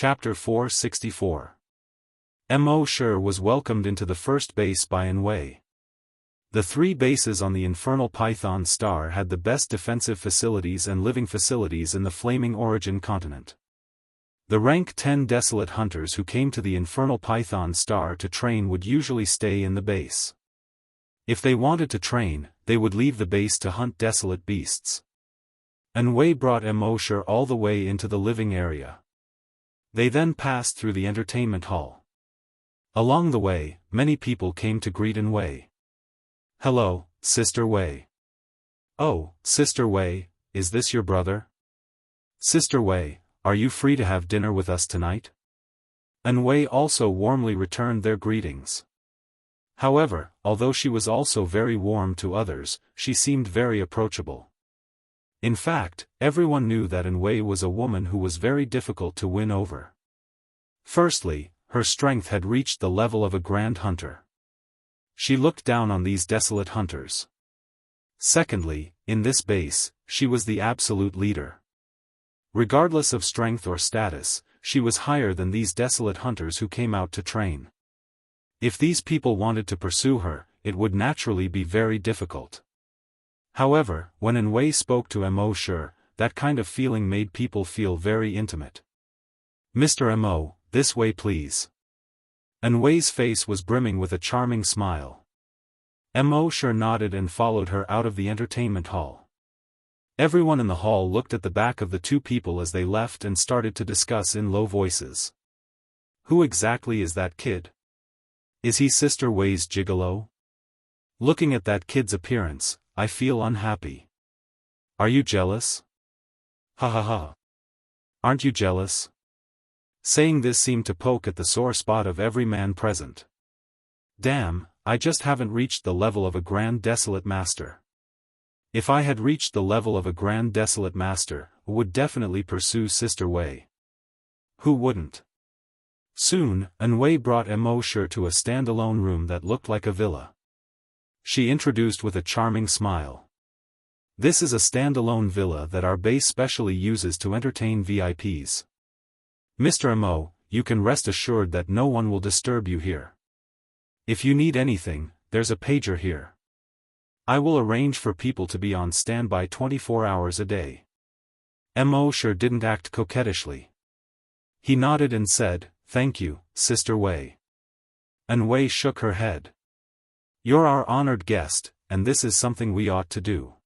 Chapter 464. Mo Shi was welcomed into the first base by Wei. The three bases on the Infernal Python Star had the best defensive facilities and living facilities in the Flaming Origin continent. The rank 10 Desolate Hunters who came to the Infernal Python Star to train would usually stay in the base. If they wanted to train, they would leave the base to hunt desolate beasts. Wei brought Mo Shi all the way into the living area. They then passed through the entertainment hall. Along the way, many people came to greet Wei. "Hello, Sister Wei." "Oh, Sister Wei, is this your brother?" "Sister Wei, are you free to have dinner with us tonight?" Wei also warmly returned their greetings. However, although she was also very warm to others, she seemed very approachable. In fact, everyone knew that Wei was a woman who was very difficult to win over. Firstly, her strength had reached the level of a grand hunter. She looked down on these desolate hunters. Secondly, in this base, she was the absolute leader. Regardless of strength or status, she was higher than these desolate hunters who came out to train. If these people wanted to pursue her, it would naturally be very difficult. However, when Wei spoke to Mo Shi, that kind of feeling made people feel very intimate. "Mr. Mo, this way please." Wei's face was brimming with a charming smile. Mo Shi nodded and followed her out of the entertainment hall. Everyone in the hall looked at the back of the two people as they left and started to discuss in low voices. "Who exactly is that kid? Is he Sister Wei's gigolo? Looking at that kid's appearance, I feel unhappy. Are you jealous? Ha ha ha. Aren't you jealous?" Saying this seemed to poke at the sore spot of every man present. "Damn, I just haven't reached the level of a Grand Desolate Master. If I had reached the level of a Grand Desolate Master, I would definitely pursue Sister Wei. Who wouldn't?" Soon, Wei brought Mo Shi to a standalone room that looked like a villa. She introduced with a charming smile. "This is a standalone villa that our base specially uses to entertain VIPs. Mr. Mo, you can rest assured that no one will disturb you here. If you need anything, there's a pager here. I will arrange for people to be on standby 24 hours a day." Mo Shi didn't act coquettishly. He nodded and said, "Thank you, Sister Wei." Wei shook her head. "You're our honored guest, and this is something we ought to do."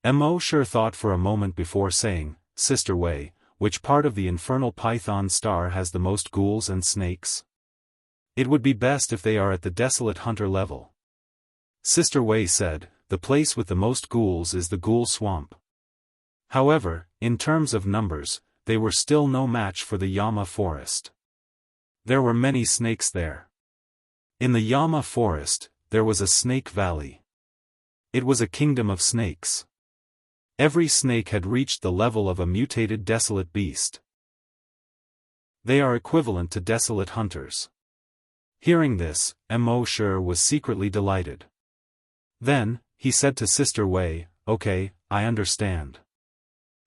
Mo Shi thought for a moment before saying, "Sister Wei, which part of the Infernal Python Star has the most ghouls and snakes? It would be best if they are at the Desolate Hunter level." Sister Wei said, "The place with the most ghouls is the Ghoul Swamp." However, in terms of numbers, they were still no match for the Yama Forest. There were many snakes there. In the Yama Forest, there was a snake valley. It was a kingdom of snakes. Every snake had reached the level of a mutated desolate beast. They are equivalent to desolate hunters. Hearing this, Mo Shi was secretly delighted. Then, he said to Sister Wei, "Okay, I understand."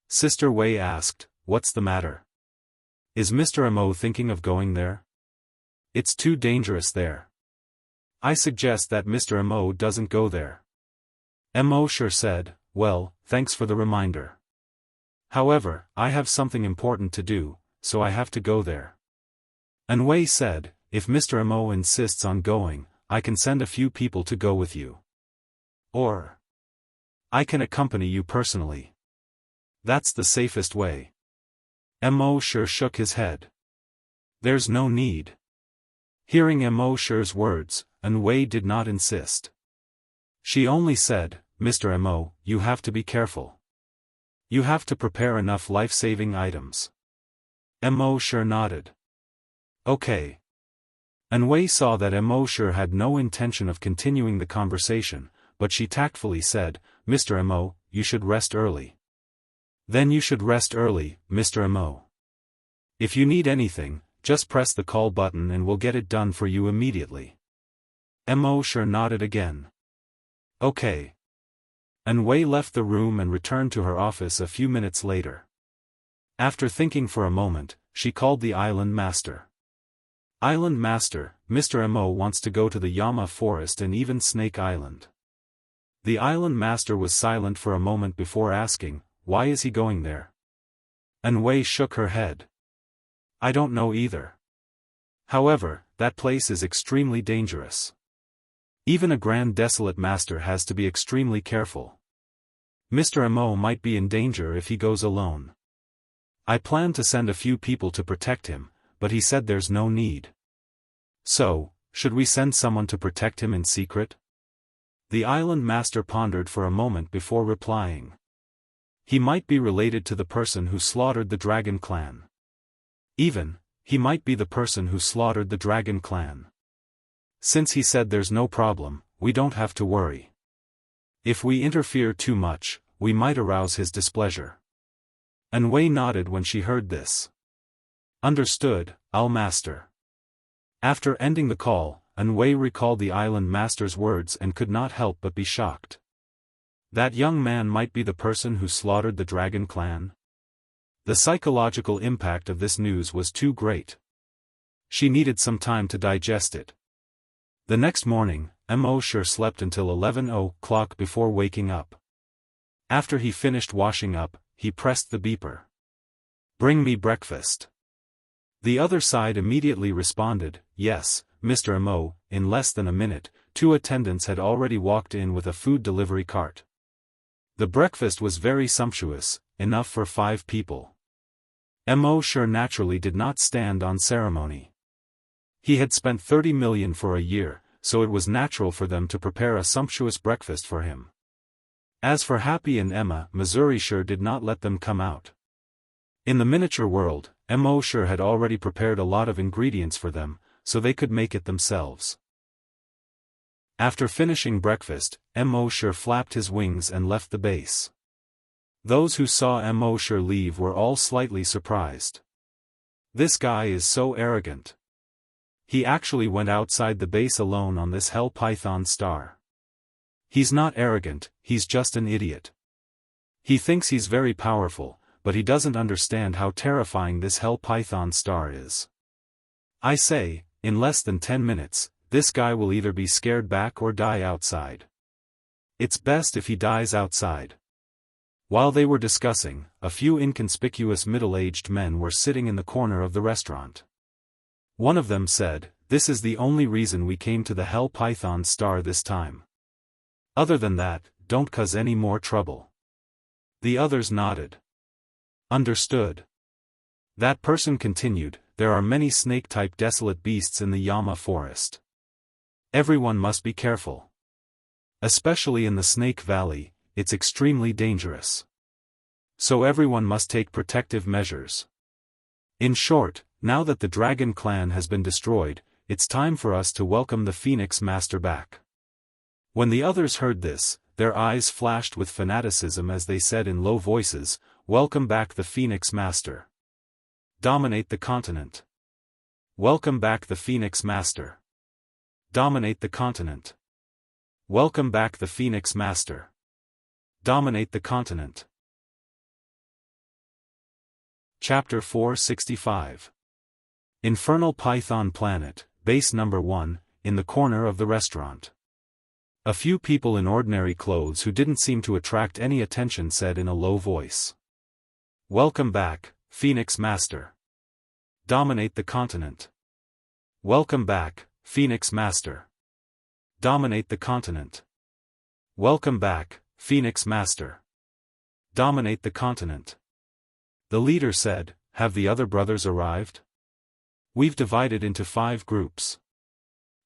Sister Wei asked, "What's the matter? Is Mr. Mo thinking of going there? It's too dangerous there. I suggest that Mr. Mo doesn't go there." Mo Shi said, "Well, thanks for the reminder. However, I have something important to do, so I have to go there." Wei said, "If Mr. Mo insists on going, I can send a few people to go with you. Or I can accompany you personally. That's the safest way." Mo Shi shook his head. "There's no need." Hearing Mo Shi's words, Wei did not insist. She only said, "Mr. Mo, you have to be careful. You have to prepare enough life-saving items." Mo Shi nodded. "Okay." Wei saw that Mo Shi had no intention of continuing the conversation, but she tactfully said, "Mr. Mo, you should rest early." "Then you should rest early, Mr. Mo. If you need anything, just press the call button and we'll get it done for you immediately." Mo Shi nodded again. "Okay." Wei left the room and returned to her office a few minutes later. After thinking for a moment, she called the island master. Island master, Mr. Mo wants to go to the Yama forest and even Snake Island. The island master was silent for a moment before asking, why is he going there? Anwei shook her head. I don't know either. However, that place is extremely dangerous. Even a Grand Desolate Master has to be extremely careful. Mr. Mo might be in danger if he goes alone. I plan to send a few people to protect him, but he said there's no need. So, should we send someone to protect him in secret? The island master pondered for a moment before replying. He might be related to the person who slaughtered the Dragon Clan. Even, he might be the person who slaughtered the Dragon Clan. Since he said there's no problem, we don't have to worry. If we interfere too much, we might arouse his displeasure. Anwei nodded when she heard this. Understood, I'll master. After ending the call, Anwei recalled the island master's words and could not help but be shocked. That young man might be the person who slaughtered the Dragon Clan? The psychological impact of this news was too great. She needed some time to digest it. The next morning, Mo sure slept until 11 o'clock before waking up. After he finished washing up, he pressed the beeper. Bring me breakfast. The other side immediately responded, yes, Mr. Mo. In less than a minute, 2 attendants had already walked in with a food delivery cart. The breakfast was very sumptuous, enough for 5 people. Mo sure naturally did not stand on ceremony. He had spent 30 million for a year, so it was natural for them to prepare a sumptuous breakfast for him. As for Happy and Emma, Missouri sure did not let them come out. In the miniature world, Mo sure had already prepared a lot of ingredients for them, so they could make it themselves. After finishing breakfast, Mo sure flapped his wings and left the base. Those who saw Mo sure leave were all slightly surprised. This guy is so arrogant. He actually went outside the base alone on this hell python star. He's not arrogant, he's just an idiot. He thinks he's very powerful, but he doesn't understand how terrifying this hell python star is. I say, in less than 10 minutes, this guy will either be scared back or die outside. It's best if he dies outside. While they were discussing, a few inconspicuous middle-aged men were sitting in the corner of the restaurant. One of them said, "This is the only reason we came to the Hell Python Star this time. Other than that, don't cause any more trouble." The others nodded. Understood. That person continued, "There are many snake-type desolate beasts in the Yama forest. Everyone must be careful. Especially in the Snake Valley, it's extremely dangerous. So everyone must take protective measures. In short, now that the Dragon Clan has been destroyed, it's time for us to welcome the Phoenix Master back." When the others heard this, their eyes flashed with fanaticism as they said in low voices, "Welcome back the Phoenix Master. Dominate the continent. Welcome back the Phoenix Master. Dominate the continent. Welcome back the Phoenix Master. Dominate the continent." Chapter 465. Infernal Python Planet, Base Number 1, in the corner of the restaurant. A few people in ordinary clothes who didn't seem to attract any attention said in a low voice, "Welcome back, Phoenix Master. Dominate the continent. Welcome back, Phoenix Master. Dominate the continent. Welcome back, Phoenix Master. Dominate the continent." The leader said, "Have the other brothers arrived? We've divided into 5 groups.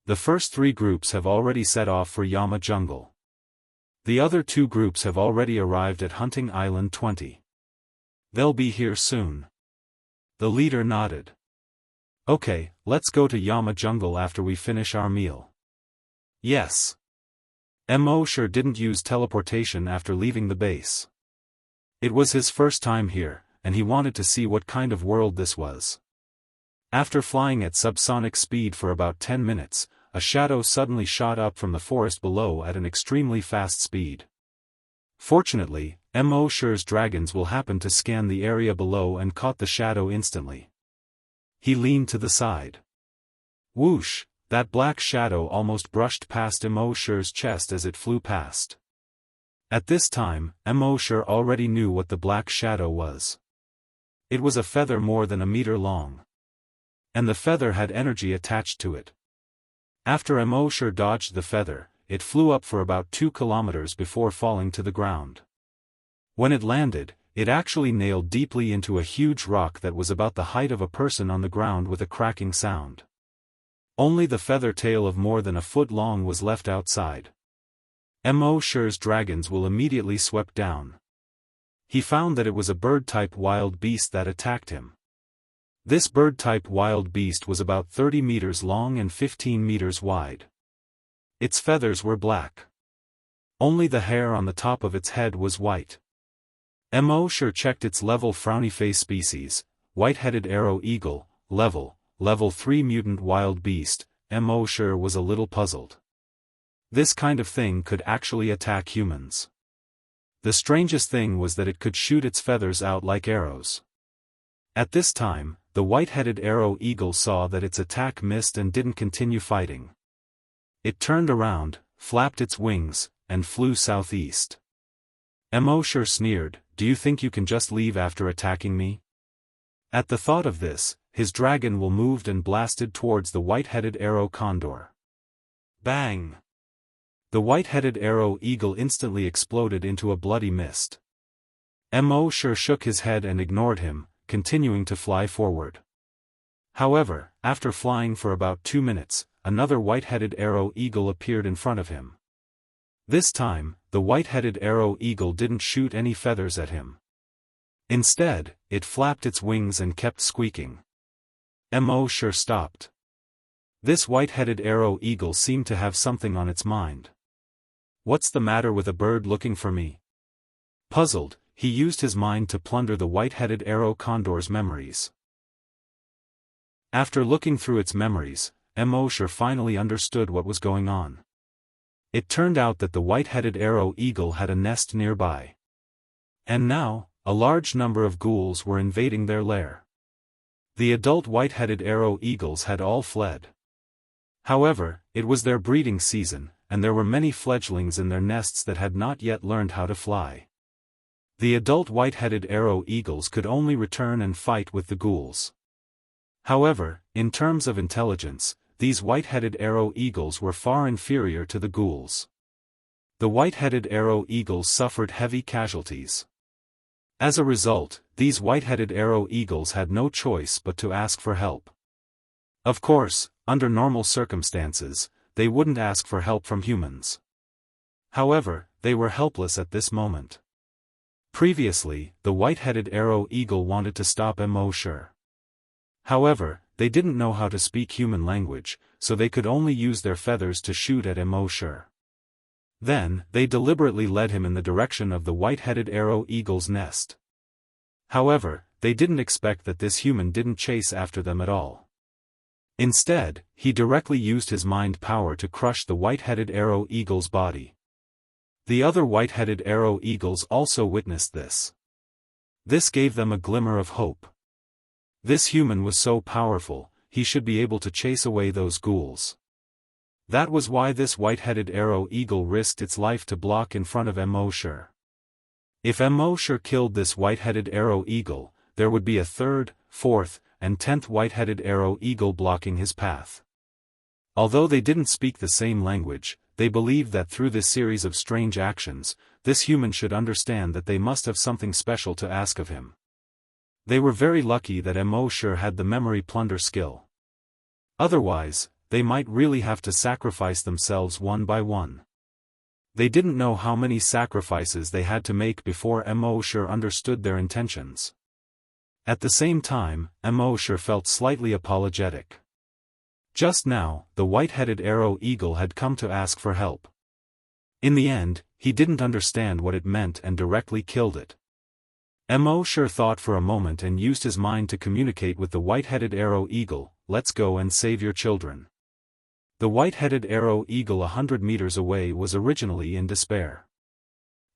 The first 3 groups have already set off for Yama Jungle. The other 2 groups have already arrived at Hunting Island 20. They'll be here soon." The leader nodded. "Okay, let's go to Yama Jungle after we finish our meal." "Yes." Mo sure didn't use teleportation after leaving the base. It was his first time here, and he wanted to see what kind of world this was. After flying at subsonic speed for about 10 minutes, a shadow suddenly shot up from the forest below at an extremely fast speed. Fortunately, Mo sure's dragons will happen to scan the area below and caught the shadow instantly. he leaned to the side. Whoosh, that black shadow almost brushed past Immortal's chest as it flew past. At this time, Immortal already knew what the black shadow was. It was a feather more than a meter long. And the feather had energy attached to it. After Immortal dodged the feather, it flew up for about 2 kilometers before falling to the ground. When it landed, it actually nailed deeply into a huge rock that was about the height of a person on the ground with a cracking sound. Only the feather tail of more than a foot long was left outside. Immortal's dragons will immediately swept down. He found that it was a bird-type wild beast that attacked him. This bird-type wild beast was about 30 meters long and 15 meters wide. Its feathers were black. Only the hair on the top of its head was white. Immortal checked its level frowny face species, white-headed arrow eagle, level 3 mutant wild beast. Immortal was a little puzzled. This kind of thing could actually attack humans. The strangest thing was that it could shoot its feathers out like arrows. At this time, the white-headed arrow eagle saw that its attack missed and didn't continue fighting. It turned around, flapped its wings, and flew southeast. Immortal sneered, "Do you think you can just leave after attacking me?" At the thought of this, his dragon will moved and blasted towards the white-headed arrow condor. Bang! The white-headed arrow eagle instantly exploded into a bloody mist. Immortal shook his head and ignored him, continuing to fly forward. However, after flying for about 2 minutes, another white-headed arrow eagle appeared in front of him. This time, the white-headed arrow eagle didn't shoot any feathers at him. Instead, it flapped its wings and kept squeaking. Immortal stopped. This white-headed arrow eagle seemed to have something on its mind. "What's the matter with a bird looking for me?" Puzzled, he used his mind to plunder the white-headed arrow condor's memories. After looking through its memories, Immortal finally understood what was going on. It turned out that the white-headed arrow eagle had a nest nearby. And now, a large number of ghouls were invading their lair. The adult white-headed arrow eagles had all fled. However, it was their breeding season, and there were many fledglings in their nests that had not yet learned how to fly. The adult white-headed arrow eagles could only return and fight with the ghouls. However, in terms of intelligence, these white-headed arrow eagles were far inferior to the ghouls. The white-headed arrow eagles suffered heavy casualties. As a result, these white-headed arrow eagles had no choice but to ask for help. Of course, under normal circumstances, they wouldn't ask for help from humans. However, they were helpless at this moment. Previously, the white-headed arrow eagle wanted to stop Immortal. However, they didn't know how to speak human language, so they could only use their feathers to shoot at Immortal. Then, they deliberately led him in the direction of the white-headed arrow eagle's nest. However, they didn't expect that this human didn't chase after them at all. Instead, he directly used his mind power to crush the white-headed arrow eagle's body. The other white-headed arrow eagles also witnessed this. This gave them a glimmer of hope. This human was so powerful, he should be able to chase away those ghouls. That was why this white-headed arrow eagle risked its life to block in front of Immortal. If Immortal killed this white-headed arrow eagle, there would be a third, fourth, and 10th white-headed arrow eagle blocking his path. Although they didn't speak the same language, they believed that through this series of strange actions, this human should understand that they must have something special to ask of him. They were very lucky that Immortal had the memory plunder skill. Otherwise, they might really have to sacrifice themselves one by one. They didn't know how many sacrifices they had to make before Immortal understood their intentions. At the same time, Immortal felt slightly apologetic. Just now, the white-headed arrow eagle had come to ask for help. In the end, he didn't understand what it meant and directly killed it. Immortal thought for a moment and used his mind to communicate with the white-headed arrow eagle, "Let's go and save your children." The white-headed arrow eagle 100 meters away was originally in despair.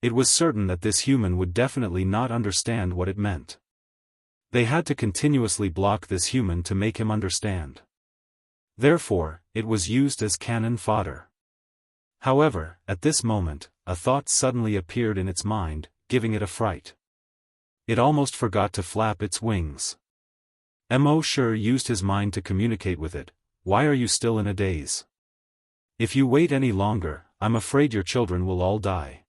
It was certain that this human would definitely not understand what it meant. They had to continuously block this human to make him understand. Therefore, it was used as cannon fodder. However, at this moment, a thought suddenly appeared in its mind, giving it a fright. It almost forgot to flap its wings. Mo Shi used his mind to communicate with it. Why are you still in a daze? If you wait any longer, I'm afraid your children will all die.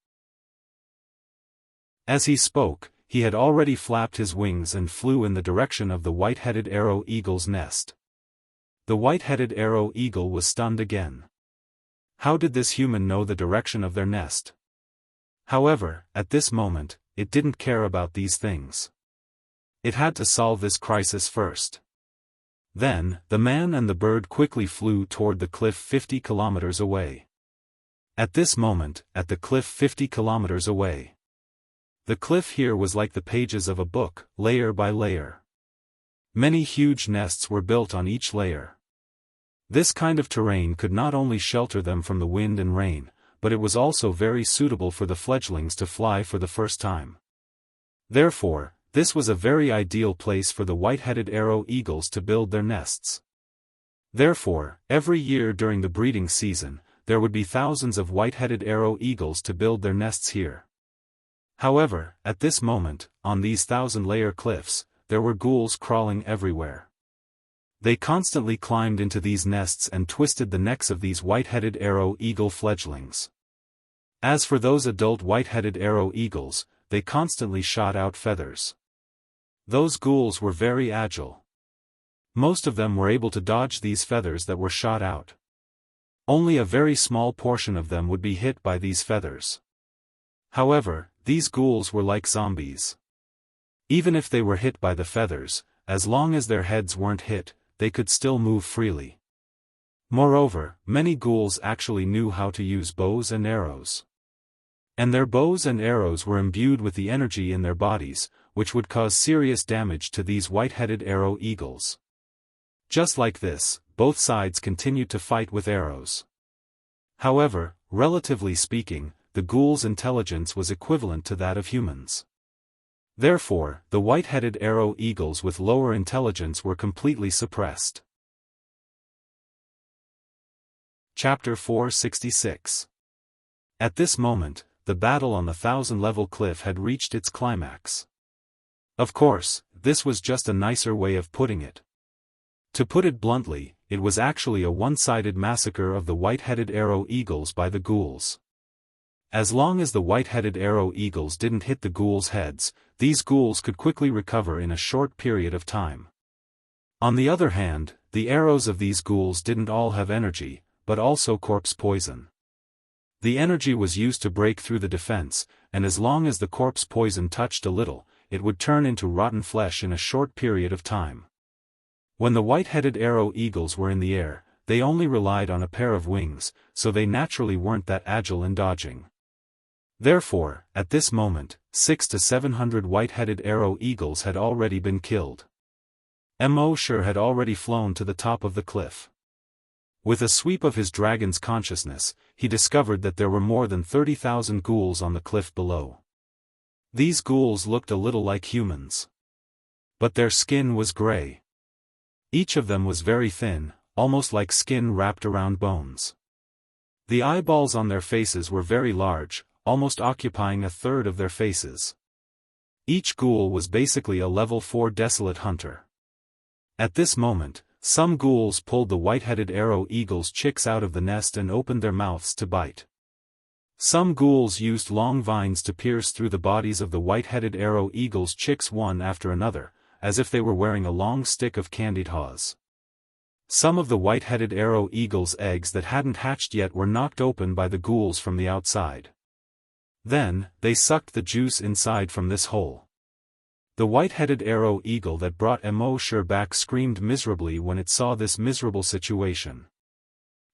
As he spoke, he had already flapped his wings and flew in the direction of the white-headed arrow eagle's nest. The white-headed arrow eagle was stunned again. How did this human know the direction of their nest? However, at this moment, it didn't care about these things. It had to solve this crisis first. Then, the man and the bird quickly flew toward the cliff 50 kilometers away. At this moment, at the cliff 50 kilometers away. The cliff here was like the pages of a book, layer by layer. Many huge nests were built on each layer. This kind of terrain could not only shelter them from the wind and rain, but it was also very suitable for the fledglings to fly for the first time. Therefore, this was a very ideal place for the white-headed arrow eagles to build their nests. Therefore, every year during the breeding season, there would be thousands of white-headed arrow eagles to build their nests here. However, at this moment, on these 1,000-layer cliffs, there were ghouls crawling everywhere. They constantly climbed into these nests and twisted the necks of these white-headed arrow eagle fledglings. As for those adult white-headed arrow eagles, they constantly shot out feathers. Those ghouls were very agile. Most of them were able to dodge these feathers that were shot out. Only a very small portion of them would be hit by these feathers. However, these ghouls were like zombies. Even if they were hit by the feathers, as long as their heads weren't hit, they could still move freely. Moreover, many ghouls actually knew how to use bows and arrows. And their bows and arrows were imbued with the energy in their bodies, which would cause serious damage to these white-headed arrow eagles. Just like this, both sides continued to fight with arrows. However, relatively speaking, the ghouls' intelligence was equivalent to that of humans. Therefore, the white-headed arrow eagles with lower intelligence were completely suppressed. Chapter 466. At this moment, the battle on the 1,000-level cliff had reached its climax. Of course, this was just a nicer way of putting it. To put it bluntly, it was actually a one-sided massacre of the white-headed arrow eagles by the ghouls. As long as the white-headed arrow eagles didn't hit the ghouls' heads, these ghouls could quickly recover in a short period of time. On the other hand, the arrows of these ghouls didn't all have energy, but also corpse poison. The energy was used to break through the defense, and as long as the corpse poison touched a little, it would turn into rotten flesh in a short period of time. When the white-headed arrow eagles were in the air, they only relied on a pair of wings, so they naturally weren't that agile in dodging. Therefore, at this moment, 600 to 700 white-headed arrow eagles had already been killed. Mo Shi had already flown to the top of the cliff. With a sweep of his dragon's consciousness, he discovered that there were more than 30,000 ghouls on the cliff below. These ghouls looked a little like humans. But their skin was gray. Each of them was very thin, almost like skin wrapped around bones. The eyeballs on their faces were very large, almost occupying a third of their faces. Each ghoul was basically a level 4 desolate hunter. At this moment, some ghouls pulled the white-headed arrow eagle's chicks out of the nest and opened their mouths to bite. Some ghouls used long vines to pierce through the bodies of the white-headed arrow eagle's chicks one after another, as if they were wearing a long stick of candied haws. Some of the white-headed arrow eagle's eggs that hadn't hatched yet were knocked open by the ghouls from the outside. Then, they sucked the juice inside from this hole. The white-headed arrow eagle that brought Mo Shi back screamed miserably when it saw this miserable situation.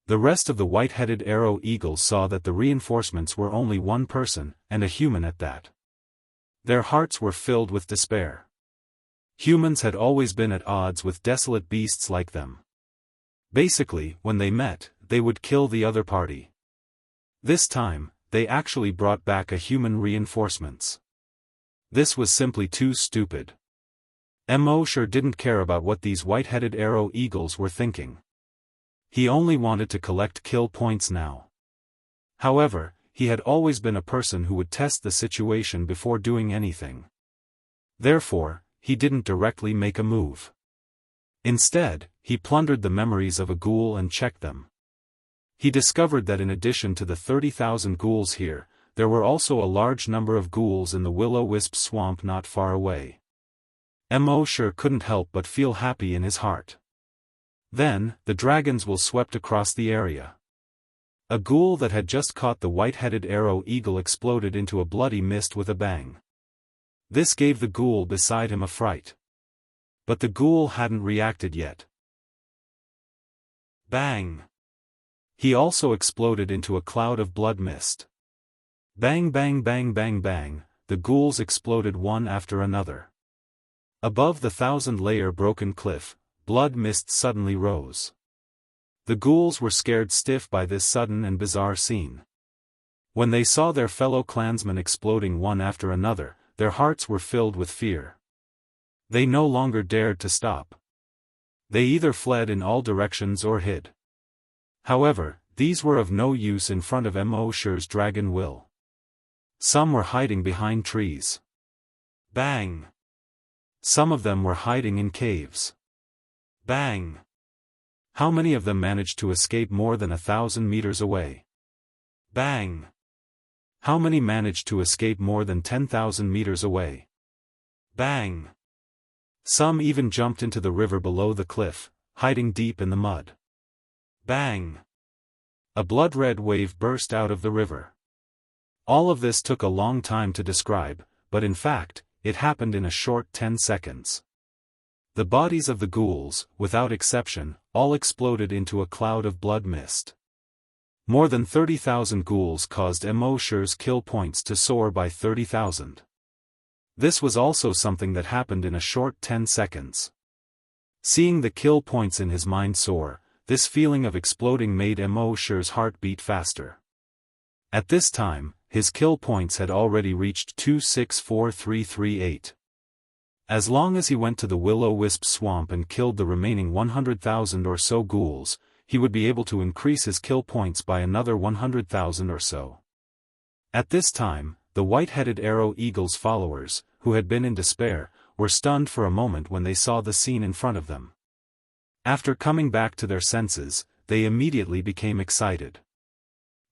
The rest of the white-headed arrow eagles saw that the reinforcements were only one person, and a human at that. Their hearts were filled with despair. Humans had always been at odds with desolate beasts like them. Basically, when they met, they would kill the other party. This time, they actually brought back a human reinforcements. This was simply too stupid. Mo sure didn't care about what these white-headed arrow eagles were thinking. He only wanted to collect kill points now. However, he had always been a person who would test the situation before doing anything. Therefore, he didn't directly make a move. Instead, he plundered the memories of a ghoul and checked them. He discovered that in addition to the 30,000 ghouls here, there were also a large number of ghouls in the will-o-wisp swamp not far away. Mo sure couldn't help but feel happy in his heart. Then, the dragons will swept across the area. A ghoul that had just caught the white-headed arrow eagle exploded into a bloody mist with a bang. This gave the ghoul beside him a fright. But the ghoul hadn't reacted yet. Bang! He also exploded into a cloud of blood mist. Bang bang bang bang bang, the ghouls exploded one after another. Above the 1,000-layer broken cliff, blood mist suddenly rose. The ghouls were scared stiff by this sudden and bizarre scene. When they saw their fellow clansmen exploding one after another, their hearts were filled with fear. They no longer dared to stop. They either fled in all directions or hid. However, these were of no use in front of Mo sure's dragon will. Some were hiding behind trees. Bang! Some of them were hiding in caves. Bang! How many of them managed to escape more than 1,000 meters away? Bang! How many managed to escape more than 10,000 meters away? Bang! Some even jumped into the river below the cliff, hiding deep in the mud. Bang! A blood-red wave burst out of the river. All of this took a long time to describe, but in fact, it happened in a short 10 seconds. The bodies of the ghouls, without exception, all exploded into a cloud of blood mist. More than 30,000 ghouls caused Mo sure's kill points to soar by 30,000. This was also something that happened in a short 10 seconds. Seeing the kill points in his mind soar, this feeling of exploding made Mo sure's heart beat faster. At this time, his kill points had already reached 264338. As long as he went to the will-o-wisp swamp and killed the remaining 100,000 or so ghouls, he would be able to increase his kill points by another 100,000 or so. At this time, the white-headed arrow eagle's followers, who had been in despair, were stunned for a moment when they saw the scene in front of them. After coming back to their senses, they immediately became excited.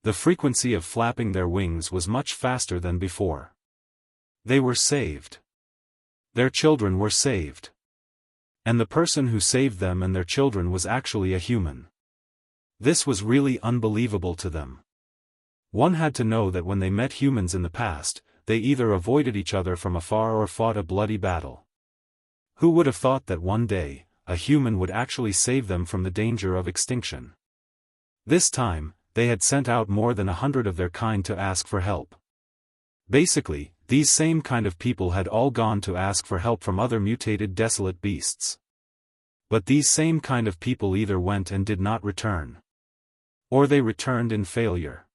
The frequency of flapping their wings was much faster than before. They were saved. Their children were saved. And the person who saved them and their children was actually a human. This was really unbelievable to them. One had to know that when they met humans in the past, they either avoided each other from afar or fought a bloody battle. Who would have thought that one day, a human would actually save them from the danger of extinction? This time, they had sent out more than 100 of their kind to ask for help. Basically, these same kind of people had all gone to ask for help from other mutated desolate beasts. But these same kind of people either went and did not return. Or they returned in failure.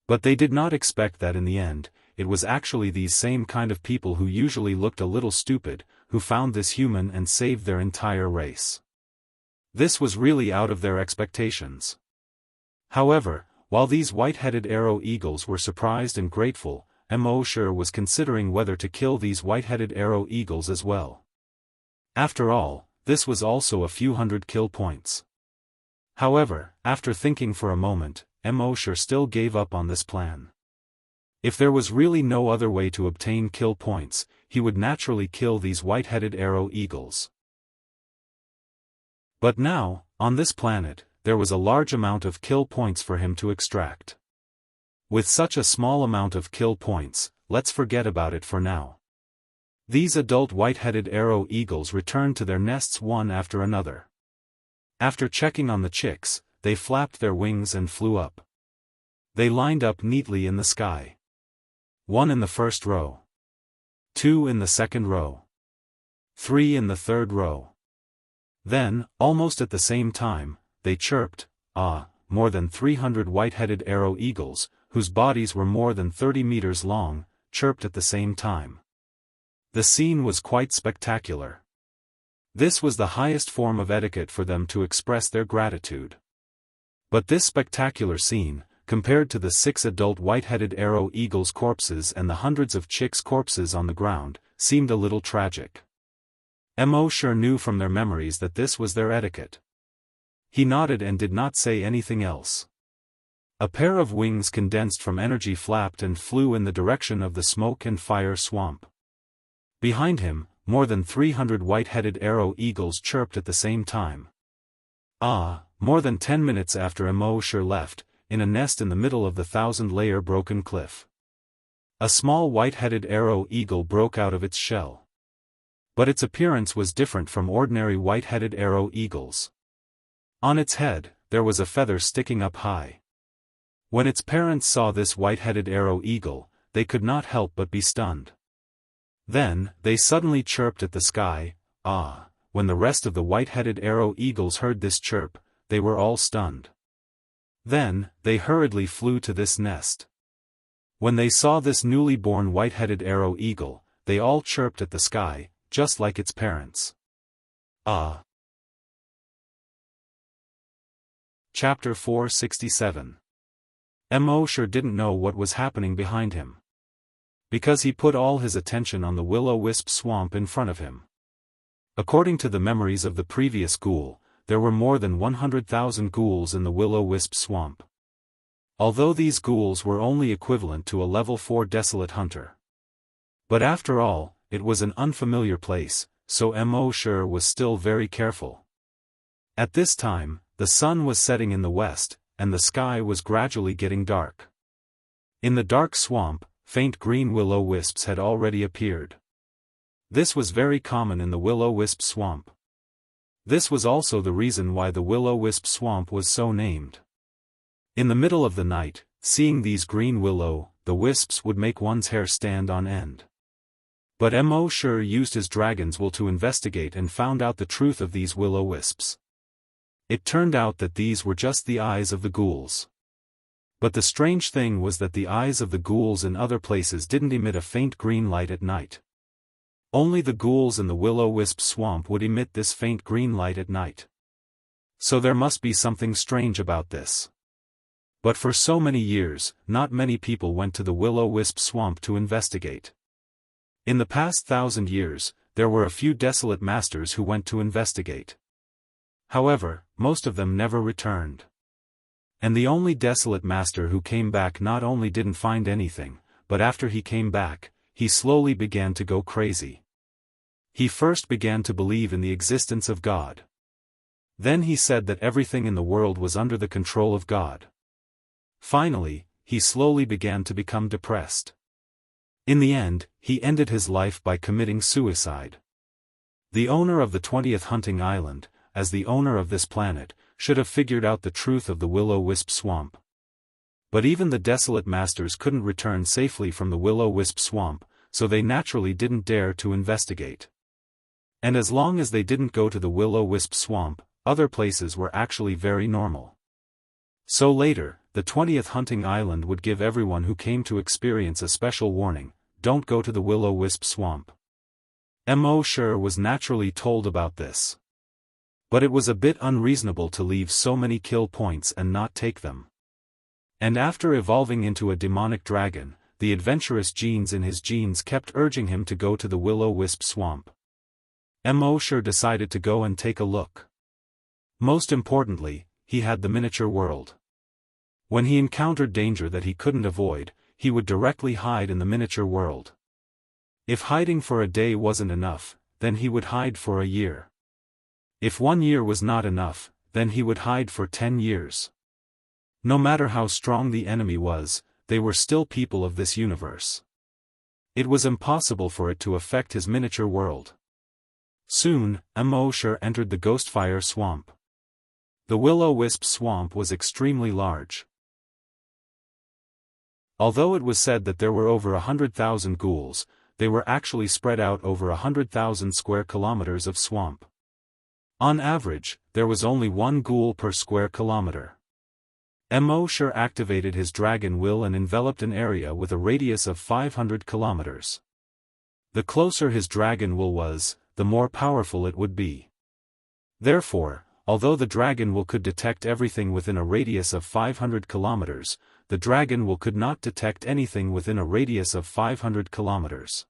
But they did not expect that in the end, it was actually these same kind of people who usually looked a little stupid, who found this human and saved their entire race. This was really out of their expectations. However, while these white-headed arrow eagles were surprised and grateful, Mo sure was considering whether to kill these white-headed arrow eagles as well. After all, this was also a few hundred kill points. However, after thinking for a moment, Mo sure still gave up on this plan. If there was really no other way to obtain kill points, he would naturally kill these white-headed arrow eagles. But now, on this planet, there was a large amount of kill points for him to extract. With such a small amount of kill points, let's forget about it for now. These adult white-headed arrow eagles returned to their nests one after another. After checking on the chicks, they flapped their wings and flew up. They lined up neatly in the sky. 1 in the first row. 2 in the second row. 3 in the third row. Then, almost at the same time, they chirped, more than 300 white-headed arrow eagles, whose bodies were more than 30 meters long, chirped at the same time. The scene was quite spectacular. This was the highest form of etiquette for them to express their gratitude. But this spectacular scene, compared to the 6 adult white-headed arrow eagles' corpses and the hundreds of chicks' corpses on the ground, seemed a little tragic. Mo sure knew from their memories that this was their etiquette. He nodded and did not say anything else. A pair of wings condensed from energy flapped and flew in the direction of the smoke and fire swamp. Behind him, more than 300 white-headed arrow eagles chirped at the same time. More than 10 minutes after Mo sure left, in a nest in the middle of the 1,000-layer broken cliff, a small white-headed arrow eagle broke out of its shell. But its appearance was different from ordinary white-headed arrow eagles. On its head, there was a feather sticking up high. When its parents saw this white-headed arrow eagle, they could not help but be stunned. Then, they suddenly chirped at the sky. When the rest of the white-headed arrow eagles heard this chirp, they were all stunned. Then, they hurriedly flew to this nest. When they saw this newly born white-headed arrow eagle, they all chirped at the sky, just like its parents. Chapter 467. Mo sure didn't know what was happening behind him, because he put all his attention on the will-o-wisp swamp in front of him. According to the memories of the previous ghoul, there were more than 100,000 ghouls in the will-o-wisp swamp. Although these ghouls were only equivalent to a level 4 desolate hunter. But after all, it was an unfamiliar place, so Mo sure was still very careful. At this time, the sun was setting in the west, and the sky was gradually getting dark. In the dark swamp, faint green willow-wisps had already appeared. This was very common in the willow-wisp swamp. This was also the reason why the willow-wisp swamp was so named. In the middle of the night, seeing these green the wisps would make one's hair stand on end. But Mo sure used his dragon's will to investigate and found out the truth of these willow-wisps. It turned out that these were just the eyes of the ghouls. But the strange thing was that the eyes of the ghouls in other places didn't emit a faint green light at night. Only the ghouls in the willow-wisp swamp would emit this faint green light at night. So there must be something strange about this. But for so many years, not many people went to the willow-wisp swamp to investigate. In the past 1,000 years, there were a few desolate masters who went to investigate. However, most of them never returned. And the only desolate master who came back not only didn't find anything, but after he came back, he slowly began to go crazy. He first began to believe in the existence of God. Then he said that everything in the world was under the control of God. Finally, he slowly began to become depressed. In the end, he ended his life by committing suicide. The owner of the 20th hunting island, as the owner of this planet, should have figured out the truth of the willow-wisp swamp. But even the desolate masters couldn't return safely from the willow-wisp swamp, so they naturally didn't dare to investigate. And as long as they didn't go to the willow-wisp swamp, other places were actually very normal. So later, the 20th hunting island would give everyone who came to experience a special warning: don't go to the willow-wisp swamp. Mo sure was naturally told about this. But it was a bit unreasonable to leave so many kill points and not take them. And after evolving into a demonic dragon, the adventurous genes in his genes kept urging him to go to the willow-wisp swamp. Mo sure decided to go and take a look. Most importantly, he had the miniature world. When he encountered danger that he couldn't avoid, he would directly hide in the miniature world. If hiding for a day wasn't enough, then he would hide for a year. If 1 year was not enough, then he would hide for 10 years. No matter how strong the enemy was, they were still people of this universe. It was impossible for it to affect his miniature world. Soon, Mo sure entered the Ghostfire Swamp. The Willow-Wisp Swamp was extremely large. Although it was said that there were over 100,000 ghouls, they were actually spread out over 100,000 square kilometers of swamp. On average, there was only 1 ghoul per square kilometer. Mo sure activated his dragon will and enveloped an area with a radius of 500 kilometers. The closer his dragon will was, the more powerful it would be. Therefore, although the dragon will could detect everything within a radius of 500 kilometers, the dragon will could not detect anything within a radius of 500 kilometers.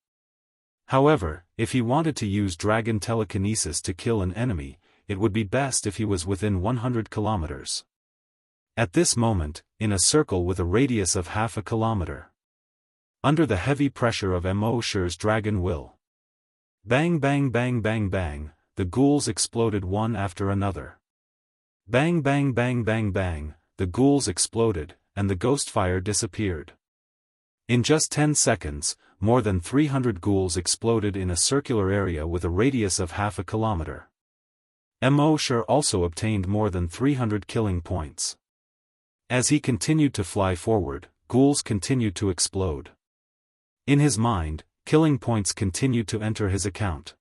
However, if he wanted to use dragon telekinesis to kill an enemy, it would be best if he was within 100 kilometers. At this moment, in a circle with a radius of half a kilometer. Under the heavy pressure of Immortal's dragon will. Bang bang bang bang bang, the ghouls exploded one after another. Bang bang bang bang bang, the ghouls exploded, and the ghost fire disappeared. In just 10 seconds, more than 300 ghouls exploded in a circular area with a radius of half a kilometer. Immortal also obtained more than 300 killing points. As he continued to fly forward, ghouls continued to explode. In his mind, killing points continued to enter his account.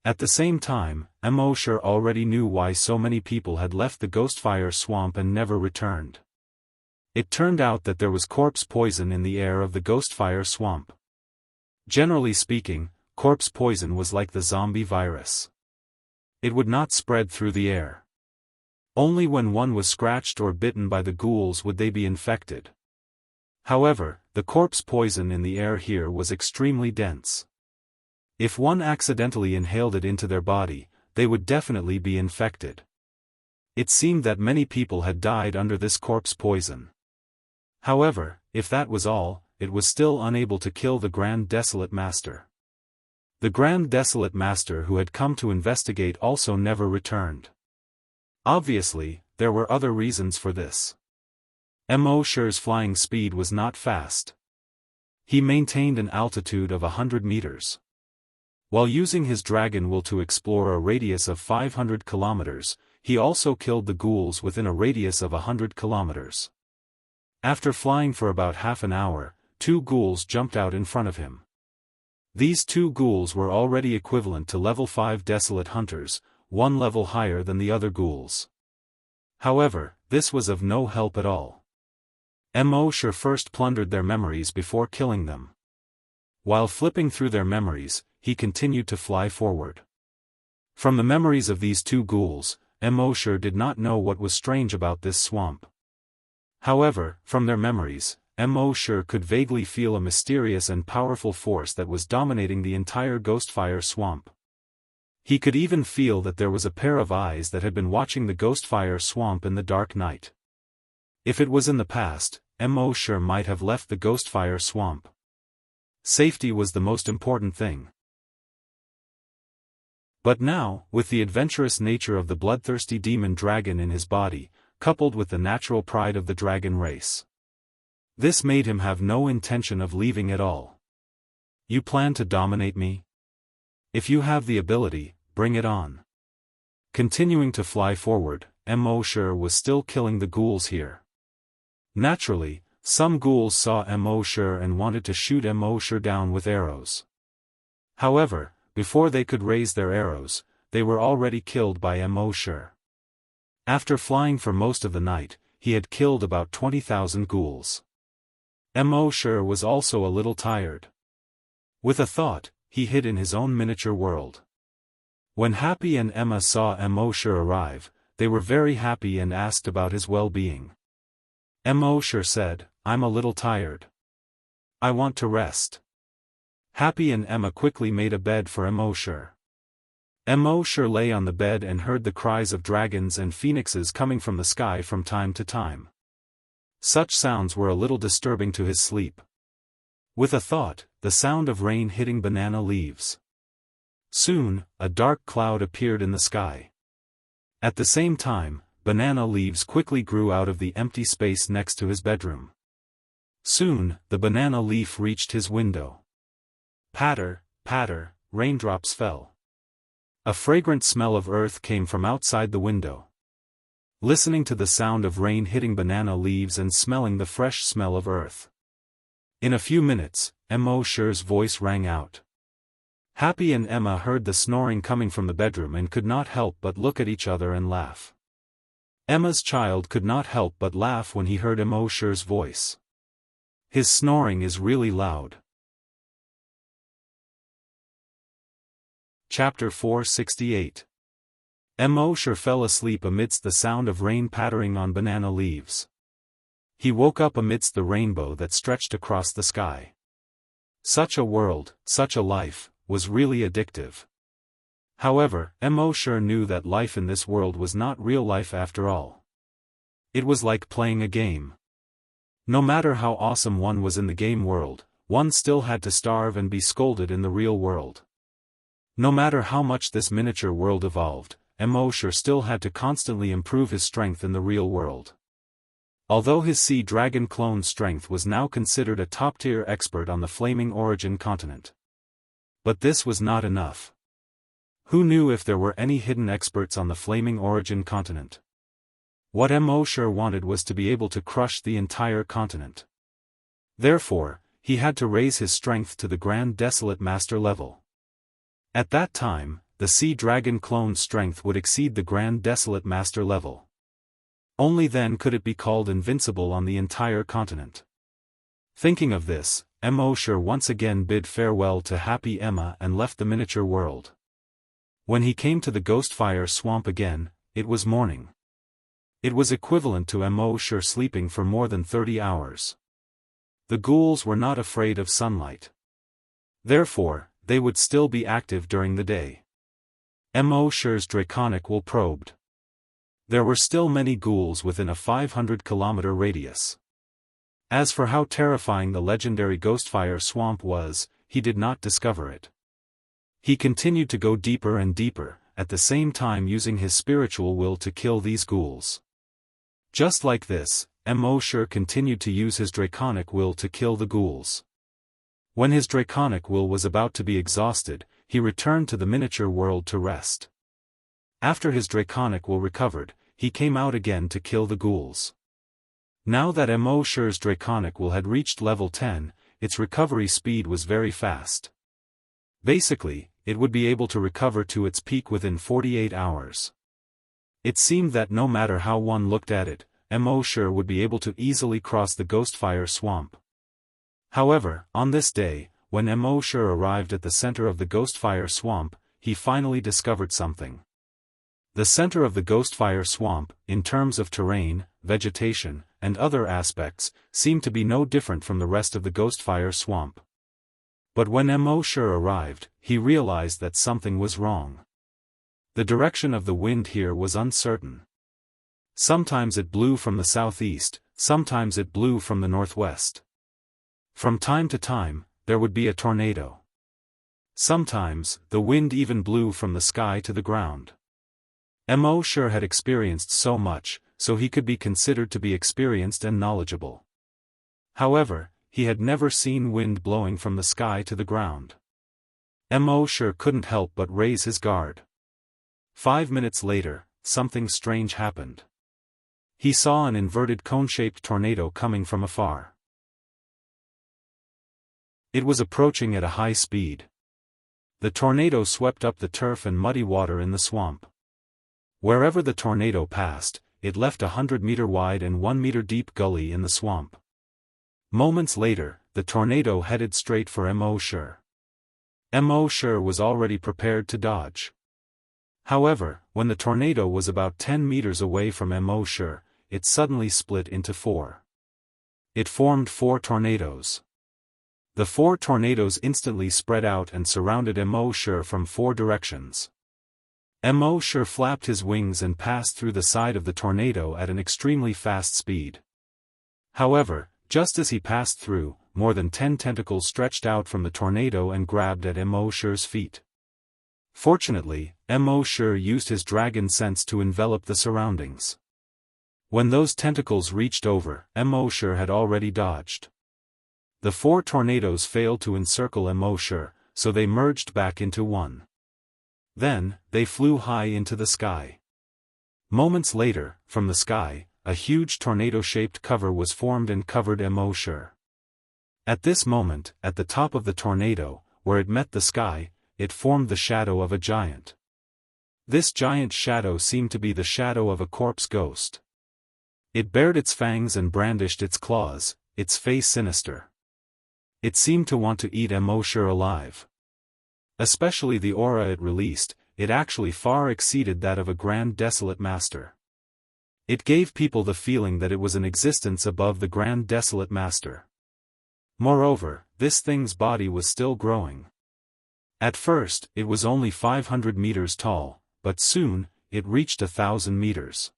At the same time, Immortal already knew why so many people had left the Ghostfire swamp and never returned. It turned out that there was corpse poison in the air of the Ghostfire swamp. Generally speaking, corpse poison was like the zombie virus. It would not spread through the air. Only when one was scratched or bitten by the ghouls would they be infected. However, the corpse poison in the air here was extremely dense. If one accidentally inhaled it into their body, they would definitely be infected. It seemed that many people had died under this corpse poison. However, if that was all, it was still unable to kill the Grand Desolate Master. The Grand Desolate Master who had come to investigate also never returned. Obviously, there were other reasons for this. Immortal's flying speed was not fast. He maintained an altitude of 100 meters. While using his dragon will to explore a radius of 500 kilometers, he also killed the ghouls within a radius of 100 kilometers. After flying for about half an hour, 2 ghouls jumped out in front of him. These 2 ghouls were already equivalent to level 5 desolate hunters, 1 level higher than the other ghouls. However, this was of no help at all. Immortal first plundered their memories before killing them. While flipping through their memories, he continued to fly forward. From the memories of these 2 ghouls, Immortal did not know what was strange about this swamp. However, from their memories, Immortal could vaguely feel a mysterious and powerful force that was dominating the entire Ghostfire swamp. He could even feel that there was a pair of eyes that had been watching the Ghostfire swamp in the dark night. If it was in the past, Immortal might have left the Ghostfire swamp. Safety was the most important thing. But now, with the adventurous nature of the bloodthirsty demon dragon in his body, coupled with the natural pride of the dragon race, this made him have no intention of leaving at all. You plan to dominate me? If you have the ability, bring it on. Continuing to fly forward, Immortal was still killing the ghouls here. Naturally, some ghouls saw Immortal and wanted to shoot Immortal down with arrows. However, before they could raise their arrows, they were already killed by Immortal. After flying for most of the night, he had killed about 20,000 ghouls. Immortal was also a little tired. With a thought, he hid in his own miniature world. When Happy and Emma saw Immortal arrive, they were very happy and asked about his well-being. Immortal said, "I'm a little tired. I want to rest." Happy and Emma quickly made a bed for Immortal. Immortal lay on the bed and heard the cries of dragons and phoenixes coming from the sky from time to time. Such sounds were a little disturbing to his sleep. With a thought, the sound of rain hitting banana leaves. Soon, a dark cloud appeared in the sky. At the same time, banana leaves quickly grew out of the empty space next to his bedroom. Soon, the banana leaf reached his window. Patter, patter, raindrops fell. A fragrant smell of earth came from outside the window. Listening to the sound of rain hitting banana leaves and smelling the fresh smell of earth. In a few minutes, Immortal's voice rang out. Happy and Emma heard the snoring coming from the bedroom and could not help but look at each other and laugh. Emma's child could not help but laugh when he heard Immortal's voice. His snoring is really loud. Chapter 468. Mo fell asleep amidst the sound of rain pattering on banana leaves. He woke up amidst the rainbow that stretched across the sky. Such a world, such a life, was really addictive. However, Mo knew that life in this world was not real life after all. It was like playing a game. No matter how awesome one was in the game world, one still had to starve and be scolded in the real world. No matter how much this miniature world evolved, Mo still had to constantly improve his strength in the real world. Although his sea dragon clone strength was now considered a top-tier expert on the Flaming Origin continent. But this was not enough. Who knew if there were any hidden experts on the Flaming Origin continent? What Mo wanted was to be able to crush the entire continent. Therefore, he had to raise his strength to the Grand Desolate Master level. At that time, the Sea Dragon clone's strength would exceed the Grand Desolate Master level. Only then could it be called invincible on the entire continent. Thinking of this, Mo once again bid farewell to Happy Emma and left the miniature world. When he came to the Ghostfire Swamp again, it was morning. It was equivalent to Mo sleeping for more than 30 hours. The ghouls were not afraid of sunlight. Therefore, they would still be active during the day. Mo's draconic will probed. There were still many ghouls within a 500-kilometer radius. As for how terrifying the legendary Ghostfire Swamp was, he did not discover it. He continued to go deeper and deeper, at the same time using his spiritual will to kill these ghouls. Just like this, Mo continued to use his draconic will to kill the ghouls. When his draconic will was about to be exhausted, he returned to the miniature world to rest. After his draconic will recovered, he came out again to kill the ghouls. Now that Mo's draconic will had reached level 10, its recovery speed was very fast. Basically, it would be able to recover to its peak within 48 hours. It seemed that no matter how one looked at it, Mo would be able to easily cross the Ghostfire Swamp. However, on this day, when Mo arrived at the center of the Ghostfire Swamp, he finally discovered something. The center of the Ghostfire Swamp, in terms of terrain, vegetation, and other aspects, seemed to be no different from the rest of the Ghostfire Swamp. But when Mo arrived, he realized that something was wrong. The direction of the wind here was uncertain. Sometimes it blew from the southeast, sometimes it blew from the northwest. From time to time, there would be a tornado. Sometimes, the wind even blew from the sky to the ground. Mo had experienced so much, so he could be considered to be experienced and knowledgeable. However, he had never seen wind blowing from the sky to the ground. Mo couldn't help but raise his guard. 5 minutes later, something strange happened. He saw an inverted cone-shaped tornado coming from afar. It was approaching at a high speed. The tornado swept up the turf and muddy water in the swamp. Wherever the tornado passed, it left a 100-meter wide and 1-meter deep gully in the swamp. Moments later, the tornado headed straight for Mo. Mo was already prepared to dodge. However, when the tornado was about 10 meters away from Mo, it suddenly split into 4. It formed 4 tornadoes. The 4 tornadoes instantly spread out and surrounded Mo from 4 directions. Mo flapped his wings and passed through the side of the tornado at an extremely fast speed. However, just as he passed through, more than 10 tentacles stretched out from the tornado and grabbed at Mo's feet. Fortunately, Mo used his dragon sense to envelop the surroundings. When those tentacles reached over, Mo had already dodged. The 4 tornadoes failed to encircle Mo, so they merged back into one. Then, they flew high into the sky. Moments later, from the sky, a huge tornado-shaped cover was formed and covered Mo. At this moment, at the top of the tornado, where it met the sky, it formed the shadow of a giant. This giant shadow seemed to be the shadow of a corpse ghost. It bared its fangs and brandished its claws, its face sinister. It seemed to want to eat Mo alive. Especially the aura it released, it actually far exceeded that of a Grand Desolate Master. It gave people the feeling that it was an existence above the Grand Desolate Master. Moreover, this thing's body was still growing. At first, it was only 500 meters tall, but soon, it reached 1,000 meters.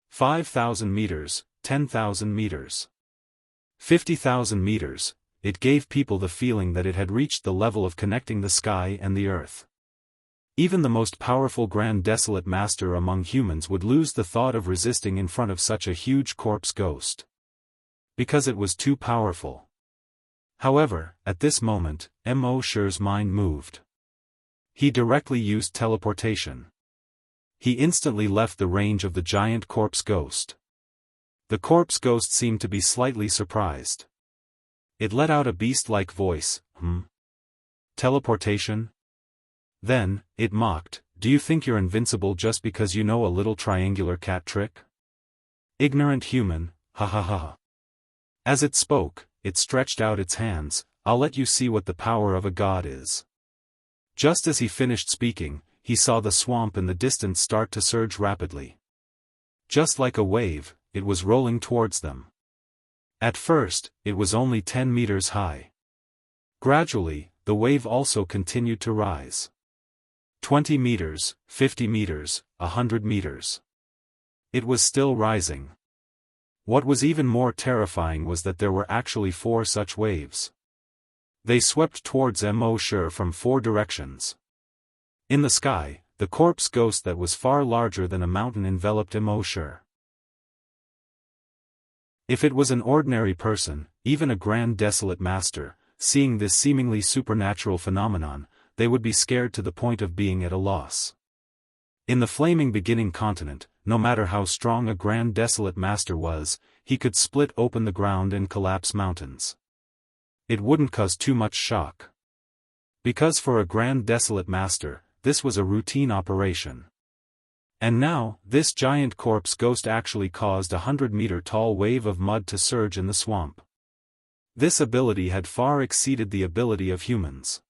5,000 meters, 10,000 meters. 50,000 meters, it gave people the feeling that it had reached the level of connecting the sky and the earth. Even the most powerful Grand Desolate Master among humans would lose the thought of resisting in front of such a huge corpse ghost. Because it was too powerful. However, at this moment, Mo Shi's mind moved. He directly used teleportation. He instantly left the range of the giant corpse ghost. The corpse ghost seemed to be slightly surprised. It let out a beast-like voice, Teleportation? Then, it mocked, do you think you're invincible just because you know a little triangular cat trick? Ignorant human, ha ha ha. As it spoke, it stretched out its hands, I'll let you see what the power of a god is. Just as he finished speaking, he saw the swamp in the distance start to surge rapidly. Just like a wave, it was rolling towards them. At first, it was only 10 meters high. Gradually, the wave also continued to rise. 20 meters, 50 meters, 100 meters. It was still rising. What was even more terrifying was that there were actually 4 such waves. They swept towards Mo Shi from 4 directions. In the sky, the corpse ghost that was far larger than a mountain enveloped Mo Shi. If it was an ordinary person, even a Grand Desolate Master, seeing this seemingly supernatural phenomenon, they would be scared to the point of being at a loss. In the flaming beginning continent, no matter how strong a Grand Desolate Master was, he could split open the ground and collapse mountains. It wouldn't cause too much shock. Because for a Grand Desolate Master, this was a routine operation. And now, this giant corpse ghost actually caused a 100-meter-tall wave of mud to surge in the swamp. This ability had far exceeded the ability of humans.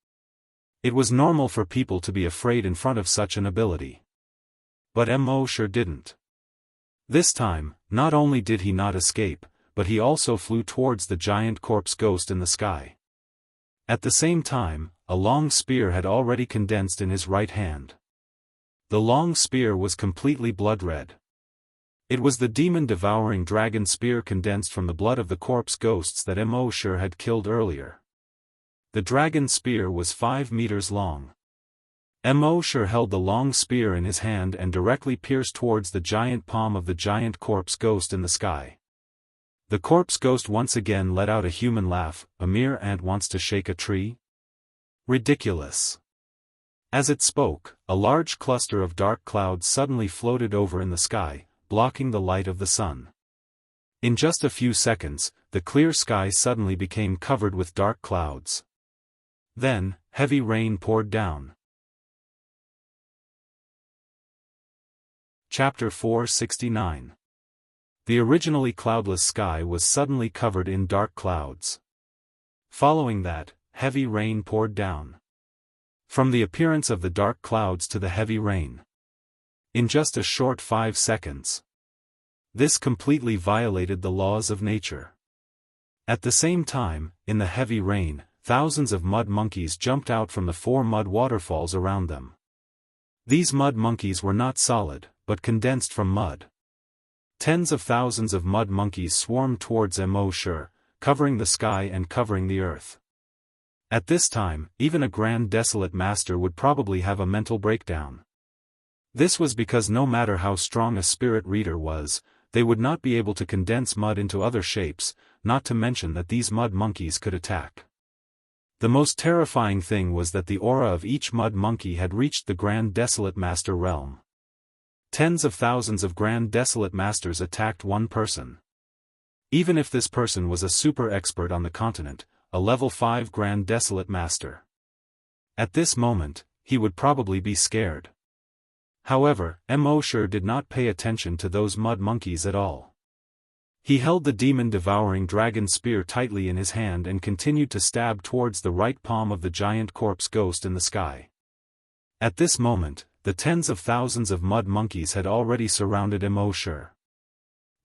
It was normal for people to be afraid in front of such an ability. But Mo Shi didn't. This time, not only did he not escape, but he also flew towards the giant corpse ghost in the sky. At the same time, a long spear had already condensed in his right hand. The long spear was completely blood-red. It was the demon-devouring dragon spear condensed from the blood of the corpse ghosts that Mo Shi had killed earlier. The dragon spear was 5 meters long. Mo Shi held the long spear in his hand and directly pierced towards the giant palm of the giant corpse ghost in the sky. The corpse ghost once again let out a human laugh, a mere ant wants to shake a tree? Ridiculous. As it spoke, a large cluster of dark clouds suddenly floated over in the sky, blocking the light of the sun. In just a few seconds, the clear sky suddenly became covered with dark clouds. Then, heavy rain poured down. Chapter 469. The originally cloudless sky was suddenly covered in dark clouds. Following that, heavy rain poured down. From the appearance of the dark clouds to the heavy rain. In just a short 5 seconds. This completely violated the laws of nature. At the same time, in the heavy rain, thousands of mud monkeys jumped out from the 4 mud waterfalls around them. These mud monkeys were not solid, but condensed from mud. Tens of thousands of mud monkeys swarmed towards Mo Shi, covering the sky and covering the earth. At this time, even a Grand Desolate Master would probably have a mental breakdown. This was because no matter how strong a spirit reader was, they would not be able to condense mud into other shapes, not to mention that these mud monkeys could attack. The most terrifying thing was that the aura of each mud monkey had reached the Grand Desolate Master realm. Tens of thousands of Grand Desolate Masters attacked one person. Even if this person was a super expert on the continent, a level 5 Grand Desolate Master. At this moment, he would probably be scared. However, Mo Shi did not pay attention to those mud monkeys at all. He held the demon-devouring dragon spear tightly in his hand and continued to stab towards the right palm of the giant corpse ghost in the sky. At this moment, the tens of thousands of mud monkeys had already surrounded Immortal.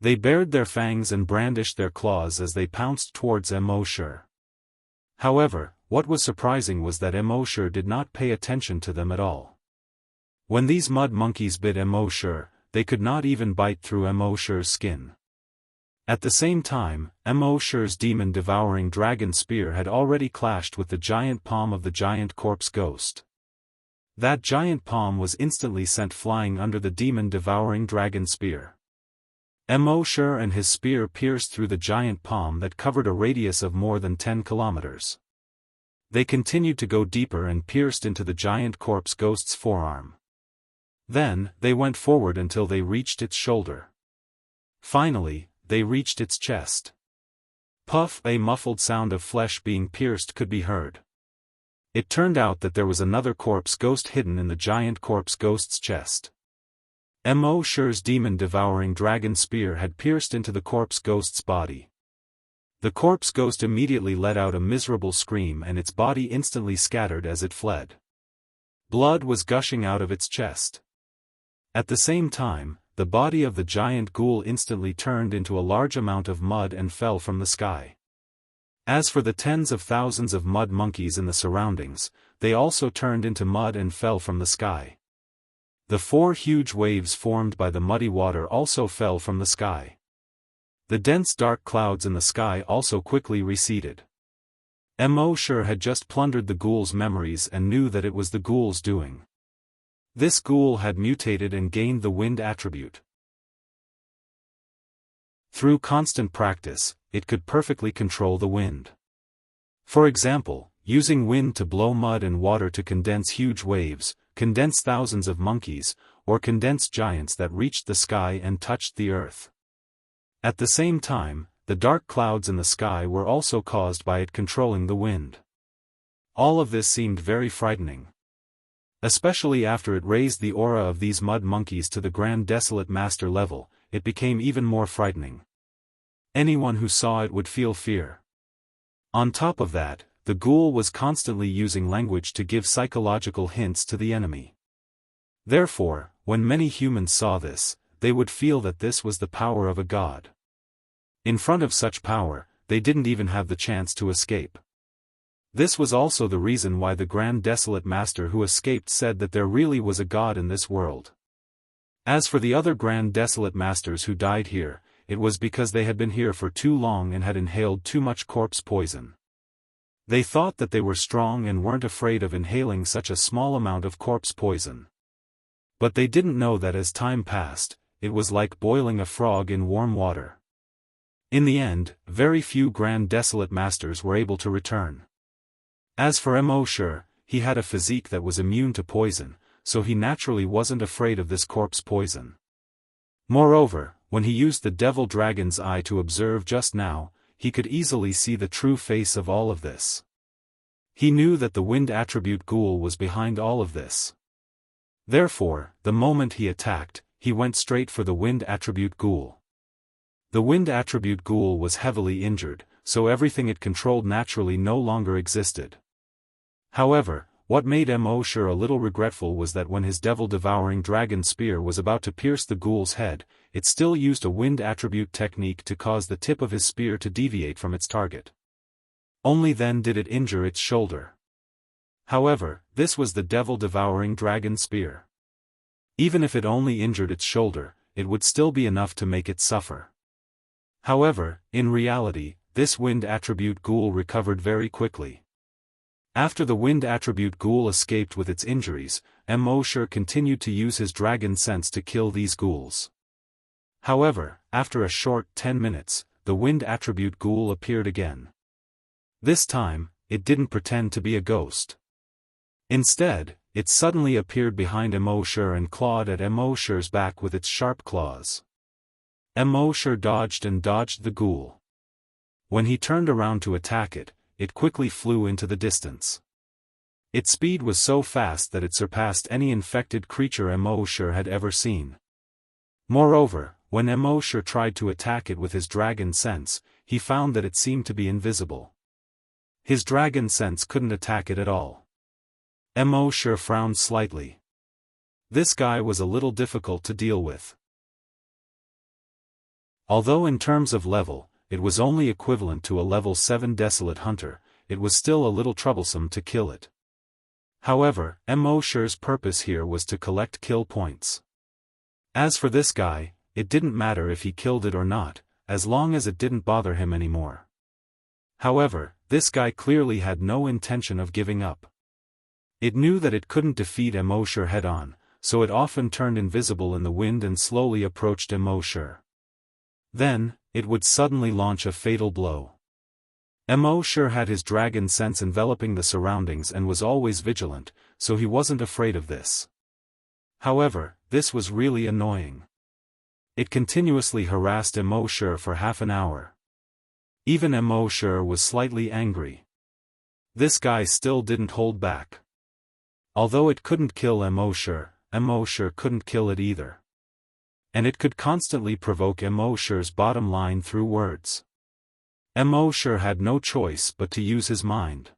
They bared their fangs and brandished their claws as they pounced towards Immortal. However, what was surprising was that Immortal did not pay attention to them at all. When these mud monkeys bit Immortal, they could not even bite through Immortal's skin. At the same time, Immortal's demon-devouring dragon spear had already clashed with the giant palm of the giant corpse ghost. That giant palm was instantly sent flying under the demon-devouring dragon spear. Immortal and his spear pierced through the giant palm that covered a radius of more than 10 kilometers. They continued to go deeper and pierced into the giant corpse ghost's forearm. Then, they went forward until they reached its shoulder. Finally, they reached its chest. Puff! A muffled sound of flesh being pierced could be heard. It turned out that there was another corpse ghost hidden in the giant corpse ghost's chest. Immortal's demon-devouring dragon spear had pierced into the corpse ghost's body. The corpse ghost immediately let out a miserable scream and its body instantly scattered as it fled. Blood was gushing out of its chest. At the same time, the body of the giant ghoul instantly turned into a large amount of mud and fell from the sky. As for the tens of thousands of mud monkeys in the surroundings, they also turned into mud and fell from the sky. The 4 huge waves formed by the muddy water also fell from the sky. The dense dark clouds in the sky also quickly receded. Immortal had just plundered the ghoul's memories and knew that it was the ghoul's doing. This ghoul had mutated and gained the wind attribute. Through constant practice, it could perfectly control the wind. For example, using wind to blow mud and water to condense huge waves, condense thousands of monkeys, or condense giants that reached the sky and touched the earth. At the same time, the dark clouds in the sky were also caused by it controlling the wind. All of this seemed very frightening. Especially after it raised the aura of these mud monkeys to the Grand Desolate Master level, it became even more frightening. Anyone who saw it would feel fear. On top of that, the ghoul was constantly using language to give psychological hints to the enemy. Therefore, when many humans saw this, they would feel that this was the power of a god. In front of such power, they didn't even have the chance to escape. This was also the reason why the Grand Desolate Master who escaped said that there really was a god in this world. As for the other Grand Desolate Masters who died here, it was because they had been here for too long and had inhaled too much corpse poison. They thought that they were strong and weren't afraid of inhaling such a small amount of corpse poison. But they didn't know that as time passed, it was like boiling a frog in warm water. In the end, very few Grand Desolate Masters were able to return. As for Immortal, he had a physique that was immune to poison, so he naturally wasn't afraid of this corpse poison. Moreover, when he used the Devil Dragon's eye to observe just now, he could easily see the true face of all of this. He knew that the wind attribute ghoul was behind all of this. Therefore, the moment he attacked, he went straight for the wind attribute ghoul. The wind attribute ghoul was heavily injured, so everything it controlled naturally no longer existed. However, what made Immortal a little regretful was that when his devil-devouring dragon spear was about to pierce the ghoul's head, it still used a wind attribute technique to cause the tip of his spear to deviate from its target. Only then did it injure its shoulder. However, this was the devil-devouring dragon spear. Even if it only injured its shoulder, it would still be enough to make it suffer. However, in reality, this wind attribute ghoul recovered very quickly. After the wind attribute ghoul escaped with its injuries, Immortal continued to use his dragon sense to kill these ghouls. However, after a short 10 minutes, the wind attribute ghoul appeared again. This time, it didn't pretend to be a ghost. Instead, it suddenly appeared behind Immortal and clawed at Immortal's back with its sharp claws. Immortal dodged and dodged the ghoul. When he turned around to attack it, it quickly flew into the distance. Its speed was so fast that it surpassed any infected creature Immortal had ever seen. Moreover, when Immortal tried to attack it with his dragon sense, he found that it seemed to be invisible. His dragon sense couldn't attack it at all. Immortal frowned slightly. This guy was a little difficult to deal with. Although in terms of level, it was only equivalent to a level 7 Desolate Hunter, it was still a little troublesome to kill it. However, Immortal's purpose here was to collect kill points. As for this guy, it didn't matter if he killed it or not, as long as it didn't bother him anymore. However, this guy clearly had no intention of giving up. It knew that it couldn't defeat Immortal head-on, so it often turned invisible in the wind and slowly approached Immortal. Then, it would suddenly launch a fatal blow. Immortal had his dragon sense enveloping the surroundings and was always vigilant, so he wasn't afraid of this. However, this was really annoying. It continuously harassed Immortal for half an hour. Even Immortal was slightly angry. This guy still didn't hold back. Although it couldn't kill Immortal couldn't kill it either. And it could constantly provoke Immortal's bottom line through words. Immortal had no choice but to use his mind.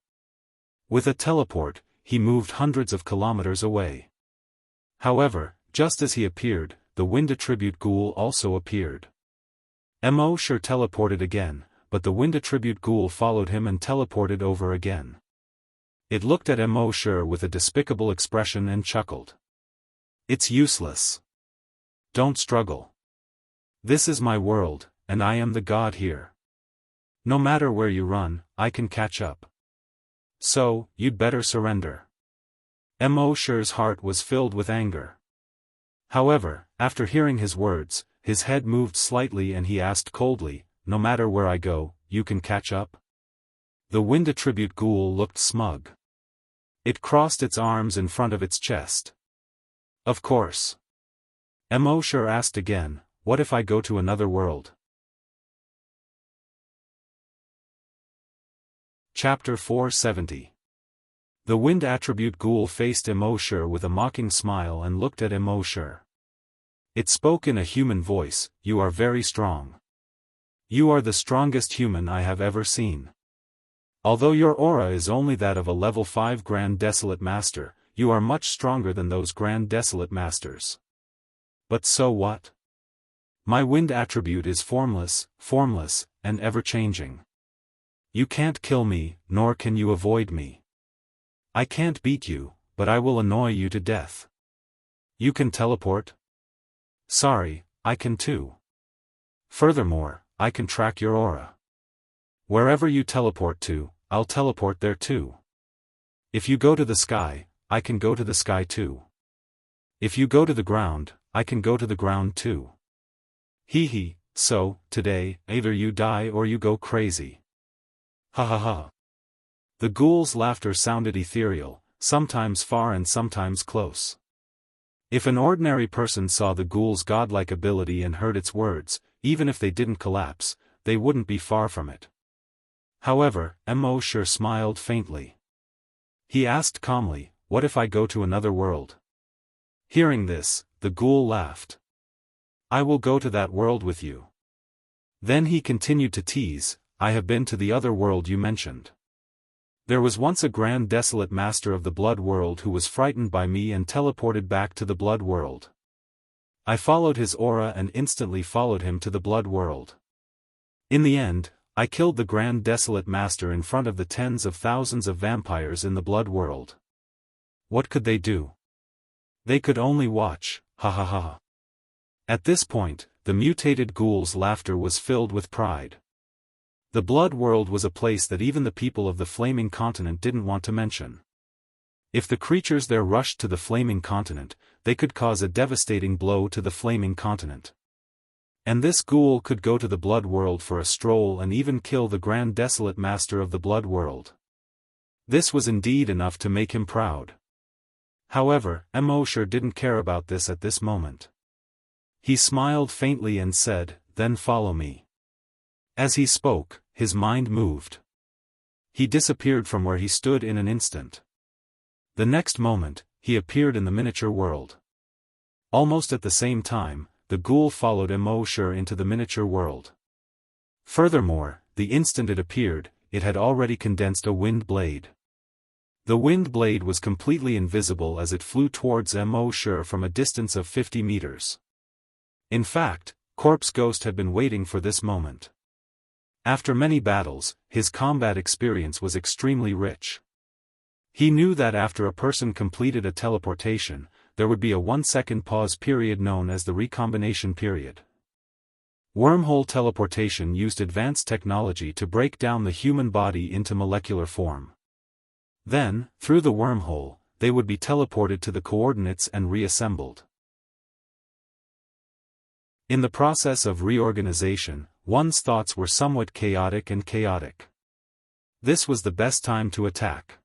With a teleport, he moved hundreds of kilometers away. However, just as he appeared, the wind attribute ghoul also appeared. Immortal teleported again, but the wind attribute ghoul followed him and teleported over again. It looked at Immortal with a despicable expression and chuckled. "It's useless. Don't struggle. This is my world, and I am the god here. No matter where you run, I can catch up. So, you'd better surrender." Immortal's heart was filled with anger. However, after hearing his words, his head moved slightly and he asked coldly, "No matter where I go, you can catch up?" The wind attribute ghoul looked smug. It crossed its arms in front of its chest. "Of course." Immortal asked again, "What if I go to another world?" Chapter 470. The wind attribute ghoul faced Immortal with a mocking smile and looked at Immortal. It spoke in a human voice, "You are very strong. You are the strongest human I have ever seen. Although your aura is only that of a level 5 Grand Desolate Master, you are much stronger than those Grand Desolate Masters. But so what? My wind attribute is formless, and ever-changing. You can't kill me, nor can you avoid me. I can't beat you, but I will annoy you to death. You can teleport? Sorry, I can too. Furthermore, I can track your aura. Wherever you teleport to, I'll teleport there too. If you go to the sky, I can go to the sky too. If you go to the ground, I can go to the ground too. Hee, so, today, either you die or you go crazy. Ha ha ha. The ghoul's laughter sounded ethereal, sometimes far and sometimes close. If an ordinary person saw the ghoul's godlike ability and heard its words, even if they didn't collapse, they wouldn't be far from it. However, Immortal smiled faintly. He asked calmly, "What if I go to another world?" Hearing this, the ghoul laughed. "I will go to that world with you." Then he continued to tease, "I have been to the other world you mentioned. There was once a Grand Desolate Master of the Blood World who was frightened by me and teleported back to the Blood World. I followed his aura and instantly followed him to the Blood World. In the end, I killed the Grand Desolate Master in front of the tens of thousands of vampires in the Blood World. What could they do? They could only watch, ha ha ha." At this point, the mutated ghoul's laughter was filled with pride. The Blood World was a place that even the people of the Flaming Continent didn't want to mention. If the creatures there rushed to the Flaming Continent, they could cause a devastating blow to the Flaming Continent. And this ghoul could go to the Blood World for a stroll and even kill the Grand Desolate Master of the Blood World. This was indeed enough to make him proud. However, Immortal didn't care about this at this moment. He smiled faintly and said, "Then follow me." As he spoke, his mind moved. He disappeared from where he stood in an instant. The next moment, he appeared in the miniature world. Almost at the same time, the ghoul followed Immortal into the miniature world. Furthermore, the instant it appeared, it had already condensed a wind blade. The wind blade was completely invisible as it flew towards Immortal from a distance of 50 meters. In fact, Corpse Ghost had been waiting for this moment. After many battles, his combat experience was extremely rich. He knew that after a person completed a teleportation, there would be a 1-second pause period known as the recombination period. Wormhole teleportation used advanced technology to break down the human body into molecular form. Then, through the wormhole, they would be teleported to the coordinates and reassembled. In the process of reorganization, one's thoughts were somewhat chaotic. This was the best time to attack.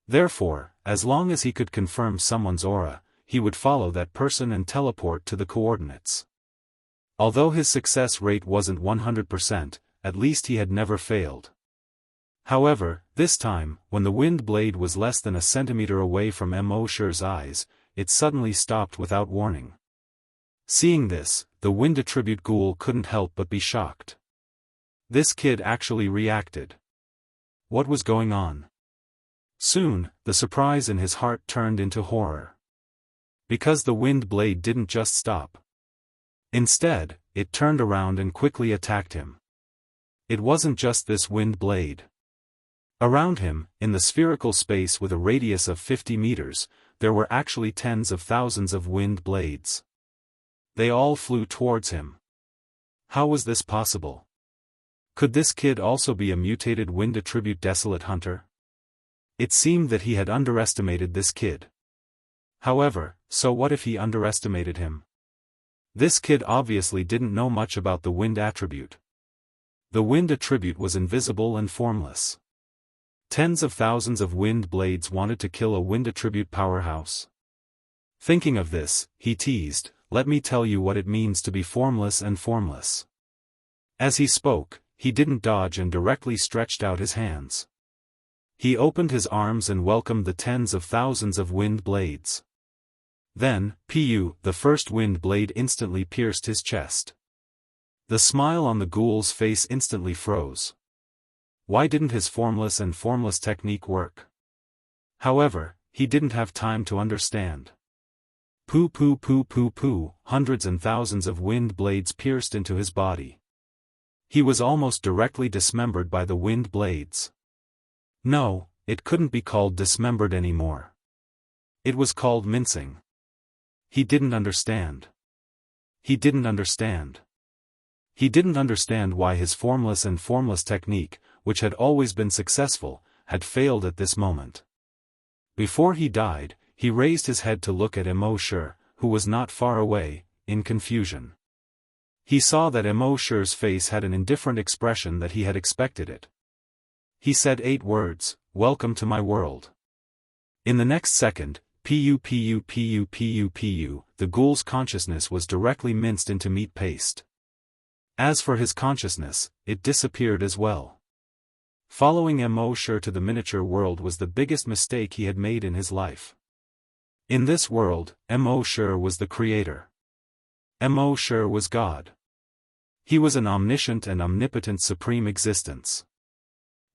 Therefore, as long as he could confirm someone's aura, he would follow that person and teleport to the coordinates. Although his success rate wasn't 100%, at least he had never failed. However, this time, when the wind blade was less than a centimeter away from Immortal's eyes, it suddenly stopped without warning. Seeing this, the wind attribute ghoul couldn't help but be shocked. This kid actually reacted. What was going on? Soon, the surprise in his heart turned into horror. Because the wind blade didn't just stop. Instead, it turned around and quickly attacked him. It wasn't just this wind blade. Around him, in the spherical space with a radius of 50 meters, there were actually tens of thousands of wind blades. They all flew towards him. How was this possible? Could this kid also be a mutated wind attribute desolate hunter? It seemed that he had underestimated this kid. However, so what if he underestimated him? This kid obviously didn't know much about the wind attribute. The wind attribute was invisible and formless. Tens of thousands of wind blades wanted to kill a wind attribute powerhouse. Thinking of this, he teased, "Let me tell you what it means to be formless and formless." As he spoke, he didn't dodge and directly stretched out his hands. He opened his arms and welcomed the tens of thousands of wind blades. Then, the first wind blade instantly pierced his chest. The smile on the ghoul's face instantly froze. Why didn't his formless and formless technique work? However, he didn't have time to understand. Hundreds and thousands of wind blades pierced into his body. He was almost directly dismembered by the wind blades. No, it couldn't be called dismembered anymore. It was called mincing. He didn't understand. He didn't understand. He didn't understand why his formless and formless technique, which had always been successful, had failed at this moment. Before he died, he raised his head to look at Immortal, who was not far away, in confusion. He saw that Immortal's face had an indifferent expression that he had expected it. He said 8 words, "Welcome to my world." In the next second, the ghoul's consciousness was directly minced into meat paste. As for his consciousness, it disappeared as well. Following Immortal to the miniature world was the biggest mistake he had made in his life. In this world, Immortal was the creator. Immortal was God. He was an omniscient and omnipotent supreme existence.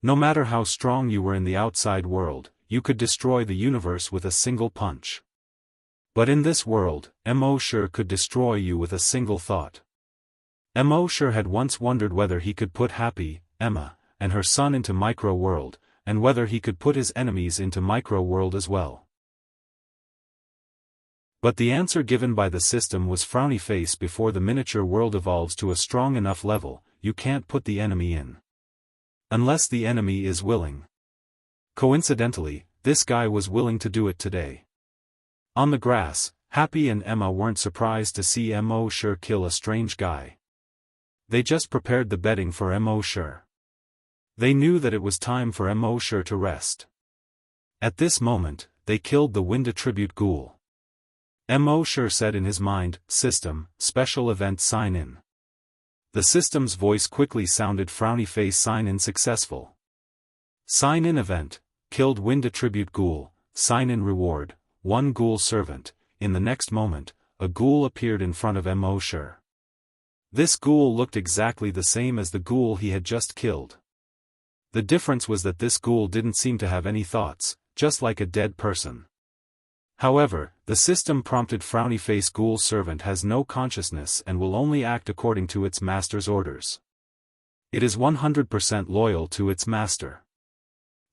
No matter how strong you were in the outside world, you could destroy the universe with a single punch. But in this world, Immortal could destroy you with a single thought. Immortal had once wondered whether he could put Happy, Emma, and her son into micro-world, and whether he could put his enemies into micro-world as well. But the answer given by the system was frowny face. Before the miniature world evolves to a strong enough level, you can't put the enemy in. Unless the enemy is willing. Coincidentally, this guy was willing to do it today. On the grass, Happy and Emma weren't surprised to see Immortal kill a strange guy. They just prepared the bedding for Immortal. They knew that it was time for Immortal to rest. At this moment, they killed the wind attribute ghoul. Immortal said in his mind, "System, special event sign in." The system's voice quickly sounded, "Frowny face sign in successful. Sign in event, killed wind attribute ghoul, sign in reward, 1 ghoul servant." In the next moment, a ghoul appeared in front of Mo. This ghoul looked exactly the same as the ghoul he had just killed. The difference was that this ghoul didn't seem to have any thoughts, just like a dead person. However, the system prompted frowny face ghoul servant has no consciousness and will only act according to its master's orders. It is 100% loyal to its master.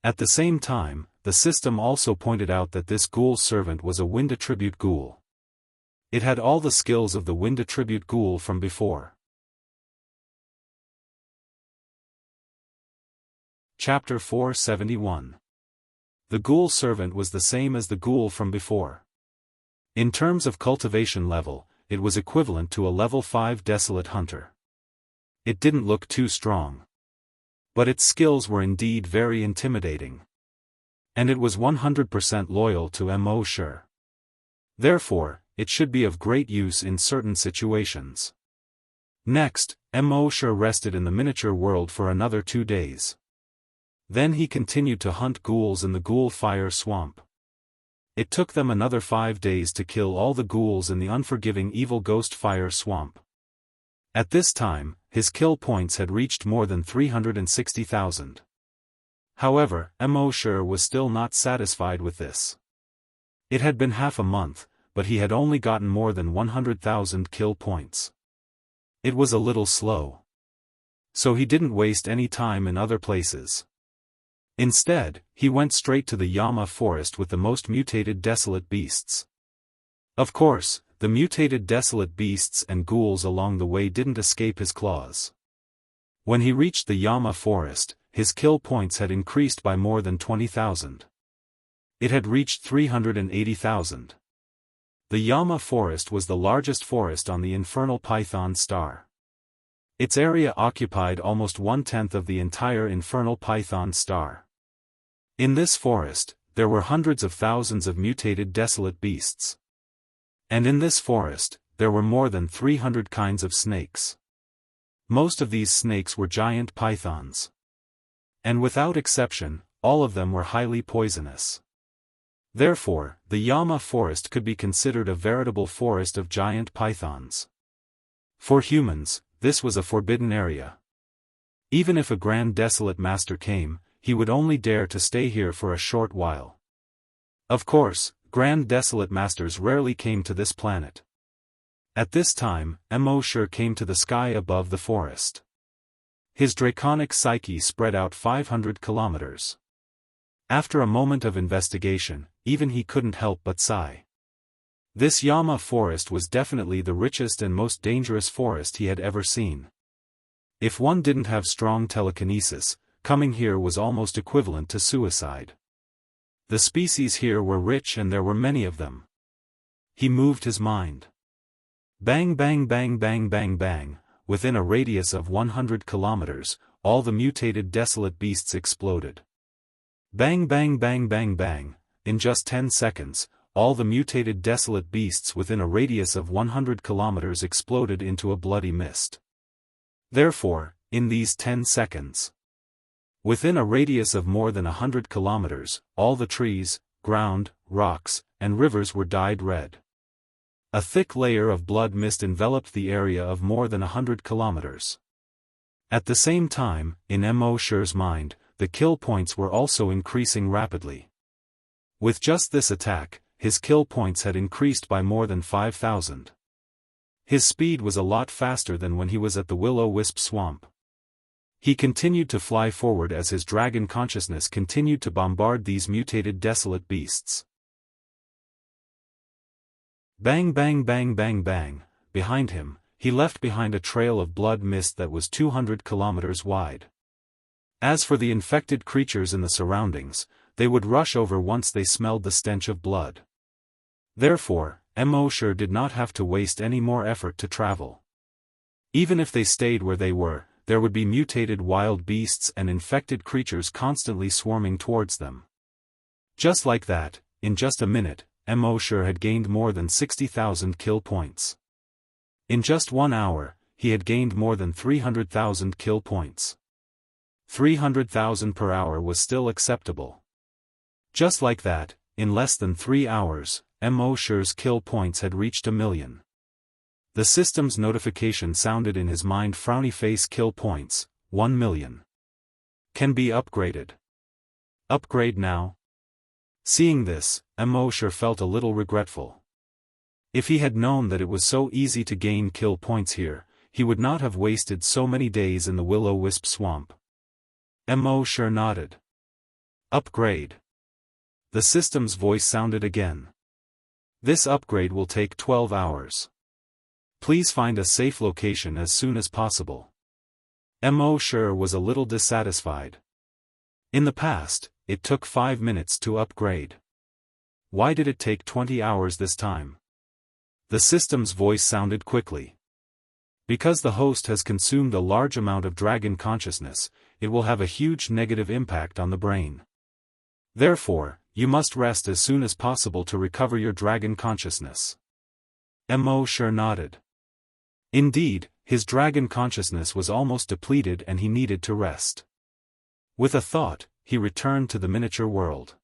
At the same time, the system also pointed out that this ghoul servant was a wind attribute ghoul. It had all the skills of the wind attribute ghoul from before. Chapter 471. The ghoul servant was the same as the ghoul from before. In terms of cultivation level, it was equivalent to a level 5 desolate hunter. It didn't look too strong. But its skills were indeed very intimidating. And it was 100% loyal to Mo. Therefore, it should be of great use in certain situations. Next, Mo. rested in the miniature world for another 2 days. Then he continued to hunt ghouls in the ghoul fire swamp. It took them another 5 days to kill all the ghouls in the unforgiving evil ghost fire swamp. At this time, his kill points had reached more than 360,000. However, Mo. was still not satisfied with this. It had been half a month, but he had only gotten more than 100,000 kill points. It was a little slow. So he didn't waste any time in other places. Instead, he went straight to the Yama forest with the most mutated desolate beasts. Of course, the mutated desolate beasts and ghouls along the way didn't escape his claws. When he reached the Yama forest, his kill points had increased by more than 20,000. It had reached 380,000. The Yama forest was the largest forest on the infernal Python star. Its area occupied almost 1/10 of the entire infernal Python star. In this forest, there were hundreds of thousands of mutated desolate beasts. And in this forest, there were more than 300 kinds of snakes. Most of these snakes were giant pythons. And without exception, all of them were highly poisonous. Therefore, the Yama forest could be considered a veritable forest of giant pythons. For humans, this was a forbidden area. Even if a Grand Desolate Master came, he would only dare to stay here for a short while. Of course, Grand Desolate Masters rarely came to this planet. At this time, Mo. came to the sky above the forest. His draconic psyche spread out 500 kilometers. After a moment of investigation, even he couldn't help but sigh. This Yama forest was definitely the richest and most dangerous forest he had ever seen. If one didn't have strong telekinesis, coming here was almost equivalent to suicide. The species here were rich and there were many of them. He moved his mind. Bang bang bang bang bang bang, within a radius of 100 kilometers, all the mutated desolate beasts exploded. Bang bang bang bang bang, in just 10 seconds, all the mutated desolate beasts within a radius of 100 kilometers exploded into a bloody mist. Therefore, in these 10 seconds, within a radius of more than 100 kilometers, all the trees, ground, rocks, and rivers were dyed red. A thick layer of blood mist enveloped the area of more than 100 kilometers. At the same time, in Mo.'s mind, the kill points were also increasing rapidly. With just this attack, his kill points had increased by more than 5,000. His speed was a lot faster than when he was at the Will-O-Wisp swamp. He continued to fly forward as his dragon consciousness continued to bombard these mutated desolate beasts. Bang bang bang bang bang, behind him, he left behind a trail of blood mist that was 200 kilometers wide. As for the infected creatures in the surroundings, they would rush over once they smelled the stench of blood. Therefore, Mo. did not have to waste any more effort to travel. Even if they stayed where they were, there would be mutated wild beasts and infected creatures constantly swarming towards them. Just like that, in just a minute, Mo. had gained more than 60,000 kill points. In just 1 hour, he had gained more than 300,000 kill points. 300,000 per hour was still acceptable. Just like that, in less than 3 hours, Mo Shi's kill points had reached 1,000,000. The system's notification sounded in his mind. Frowny face. Kill points, 1,000,000. Can be upgraded. Upgrade now? Seeing this, Mo Shi felt a little regretful. If he had known that it was so easy to gain kill points here, he would not have wasted so many days in the Will-O-Wisp swamp. Mo Shi nodded. Upgrade. The system's voice sounded again. This upgrade will take 12 hours. Please find a safe location as soon as possible. Mo Shi was a little dissatisfied. In the past, it took 5 minutes to upgrade. Why did it take 20 hours this time? The system's voice sounded quickly. Because the host has consumed a large amount of dragon consciousness, it will have a huge negative impact on the brain. Therefore, you must rest as soon as possible to recover your dragon consciousness. Mo Shi nodded. Indeed, his dragon consciousness was almost depleted and he needed to rest. With a thought, he returned to the miniature world.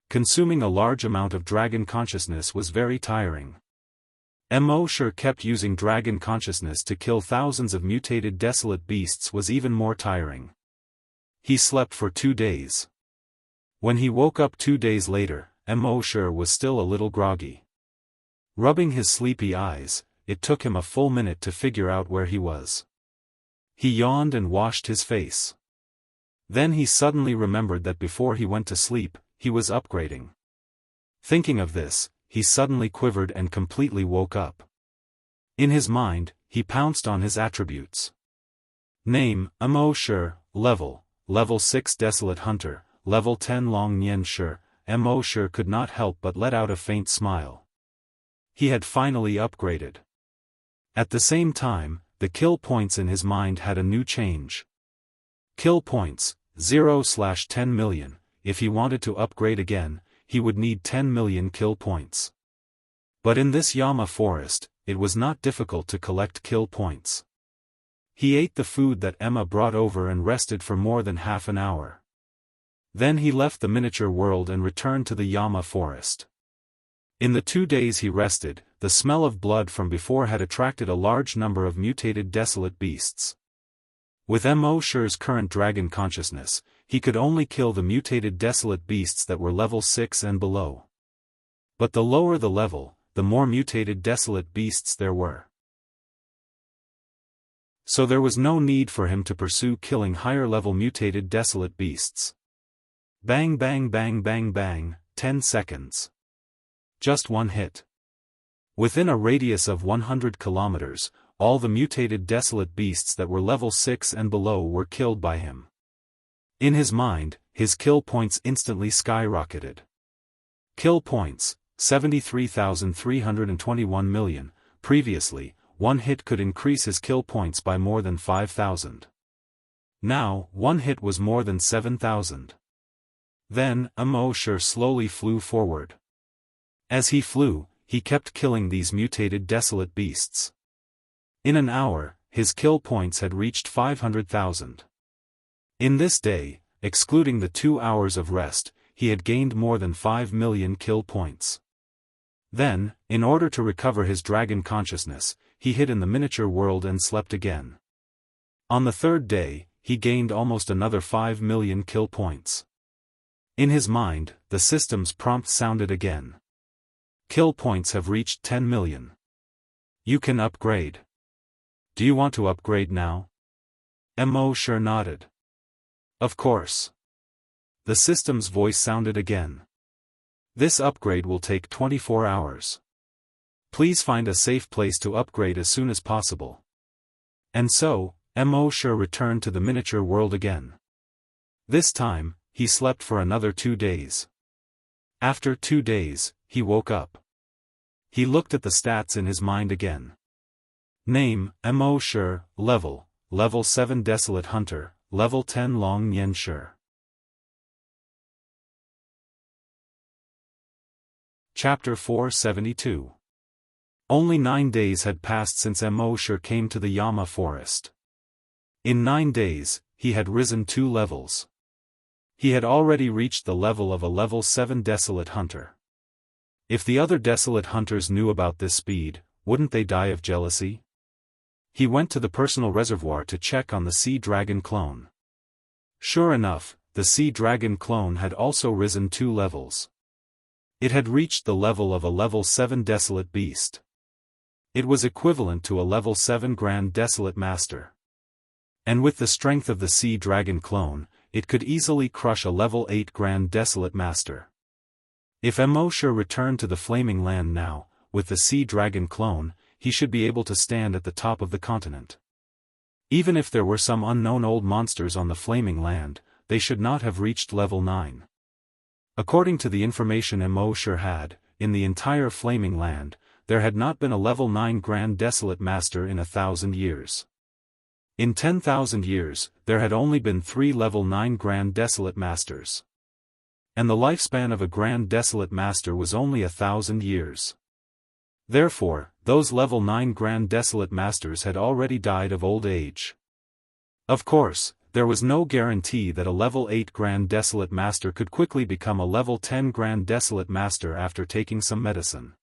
Consuming a large amount of dragon consciousness was very tiring. Mo Shi kept using dragon consciousness to kill thousands of mutated desolate beasts was even more tiring. He slept for 2 days. When he woke up 2 days later, Mo Shi was still a little groggy. Rubbing his sleepy eyes, it took him a full minute to figure out where he was. He yawned and washed his face. Then he suddenly remembered that before he went to sleep, he was upgrading. Thinking of this, he suddenly quivered and completely woke up. In his mind, he pounced on his attributes. Name, Mo Shi, level 6 Desolate Hunter, level 10 Long Nian Shi. Mo Shi could not help but let out a faint smile. He had finally upgraded. At the same time, the kill points in his mind had a new change. Kill points, 0/10 million. If he wanted to upgrade again, he would need 10 million kill points. But in this Yama forest, it was not difficult to collect kill points. He ate the food that Emma brought over and rested for more than half an hour. Then he left the miniature world and returned to the Yama forest. In the 2 days he rested, the smell of blood from before had attracted a large number of mutated desolate beasts. With Mo Shi's current dragon consciousness, he could only kill the mutated desolate beasts that were level 6 and below. But the lower the level, the more mutated desolate beasts there were. So there was no need for him to pursue killing higher-level mutated desolate beasts. Bang bang bang bang bang, 10 seconds. Just one hit. Within a radius of 100 kilometers, all the mutated desolate beasts that were level 6 and below were killed by him. In his mind, his kill points instantly skyrocketed. Kill points, 73,321 million. Previously, one hit could increase his kill points by more than 5,000. Now, one hit was more than 7,000. Then, Mo Shi slowly flew forward. As he flew, he kept killing these mutated desolate beasts. In an hour, his kill points had reached 500,000. In this day, excluding the 2 hours of rest, he had gained more than 5 million kill points. Then, in order to recover his dragon consciousness, he hid in the miniature world and slept again. On the 3rd day, he gained almost another 5 million kill points. In his mind, the system's prompt sounded again. Kill points have reached 10 million. You can upgrade. Do you want to upgrade now? Mo Shi nodded. Of course. The system's voice sounded again. This upgrade will take 24 hours. Please find a safe place to upgrade as soon as possible. And so, Mo Shi returned to the miniature world again. This time, he slept for another 2 days. After 2 days, he woke up. He looked at the stats in his mind again. Name, Mo Shi, level 7 Desolate Hunter, level 10 Long Nian Shi. Chapter 472. Only 9 days had passed since Mo Shi came to the Yama forest. In 9 days, he had risen 2 levels. He had already reached the level of a level 7 Desolate Hunter. If the other desolate hunters knew about this speed, wouldn't they die of jealousy? He went to the personal reservoir to check on the sea dragon clone. Sure enough, the sea dragon clone had also risen 2 levels. It had reached the level of a level 7 desolate beast. It was equivalent to a level 7 Grand Desolate Master. And with the strength of the Sea Dragon clone, it could easily crush a level 8 Grand Desolate Master. If Immortal returned to the Flaming Land now, with the Sea Dragon clone, he should be able to stand at the top of the continent. Even if there were some unknown old monsters on the Flaming Land, they should not have reached level 9. According to the information Immortal had, in the entire Flaming Land, there had not been a level 9 Grand Desolate Master in 1,000 years. In 10,000 years, there had only been 3 level 9 Grand Desolate Masters. And the lifespan of a Grand Desolate Master was only 1,000 years. Therefore, those level 9 Grand Desolate Masters had already died of old age. Of course, there was no guarantee that a level 8 Grand Desolate Master could quickly become a level 10 Grand Desolate Master after taking some medicine.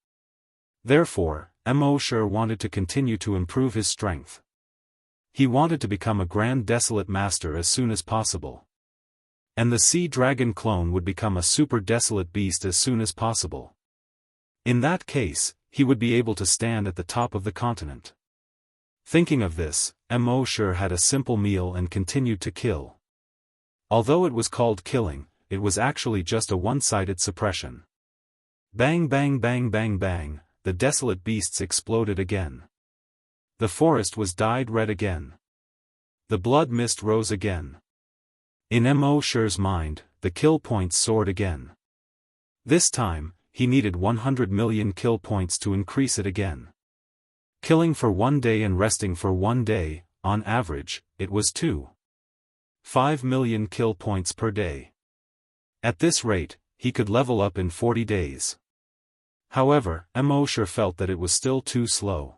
Therefore, Immortal wanted to continue to improve his strength. He wanted to become a Grand Desolate Master as soon as possible. And the Sea Dragon clone would become a Super Desolate Beast as soon as possible. In that case, he would be able to stand at the top of the continent. Thinking of this, Immortal had a simple meal and continued to kill. Although it was called killing, it was actually just a one-sided suppression. Bang bang bang bang bang, the desolate beasts exploded again. The forest was dyed red again. The blood mist rose again. In Immortal's mind, the kill points soared again. This time, he needed 100 million kill points to increase it again. Killing for 1 day and resting for 1 day, on average, it was 2.5 million kill points per day. At this rate, he could level up in 40 days. However, Immortal felt that it was still too slow.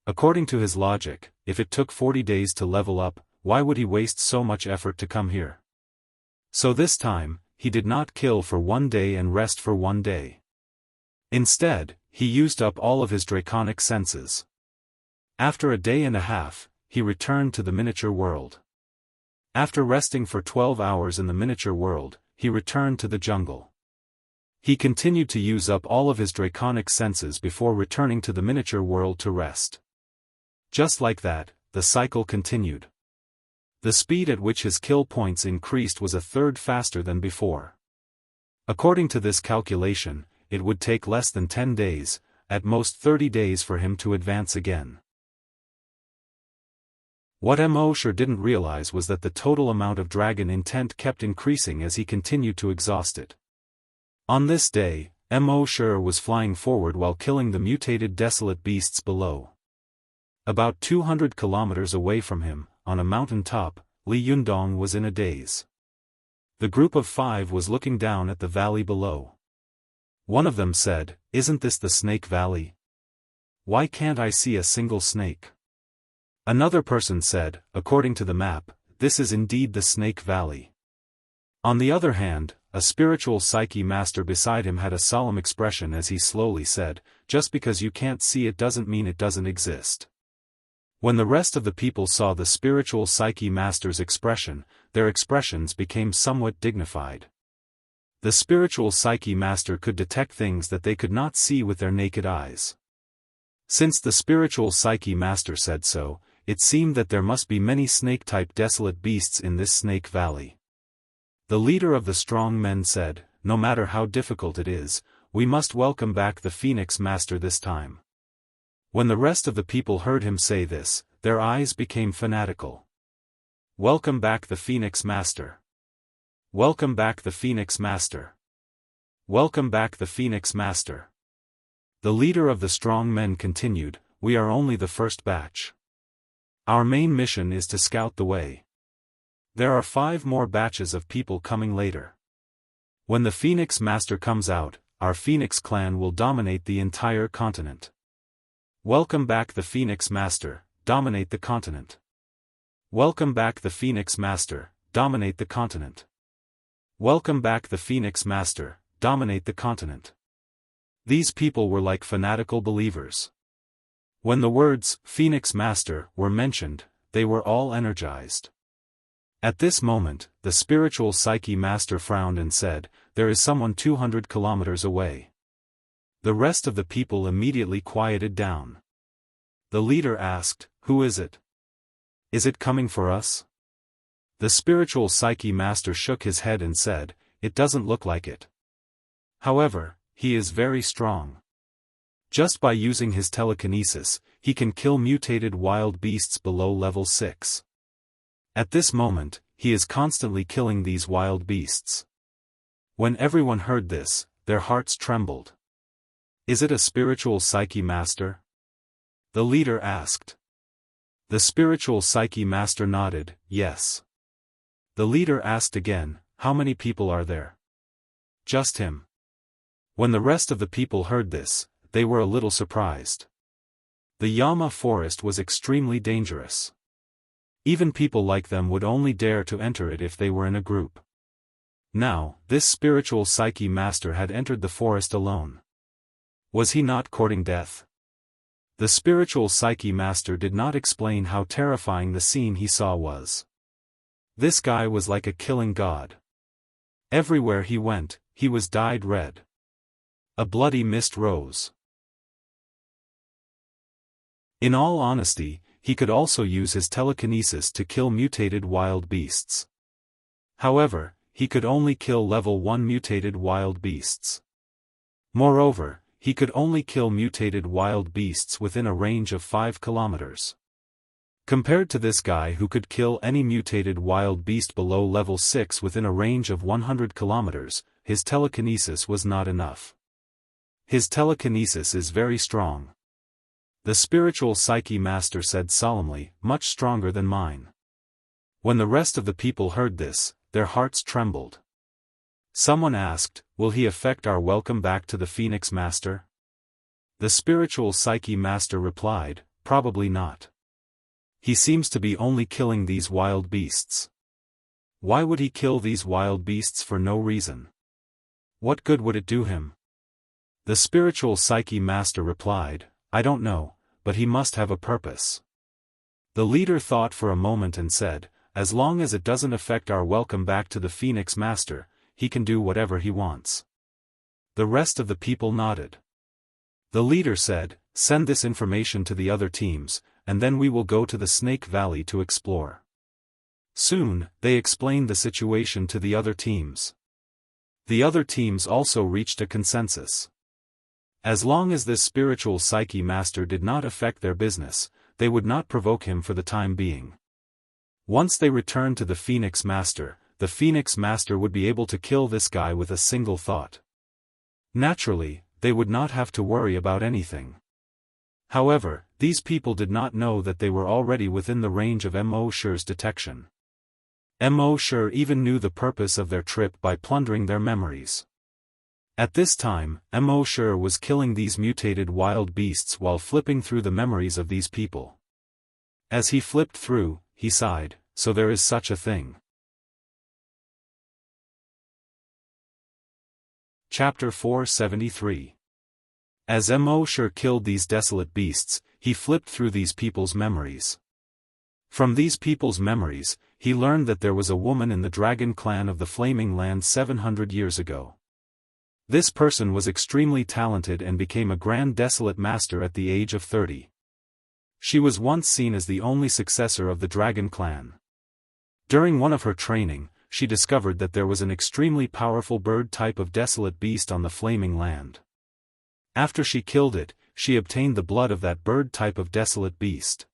According to his logic, if it took 40 days to level up, why would he waste so much effort to come here? So this time, he did not kill for 1 day and rest for 1 day. Instead, he used up all of his draconic senses. After a day and a half, he returned to the miniature world. After resting for 12 hours in the miniature world, he returned to the jungle. He continued to use up all of his draconic senses before returning to the miniature world to rest. Just like that, the cycle continued. The speed at which his kill points increased was 1/3 faster than before. According to this calculation, it would take less than 10 days, at most 30 days for him to advance again. What Immortal didn't realize was that the total amount of dragon intent kept increasing as he continued to exhaust it. On this day, Immortal was flying forward while killing the mutated desolate beasts below. About 200 kilometers away from him, on a mountain top, Li Yundong was in a daze. The group of 5 was looking down at the valley below. One of them said, "Isn't this the Snake Valley? Why can't I see a single snake?" Another person said, "According to the map, this is indeed the Snake Valley." On the other hand, a spiritual psyche master beside him had a solemn expression as he slowly said, "Just because you can't see it doesn't mean it doesn't exist." When the rest of the people saw the spiritual psyche master's expression, their expressions became somewhat dignified. The spiritual psyche master could detect things that they could not see with their naked eyes. Since the spiritual psyche master said so, it seemed that there must be many snake-type desolate beasts in this Snake Valley. The leader of the strong men said, "No matter how difficult it is, we must welcome back the Phoenix Master this time." When the rest of the people heard him say this, their eyes became fanatical. "Welcome back the Phoenix Master. Welcome back the Phoenix Master. Welcome back the Phoenix Master." The leader of the strong men continued, "We are only the first batch. Our main mission is to scout the way. There are 5 more batches of people coming later. When the Phoenix Master comes out, our Phoenix clan will dominate the entire continent. Welcome back the Phoenix Master, dominate the continent. Welcome back the Phoenix Master, dominate the continent. Welcome back the Phoenix Master, dominate the continent. These people were like fanatical believers. When the words, Phoenix Master, were mentioned, they were all energized. At this moment, the spiritual psyche master frowned and said, "There is someone 200 kilometers away." The rest of the people immediately quieted down. The leader asked, "Who is it? Is it coming for us?" The spiritual psyche master shook his head and said, "It doesn't look like it. However, he is very strong. Just by using his telekinesis, he can kill mutated wild beasts below level 6. At this moment, he is constantly killing these wild beasts." When everyone heard this, their hearts trembled. "Is it a spiritual psyche master?" the leader asked. The spiritual psyche master nodded, "Yes." The leader asked again, "How many people are there?" "Just him." When the rest of the people heard this, they were a little surprised. The Yama forest was extremely dangerous. Even people like them would only dare to enter it if they were in a group. Now, this spiritual psyche master had entered the forest alone. Was he not courting death? The spiritual psyche master did not explain how terrifying the scene he saw was. This guy was like a killing god. Everywhere he went, he was dyed red. A bloody mist rose. In all honesty, he could also use his telekinesis to kill mutated wild beasts. However, he could only kill level 1 mutated wild beasts. Moreover, he could only kill mutated wild beasts within a range of 5 kilometers. Compared to this guy who could kill any mutated wild beast below level 6 within a range of 100 kilometers, his telekinesis was not enough. His telekinesis is very strong. The spiritual psyche master said solemnly, "Much stronger than mine." When the rest of the people heard this, their hearts trembled. Someone asked, "Will he affect our welcome back to the Phoenix Master?" The spiritual psyche master replied, "Probably not. He seems to be only killing these wild beasts. Why would he kill these wild beasts for no reason? What good would it do him?" The spiritual psyche master replied, "I don't know, but he must have a purpose." The leader thought for a moment and said, "As long as it doesn't affect our welcome back to the Phoenix Master, he can do whatever he wants." The rest of the people nodded. The leader said, "Send this information to the other teams, and then we will go to the Snake Valley to explore." Soon, they explained the situation to the other teams. The other teams also reached a consensus. As long as this spiritual psyche master did not affect their business, they would not provoke him for the time being. Once they returned to the Phoenix Master, the Phoenix Master would be able to kill this guy with a single thought. Naturally, they would not have to worry about anything. However, these people did not know that they were already within the range of Mo Shi's detection. Mo Shi even knew the purpose of their trip by plundering their memories. At this time, Mo Shi was killing these mutated wild beasts while flipping through the memories of these people. As he flipped through, he sighed, "So there is such a thing." Chapter 473. As Mo Shi killed these desolate beasts, he flipped through these people's memories. From these people's memories, he learned that there was a woman in the dragon clan of the Flaming Land 700 years ago. This person was extremely talented and became a Grand Desolate Master at the age of 30. She was once seen as the only successor of the Dragon Clan. During one of her training, she discovered that there was an extremely powerful bird type of desolate beast on the Flaming Land. After she killed it, she obtained the blood of that bird type of desolate beast.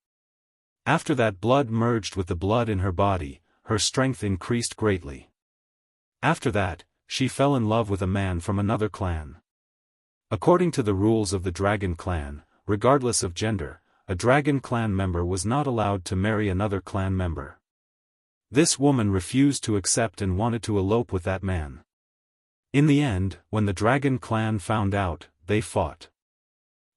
After that blood merged with the blood in her body, her strength increased greatly. After that, she fell in love with a man from another clan. According to the rules of the Dragon Clan, regardless of gender, a Dragon Clan member was not allowed to marry another clan member. This woman refused to accept and wanted to elope with that man. In the end, when the Dragon Clan found out, they fought.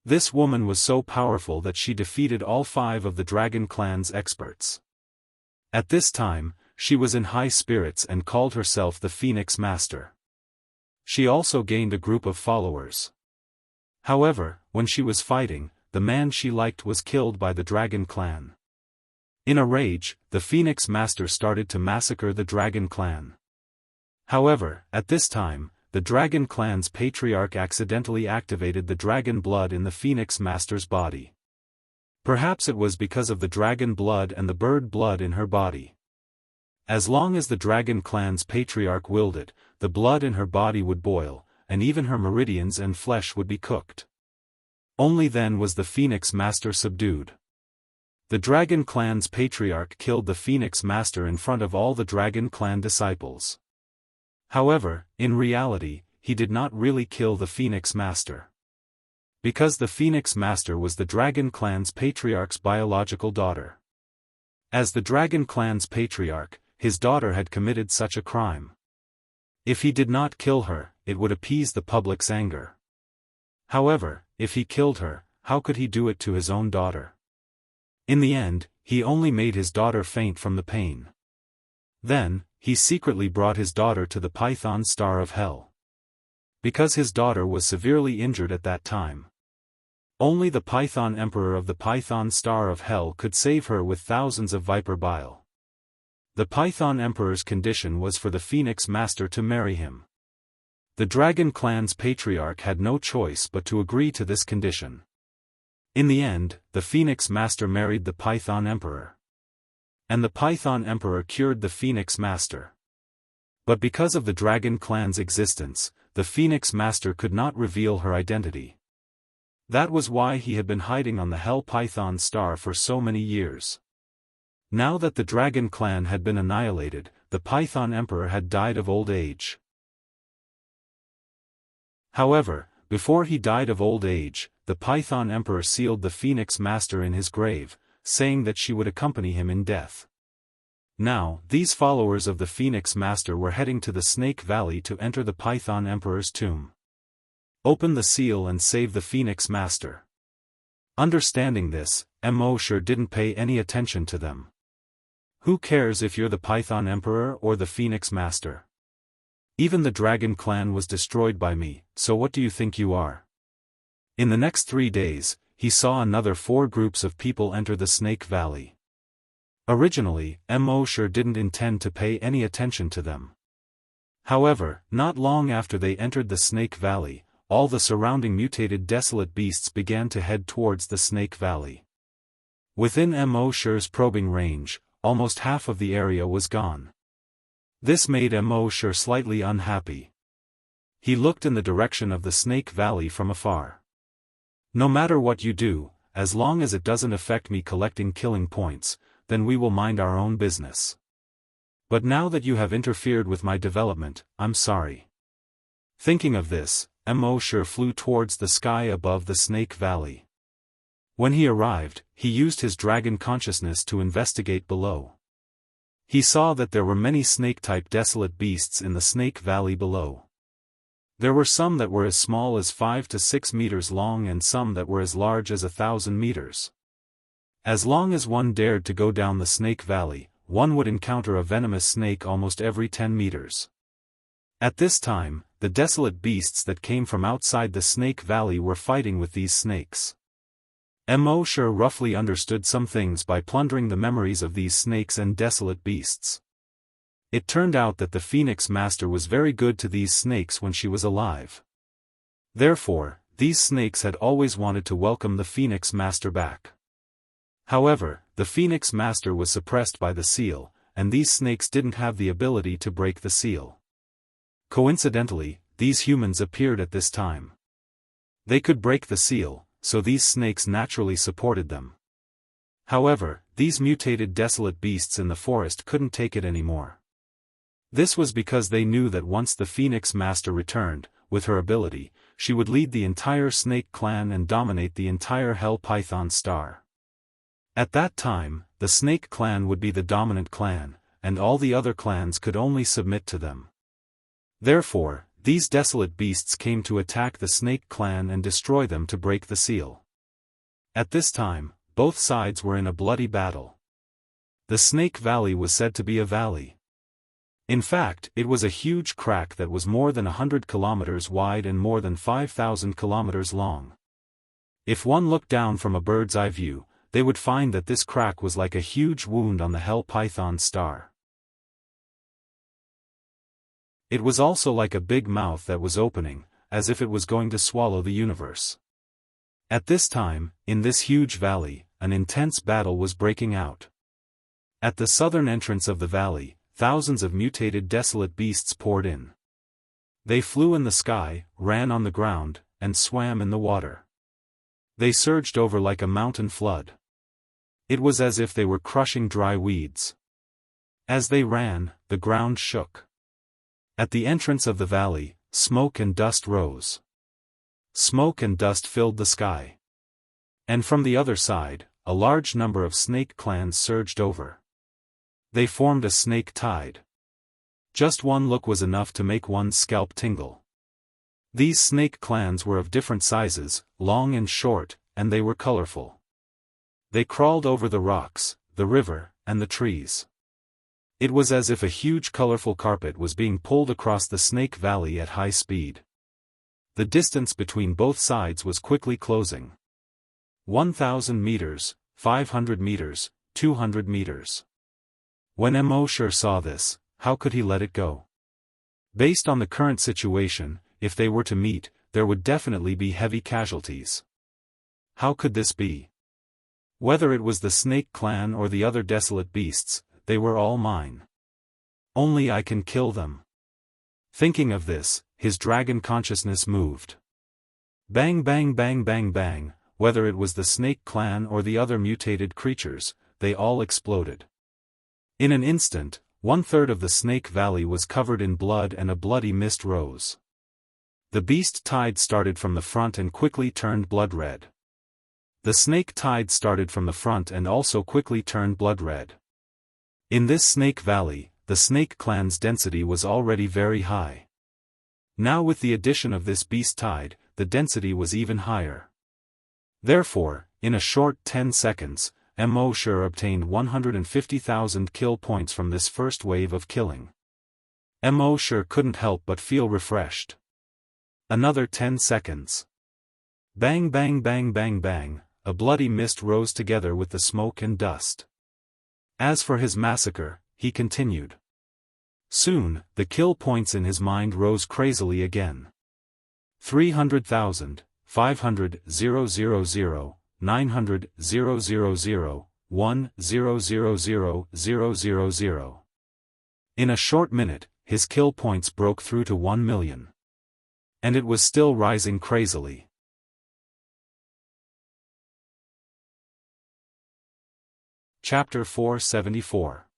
This woman was so powerful that she defeated all 5 of the Dragon Clan's experts. At this time, she was in high spirits and called herself the Phoenix Master. She also gained a group of followers. However, when she was fighting, the man she liked was killed by the Dragon Clan. In a rage, the Phoenix Master started to massacre the Dragon Clan. However, at this time, the Dragon Clan's patriarch accidentally activated the dragon blood in the Phoenix Master's body. Perhaps it was because of the dragon blood and the bird blood in her body. As long as the Dragon Clan's patriarch willed it, the blood in her body would boil, and even her meridians and flesh would be cooked. Only then was the Phoenix Master subdued. The Dragon Clan's patriarch killed the Phoenix Master in front of all the Dragon Clan disciples. However, in reality, he did not really kill the Phoenix Master. Because the Phoenix Master was the Dragon Clan's patriarch's biological daughter. As the Dragon Clan's patriarch, his daughter had committed such a crime. If he did not kill her, it would appease the public's anger. However, if he killed her, how could he do it to his own daughter? In the end, he only made his daughter faint from the pain. Then, he secretly brought his daughter to the Python Star of Hell. Because his daughter was severely injured at that time. Only the Python Emperor of the Python Star of Hell could save her with thousands of viper bile. The Python Emperor's condition was for the Phoenix Master to marry him. The Dragon Clan's patriarch had no choice but to agree to this condition. In the end, the Phoenix Master married the Python Emperor. And the Python Emperor cured the Phoenix Master. But because of the Dragon Clan's existence, the Phoenix Master could not reveal her identity. That was why he had been hiding on the Hell Python Star for so many years. Now that the Dragon Clan had been annihilated, the Python Emperor had died of old age. However, before he died of old age, the Python Emperor sealed the Phoenix Master in his grave, saying that she would accompany him in death. Now, these followers of the Phoenix Master were heading to the Snake Valley to enter the Python Emperor's tomb. Open the seal and save the Phoenix Master. Understanding this, Mosher didn't pay any attention to them. Who cares if you're the Python Emperor or the Phoenix Master? Even the Dragon Clan was destroyed by me, so what do you think you are? In the next 3 days, he saw another 4 groups of people enter the Snake Valley. Originally, Mosher didn't intend to pay any attention to them. However, not long after they entered the Snake Valley, all the surrounding mutated desolate beasts began to head towards the Snake Valley. Within Mosher's probing range, almost half of the area was gone. This made Mosher slightly unhappy. He looked in the direction of the Snake Valley from afar. No matter what you do, as long as it doesn't affect me collecting killing points, then we will mind our own business. But now that you have interfered with my development, I'm sorry. Thinking of this, Mosher flew towards the sky above the Snake Valley. When he arrived, he used his dragon consciousness to investigate below. He saw that there were many snake-type desolate beasts in the Snake Valley below. There were some that were as small as 5 to 6 meters long and some that were as large as 1,000 meters. As long as one dared to go down the Snake Valley, one would encounter a venomous snake almost every 10 meters. At this time, the desolate beasts that came from outside the Snake Valley were fighting with these snakes. Mosher roughly understood some things by plundering the memories of these snakes and desolate beasts. It turned out that the Phoenix Master was very good to these snakes when she was alive. Therefore, these snakes had always wanted to welcome the Phoenix Master back. However, the Phoenix Master was suppressed by the seal, and these snakes didn't have the ability to break the seal. Coincidentally, these humans appeared at this time. They could break the seal, so these snakes naturally supported them. However, these mutated desolate beasts in the forest couldn't take it anymore. This was because they knew that once the Phoenix Master returned, with her ability, she would lead the entire snake clan and dominate the entire Hell Python Star. At that time, the snake clan would be the dominant clan, and all the other clans could only submit to them. Therefore, these desolate beasts came to attack the snake clan and destroy them to break the seal. At this time, both sides were in a bloody battle. The Snake Valley was said to be a valley. In fact, it was a huge crack that was more than 100 kilometers wide and more than 5,000 kilometers long. If one looked down from a bird's eye view, they would find that this crack was like a huge wound on the Hell Python star. It was also like a big mouth that was opening, as if it was going to swallow the universe. At this time, in this huge valley, an intense battle was breaking out. At the southern entrance of the valley, thousands of mutated desolate beasts poured in. They flew in the sky, ran on the ground, and swam in the water. They surged over like a mountain flood. It was as if they were crushing dry weeds. As they ran, the ground shook. At the entrance of the valley, smoke and dust rose. Smoke and dust filled the sky. And from the other side, a large number of snake clans surged over. They formed a snake tide. Just one look was enough to make one's scalp tingle. These snake clans were of different sizes, long and short, and they were colorful. They crawled over the rocks, the river, and the trees. It was as if a huge colorful carpet was being pulled across the Snake Valley at high speed. The distance between both sides was quickly closing. 1,000 meters, 500 meters, 200 meters. When Mosher saw this, how could he let it go? Based on the current situation, if they were to meet, there would definitely be heavy casualties. How could this be? Whether it was the Snake Clan or the other desolate beasts, they were all mine. Only I can kill them. Thinking of this, his dragon consciousness moved. Bang bang bang bang bang, whether it was the Snake Clan or the other mutated creatures, they all exploded. In an instant, 1/3 of the Snake Valley was covered in blood and a bloody mist rose. The beast tide started from the front and quickly turned blood red. The snake tide started from the front and also quickly turned blood red. In this Snake Valley, the Snake Clan's density was already very high. Now with the addition of this beast tide, the density was even higher. Therefore, in a short 10 seconds, Mosher obtained 150,000 kill points from this first wave of killing. Mosher couldn't help but feel refreshed. Another 10 seconds. Bang bang bang bang bang, a bloody mist rose together with the smoke and dust. As for his massacre, he continued. Soon, the kill points in his mind rose crazily again. 300,000, 500, 000, 900, 000, 1, 000, 000. In a short minute, his kill points broke through to 1 million. And it was still rising crazily. Chapter 474.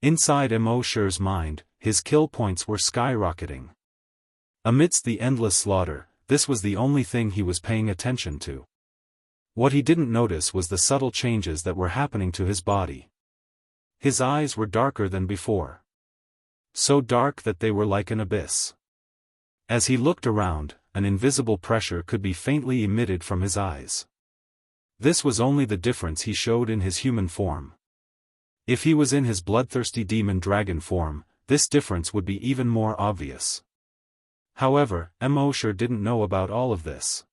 Inside Mosher's mind, his kill points were skyrocketing. Amidst the endless slaughter, this was the only thing he was paying attention to. What he didn't notice was the subtle changes that were happening to his body. His eyes were darker than before. So dark that they were like an abyss. As he looked around, an invisible pressure could be faintly emitted from his eyes. This was only the difference he showed in his human form. If he was in his bloodthirsty demon dragon form, this difference would be even more obvious. However, Mosher didn't know about all of this.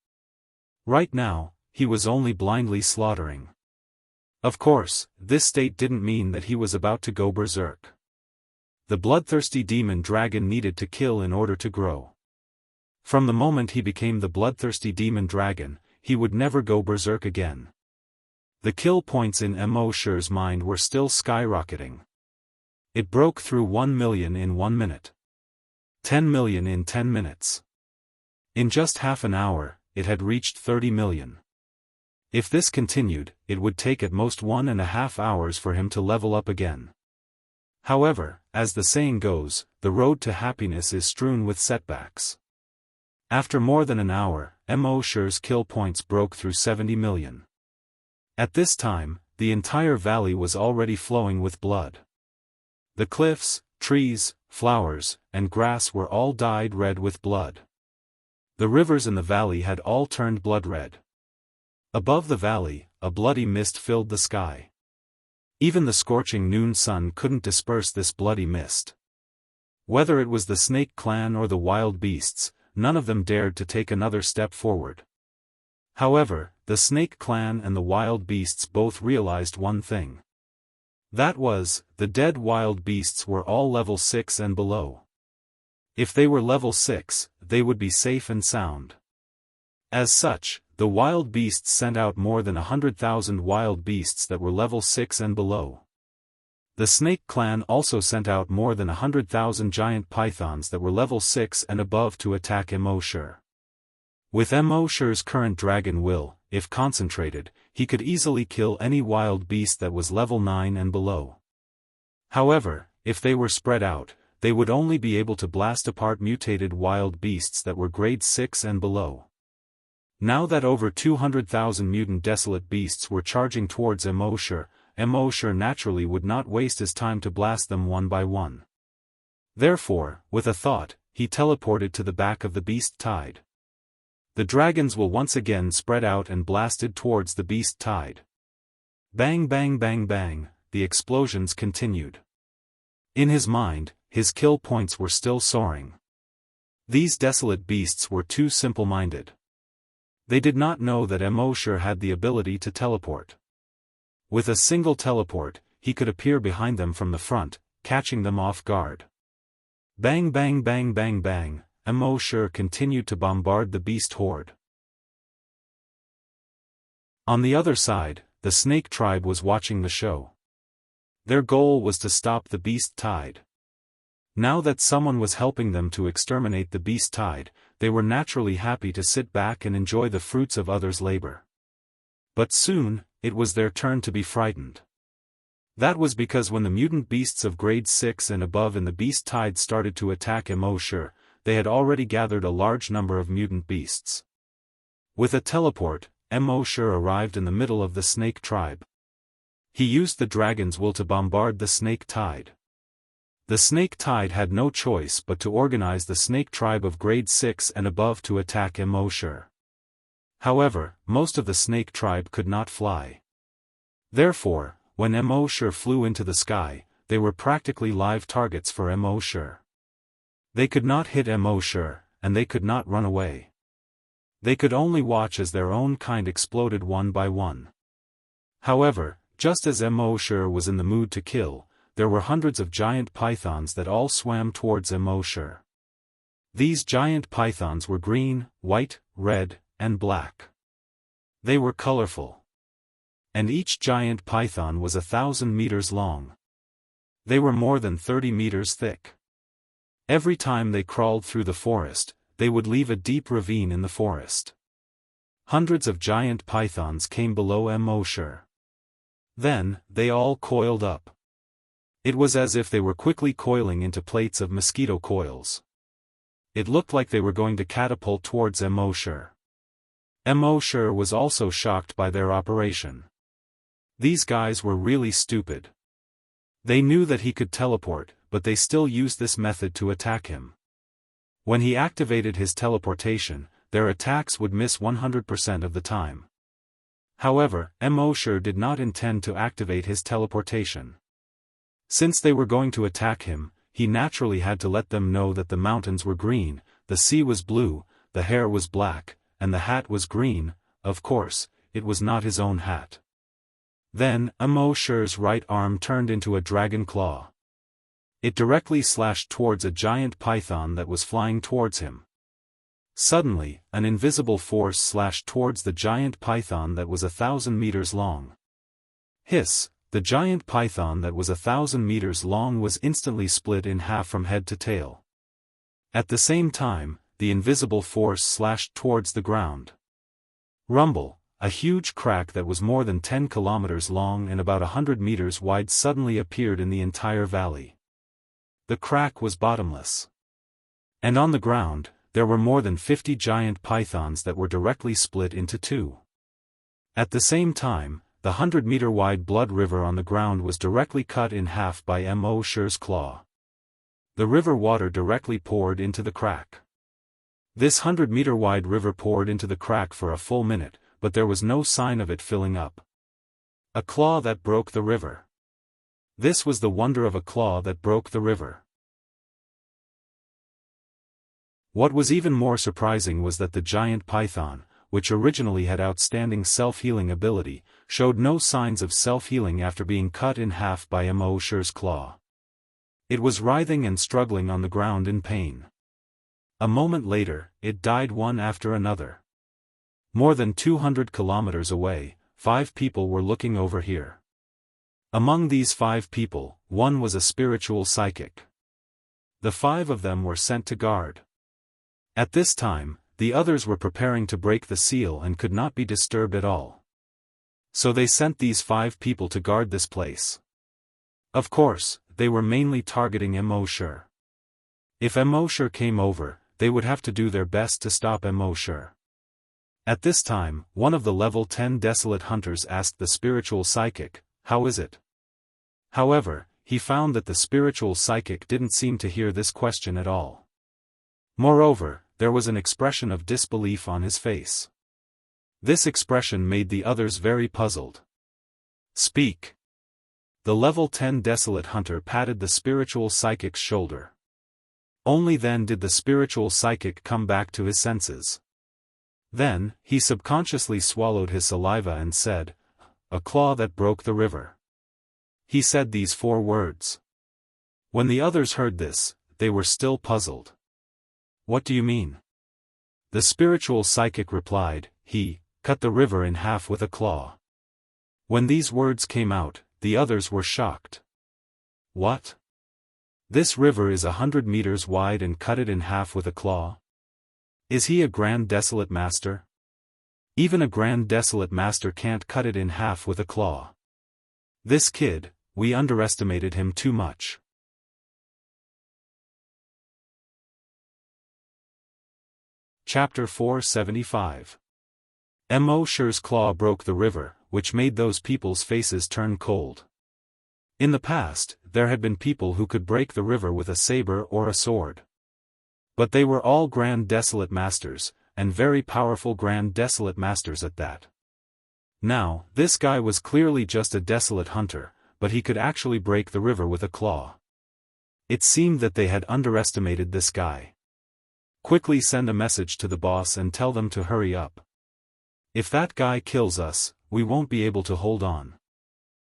Right now, he was only blindly slaughtering. Of course, this state didn't mean that he was about to go berserk. The bloodthirsty demon dragon needed to kill in order to grow. From the moment he became the bloodthirsty demon dragon, he would never go berserk again. The kill points in Mosher's mind were still skyrocketing. It broke through 1 million in 1 minute. 10 million in 10 minutes. In just half an hour, it had reached 30 million. If this continued, it would take at most 1.5 hours for him to level up again. However, as the saying goes, the road to happiness is strewn with setbacks. After more than an hour, Mosher's kill points broke through 70 million. At this time, the entire valley was already flowing with blood. The cliffs, trees, flowers, and grass were all dyed red with blood. The rivers in the valley had all turned blood red. Above the valley, a bloody mist filled the sky. Even the scorching noon sun couldn't disperse this bloody mist. Whether it was the snake clan or the wild beasts, none of them dared to take another step forward. However, the snake clan and the wild beasts both realized one thing. That was, the dead wild beasts were all level 6 and below. If they were level 6, they would be safe and sound. As such, the wild beasts sent out more than 100,000 wild beasts that were level 6 and below. The snake clan also sent out more than 100,000 giant pythons that were level 6 and above to attack Immortal. With Immortal's current dragon will, if concentrated, he could easily kill any wild beast that was level 9 and below. However, if they were spread out, they would only be able to blast apart mutated wild beasts that were grade 6 and below. Now that over 200,000 mutant desolate beasts were charging towards Immortal naturally would not waste his time to blast them one by one. Therefore, with a thought, he teleported to the back of the beast tide. The dragons will once again spread out and blasted towards the beast tide. Bang bang bang bang, the explosions continued. In his mind, his kill points were still soaring. These desolate beasts were too simple-minded. They did not know that Immortal had the ability to teleport. With a single teleport, he could appear behind them from the front, catching them off guard. Bang bang bang bang bang, Immortal continued to bombard the beast horde. On the other side, the snake tribe was watching the show. Their goal was to stop the beast tide. Now that someone was helping them to exterminate the beast tide, they were naturally happy to sit back and enjoy the fruits of others' labor. But soon, it was their turn to be frightened. That was because when the mutant beasts of grade 6 and above in the beast tide started to attack Immortal, they had already gathered a large number of mutant beasts. With a teleport, Immortal arrived in the middle of the snake tribe. He used the dragon's will to bombard the snake tide. The snake tide had no choice but to organize the snake tribe of grade 6 and above to attack Immortal. However, most of the snake tribe could not fly. Therefore, when Immortal flew into the sky, they were practically live targets for Immortal. They could not hit Immortal, and they could not run away. They could only watch as their own kind exploded one by one. However, just as Immortal was in the mood to kill, there were hundreds of giant pythons that all swam towards Immortal. These giant pythons were green, white, red, and black. They were colorful. And each giant python was 1,000 meters long. They were more than 30 meters thick. Every time they crawled through the forest, they would leave a deep ravine in the forest. Hundreds of giant pythons came below Immortal. Then, they all coiled up. It was as if they were quickly coiling into plates of mosquito coils. It looked like they were going to catapult towards Immortal. Immortal was also shocked by their operation. These guys were really stupid. They knew that he could teleport, but they still used this method to attack him. When he activated his teleportation, their attacks would miss 100% of the time. However, Immortal did not intend to activate his teleportation. Since they were going to attack him, he naturally had to let them know that the mountains were green, the sea was blue, the hair was black, and the hat was green. Of course, it was not his own hat. Then, Immortal's right arm turned into a dragon claw. It directly slashed towards a giant python that was flying towards him. Suddenly, an invisible force slashed towards the giant python that was 1,000 meters long. Hiss! The giant python that was 1,000 meters long was instantly split in half from head to tail. At the same time, the invisible force slashed towards the ground. Rumble! A huge crack that was more than 10 kilometers long and about 100 meters wide suddenly appeared in the entire valley. The crack was bottomless. And on the ground, there were more than 50 giant pythons that were directly split into two. At the same time, the 100-meter-wide blood river on the ground was directly cut in half by Immortal's claw. The river water directly poured into the crack. This 100-meter-wide river poured into the crack for a full minute, but there was no sign of it filling up. A claw that broke the river. This was the wonder of a claw that broke the river. What was even more surprising was that the giant python, which originally had outstanding self-healing ability, showed no signs of self-healing after being cut in half by Immortal's claw. It was writhing and struggling on the ground in pain. A moment later, it died one after another. More than 200 kilometers away, 5 people were looking over here. Among these 5 people, one was a spiritual psychic. The 5 of them were sent to guard. At this time, the others were preparing to break the seal and could not be disturbed at all. So they sent these 5 people to guard this place. Of course, they were mainly targeting Immortal. If Immortal came over, they would have to do their best to stop Immortal. At this time, one of the level 10 desolate hunters asked the spiritual psychic, "How is it?" However, he found that the spiritual psychic didn't seem to hear this question at all. Moreover, there was an expression of disbelief on his face. This expression made the others very puzzled. "Speak." The level 10 desolate hunter patted the spiritual psychic's shoulder. Only then did the spiritual psychic come back to his senses. Then, he subconsciously swallowed his saliva and said, "A claw that broke the river." He said these 4 words. When the others heard this, they were still puzzled. "What do you mean?" The spiritual psychic replied, "He cut the river in half with a claw." When these words came out, the others were shocked. "What? This river is 100 meters wide and cut it in half with a claw? Is he a Grand Desolate Master? Even a Grand Desolate Master can't cut it in half with a claw. This kid, we underestimated him too much." Chapter 475. Immortal's claw broke the river, which made those people's faces turn cold. In the past, there had been people who could break the river with a saber or a sword. But they were all Grand Desolate Masters, and very powerful Grand Desolate Masters at that. Now, this guy was clearly just a desolate hunter, but he could actually break the river with a claw. It seemed that they had underestimated this guy. "Quickly send a message to the boss and tell them to hurry up. If that guy kills us, we won't be able to hold on.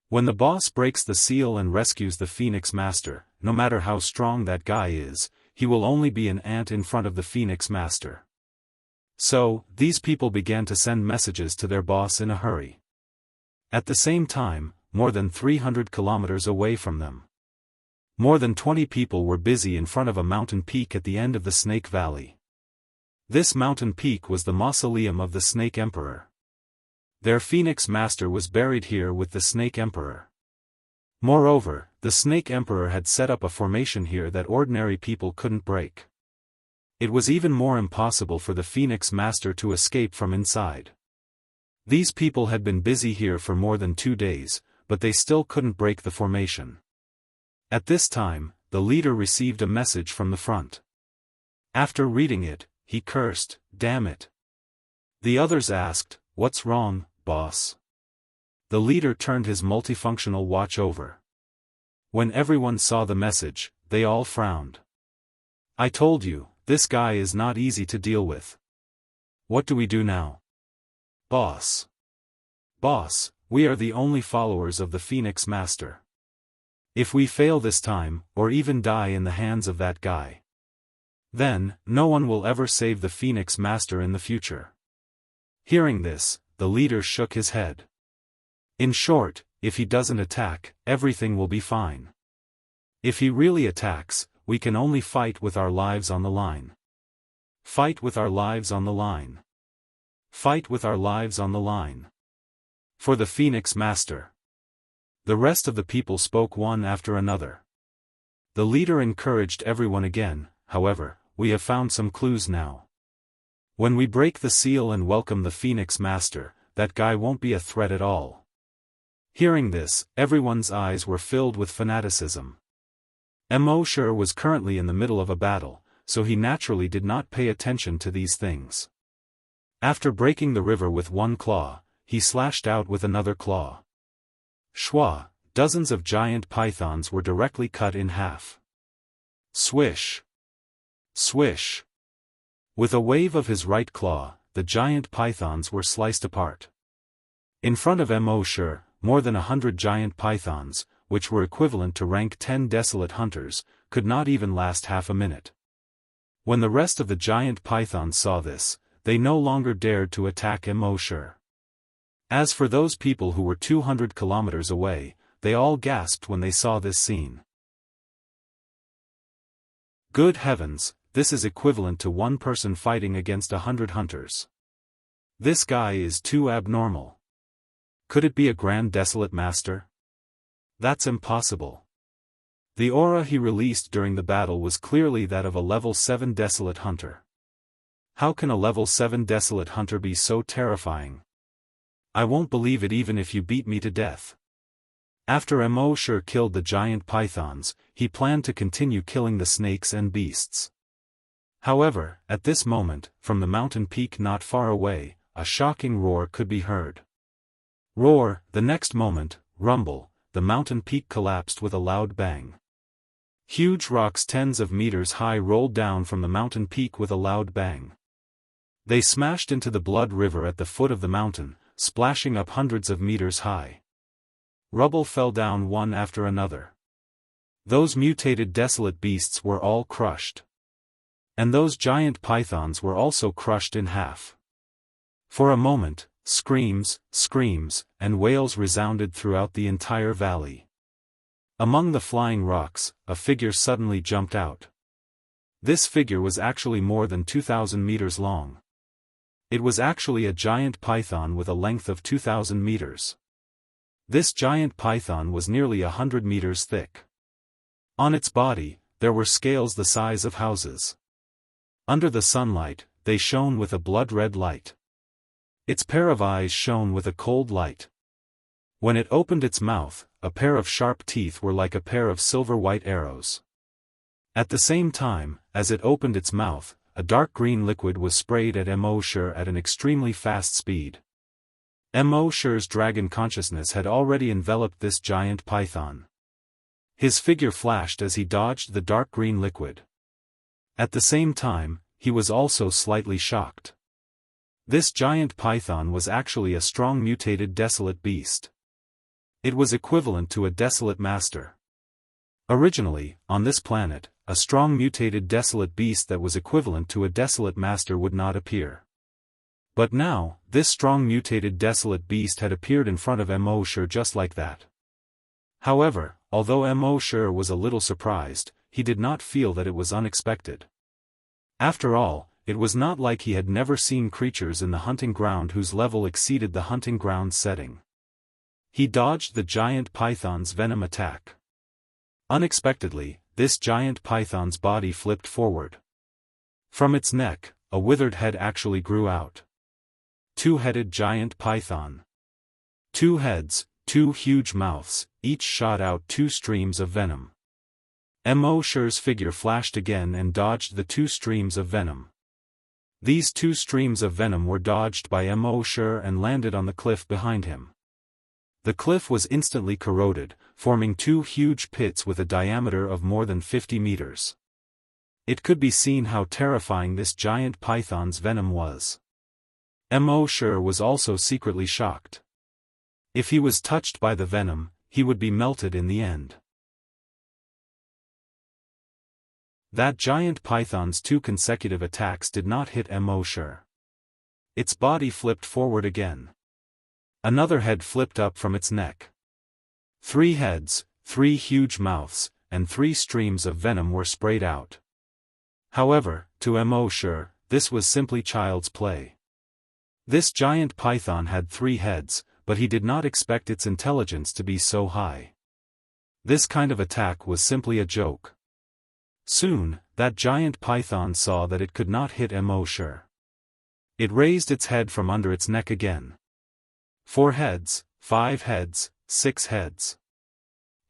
When the boss breaks the seal and rescues the Phoenix Master, no matter how strong that guy is, he will only be an ant in front of the Phoenix Master." So, these people began to send messages to their boss in a hurry. At the same time, more than 300 kilometers away from them, more than 20 people were busy in front of a mountain peak at the end of the Snake Valley. This mountain peak was the mausoleum of the Snake Emperor. Their Phoenix Master was buried here with the Snake Emperor. Moreover, the Snake Emperor had set up a formation here that ordinary people couldn't break. It was even more impossible for the Phoenix Master to escape from inside. These people had been busy here for more than 2 days, but they still couldn't break the formation. At this time, the leader received a message from the front. After reading it, he cursed, "Damn it." The others asked, "What's wrong, boss?" The leader turned his multifunctional watch over. When everyone saw the message, they all frowned. "I told you, this guy is not easy to deal with. What do we do now?" "Boss. Boss, we are the only followers of the Phoenix Master. If we fail this time, or even die in the hands of that guy, then, no one will ever save the Phoenix Master in the future." Hearing this, the leader shook his head. "In short, if he doesn't attack, everything will be fine. If he really attacks, we can only fight with our lives on the line. Fight with our lives on the line. Fight with our lives on the line. For the Phoenix Master." The rest of the people spoke one after another. The leader encouraged everyone again, "However, we have found some clues now. When we break the seal and welcome the Phoenix Master, that guy won't be a threat at all." Hearing this, everyone's eyes were filled with fanaticism. Immortal was currently in the middle of a battle, so he naturally did not pay attention to these things. After breaking the river with one claw, he slashed out with another claw. Schwa, dozens of giant pythons were directly cut in half. Swish! Swish! With a wave of his right claw, the giant pythons were sliced apart. In front of Mo, more than 100 giant pythons, which were equivalent to rank 10 desolate hunters, could not even last half a minute. When the rest of the giant pythons saw this, they no longer dared to attack Mo. As for those people who were 200 kilometers away, they all gasped when they saw this scene. Good heavens, this is equivalent to one person fighting against 100 hunters. This guy is too abnormal. Could it be a Grand Desolate Master? That's impossible. The aura he released during the battle was clearly that of a level 7 Desolate Hunter. How can a level 7 Desolate Hunter be so terrifying? I won't believe it even if you beat me to death. After Mo killed the giant pythons, he planned to continue killing the snakes and beasts. However, at this moment, from the mountain peak not far away, a shocking roar could be heard. Roar, the next moment, rumble, the mountain peak collapsed with a loud bang. Huge rocks tens of meters high rolled down from the mountain peak with a loud bang. They smashed into the blood river at the foot of the mountain, splashing up hundreds of meters high. Rubble fell down one after another. Those mutated desolate beasts were all crushed. And those giant pythons were also crushed in half. For a moment, screams, and wails resounded throughout the entire valley. Among the flying rocks, a figure suddenly jumped out. This figure was actually more than 2,000 meters long. It was actually a giant python with a length of 2,000 meters. This giant python was nearly 100 meters thick. On its body, there were scales the size of houses. Under the sunlight, they shone with a blood-red light. Its pair of eyes shone with a cold light. When it opened its mouth, a pair of sharp teeth were like a pair of silver-white arrows. At the same time, as it opened its mouth, a dark green liquid was sprayed at Mo at an extremely fast speed. Mo's dragon consciousness had already enveloped this giant python. His figure flashed as he dodged the dark green liquid. At the same time, he was also slightly shocked. This giant python was actually a strong mutated desolate beast. It was equivalent to a desolate master. Originally, on this planet, a strong mutated desolate beast that was equivalent to a desolate master would not appear. But now, this strong mutated desolate beast had appeared in front of Mo just like that. However, although Mo was a little surprised, he did not feel that it was unexpected. After all, it was not like he had never seen creatures in the hunting ground whose level exceeded the hunting ground setting. He dodged the giant python's venom attack. Unexpectedly, this giant python's body flipped forward. From its neck, a withered head actually grew out. Two-headed giant python. 2 heads, 2 huge mouths, each shot out 2 streams of venom. Mo's figure flashed again and dodged the 2 streams of venom. These 2 streams of venom were dodged by Mo and landed on the cliff behind him. The cliff was instantly corroded, forming 2 huge pits with a diameter of more than 50 meters. It could be seen how terrifying this giant python's venom was. Mo was also secretly shocked. If he was touched by the venom, he would be melted in the end. That giant python's 2 consecutive attacks did not hit Mo. Its body flipped forward again. Another head flipped up from its neck. 3 heads, 3 huge mouths, and 3 streams of venom were sprayed out. However, to Mo, this was simply child's play. This giant python had 3 heads, but he did not expect its intelligence to be so high. This kind of attack was simply a joke. Soon, that giant python saw that it could not hit Mo. It raised its head from under its neck again. 4 heads, 5 heads, 6 heads.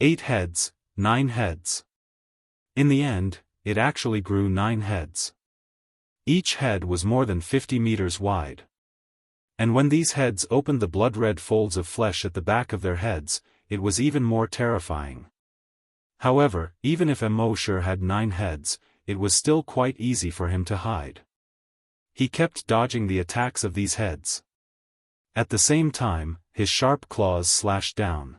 8 heads, 9 heads. In the end, it actually grew 9 heads. Each head was more than 50 meters wide. And when these heads opened the blood-red folds of flesh at the back of their heads, it was even more terrifying. However, even if Mo had 9 heads, it was still quite easy for him to hide. He kept dodging the attacks of these heads. At the same time, his sharp claws slashed down.